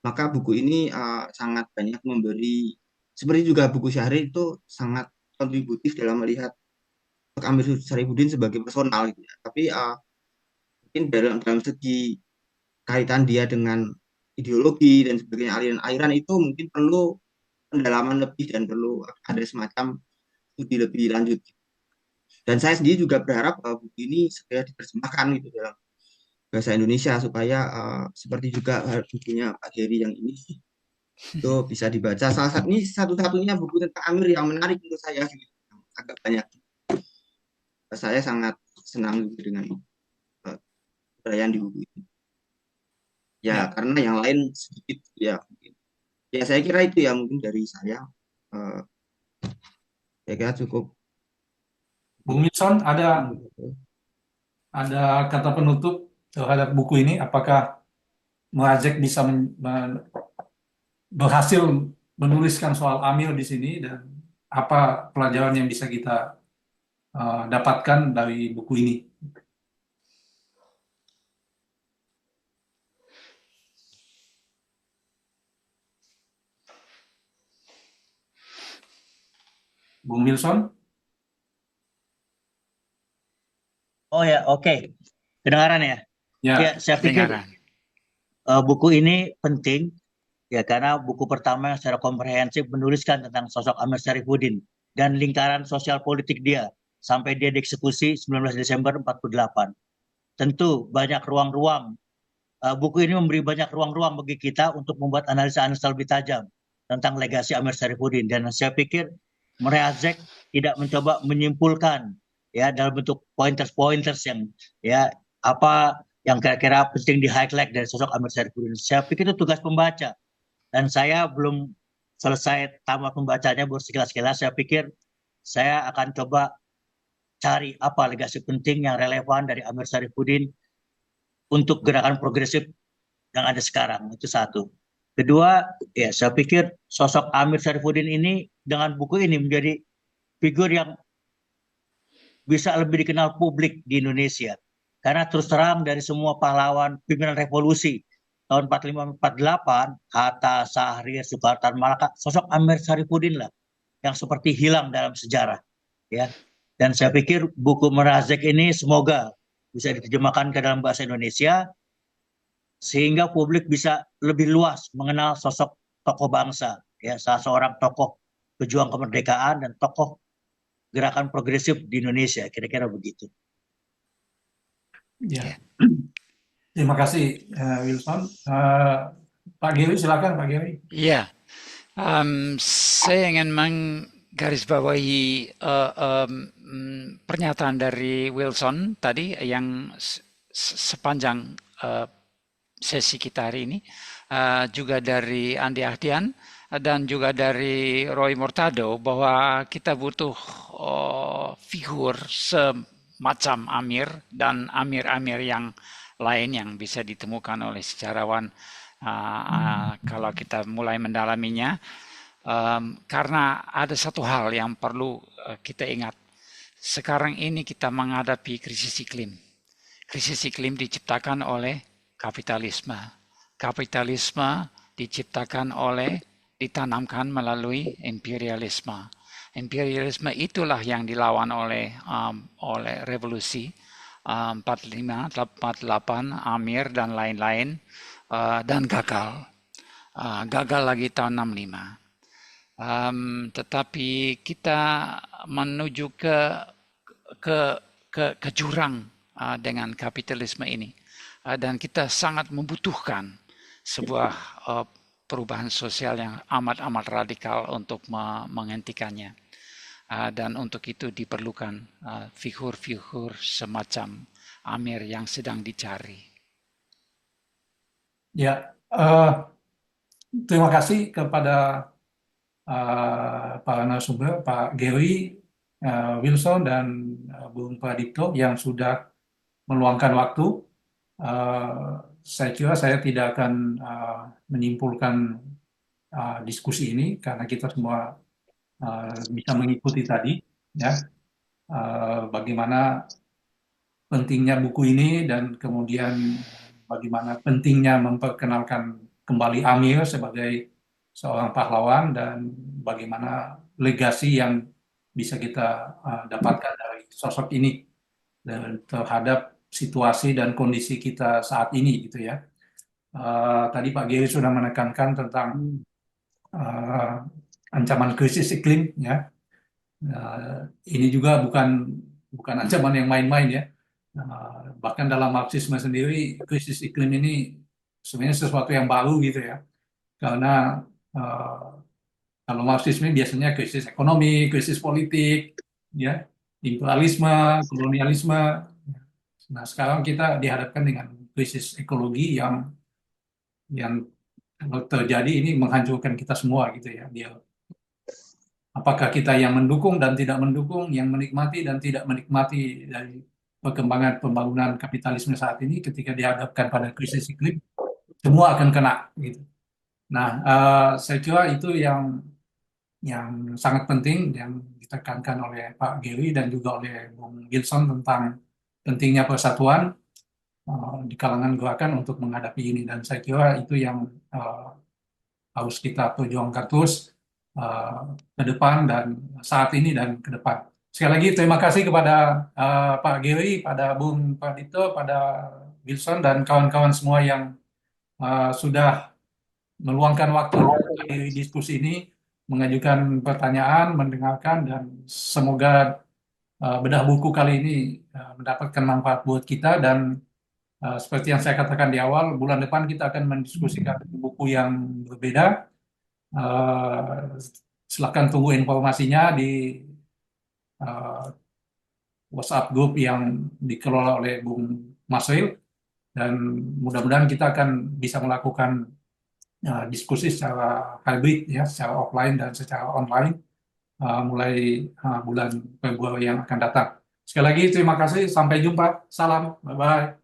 maka buku ini sangat banyak memberi, seperti juga buku Syahrir itu sangat kontributif dalam melihat Amir Syarifuddin sebagai personal gitu ya. Tapi mungkin dalam segi kaitan dia dengan ideologi dan sebagainya aliran-aliran itu mungkin perlu pendalaman lebih dan perlu ada semacam studi lebih lanjut. Dan saya sendiri juga berharap buku ini segera diterjemahkan gitu dalam bahasa Indonesia supaya seperti juga bukunya Pak Geri yang ini itu bisa dibaca. Salah satu ini satu-satunya buku tentang Amir yang menarik menurut saya gitu. Agak banyak. Saya sangat senang gitu dengan perayaan di buku ini. Ya, Ya, karena yang lain sedikit ya mungkin. Ya saya kira itu ya mungkin dari saya. Eh, saya kira cukup. Bung Wilson ada kata penutup terhadap buku ini. Apakah Muradzek bisa berhasil menuliskan soal Amir di sini dan apa pelajaran yang bisa kita dapatkan dari buku ini? Bung Wilson? Oh ya, oke. Kedengaran ya? Ya, Ya, saya pikir Kedengaran. buku ini penting ya karena buku pertama yang secara komprehensif menuliskan tentang sosok Amir Syarifuddin dan lingkaran sosial politik dia sampai dia dieksekusi 19 Desember 48. Tentu banyak ruang-ruang. Buku ini memberi banyak ruang-ruang bagi kita untuk membuat analisa-analisa lebih tajam tentang legasi Amir Syarifuddin dan saya pikir Muradzek tidak mencoba menyimpulkan ya dalam bentuk pointers-pointers yang ya apa yang kira-kira penting di highlight dari sosok Amir Syarifuddin. Saya pikir itu tugas pembaca dan saya belum selesai tamat membacanya baru sekilas-sekilas. Saya pikir saya akan coba cari apa legasi penting yang relevan dari Amir Syarifuddin untuk gerakan progresif yang ada sekarang. Itu satu. Kedua, ya saya pikir sosok Amir Syarifuddin ini dengan buku ini menjadi figur yang bisa lebih dikenal publik di Indonesia. Karena terus terang dari semua pahlawan pimpinan revolusi tahun 45-48, Hatta, Syahrir, Soekarno, Malaka, sosok Amir Syarifuddin lah yang seperti hilang dalam sejarah, ya. Dan saya pikir buku Merazek ini semoga bisa diterjemahkan ke dalam bahasa Indonesia sehingga publik bisa lebih luas mengenal sosok tokoh bangsa, ya, salah seorang tokoh pejuang kemerdekaan dan tokoh gerakan progresif di Indonesia, kira-kira begitu. Ya, terima kasih Wilson. Pak Giri, silakan Pak Giri. Ya, saya ingin menggarisbawahi pernyataan dari Wilson tadi yang sepanjang sesi kita hari ini, juga dari Andi Ahdian dan juga dari Roy Murtado, bahwa kita butuh figur semacam Amir dan Amir-Amir yang lain yang bisa ditemukan oleh sejarawan kalau kita mulai mendalaminya, karena ada satu hal yang perlu kita ingat. Sekarang ini kita menghadapi krisis iklim. Krisis iklim diciptakan oleh kapitalisme. Kapitalisme diciptakan ditanamkan melalui imperialisme. Imperialisme itulah yang dilawan oleh revolusi 45, 48, Amir dan lain-lain, dan gagal. Gagal lagi tahun 65. Tetapi kita menuju ke jurang dengan kapitalisme ini, dan kita sangat membutuhkan sebuah perubahan sosial yang amat radikal untuk menghentikannya, dan untuk itu diperlukan figur-figur semacam Amir yang sedang dicari. Ya, terima kasih kepada para narasumber, Pak Gary, Wilson, dan Bung Pradipto yang sudah meluangkan waktu. Saya kira saya tidak akan menyimpulkan diskusi ini karena kita semua bisa mengikuti tadi, ya, bagaimana pentingnya buku ini dan kemudian bagaimana pentingnya memperkenalkan kembali Amir sebagai seorang pahlawan dan bagaimana legasi yang bisa kita dapatkan dari sosok ini dan terhadap situasi dan kondisi kita saat ini, gitu ya. Tadi Pak Giri sudah menekankan tentang ancaman krisis iklim, ya. Ini juga bukan ancaman yang main-main, ya. Bahkan dalam Marxisme sendiri, krisis iklim ini sebenarnya sesuatu yang baru, gitu ya. Karena kalau Marxisme biasanya krisis ekonomi, krisis politik, ya, imperialisme, kolonialisme. Nah, sekarang kita dihadapkan dengan krisis ekologi yang kalau terjadi ini menghancurkan kita semua, gitu ya. Apakah kita yang mendukung dan tidak mendukung, yang menikmati dan tidak menikmati dari perkembangan pembangunan kapitalisme saat ini, ketika dihadapkan pada krisis iklim, semua akan kena, gitu. Nah, saya kira itu yang sangat penting yang ditekankan oleh Pak Giri dan juga oleh Bung Gilson tentang pentingnya persatuan di kalangan gerakan untuk menghadapi ini, dan saya kira itu yang harus kita perjuangkan terus ke depan dan saat ini dan ke depan. Sekali lagi terima kasih kepada Pak Giri, pada Bung Pradipto, pada Wilson dan kawan-kawan semua yang sudah meluangkan waktu di diskusi ini, mengajukan pertanyaan, mendengarkan, dan semoga bedah buku kali ini mendapatkan manfaat buat kita. Dan seperti yang saya katakan di awal, bulan depan kita akan mendiskusikan buku yang berbeda. Silakan tunggu informasinya di WhatsApp group yang dikelola oleh Bung Masril, dan mudah-mudahan kita akan bisa melakukan diskusi secara hybrid, ya, secara offline dan secara online mulai bulan Februari yang akan datang. Sekali lagi terima kasih, sampai jumpa, salam, bye-bye.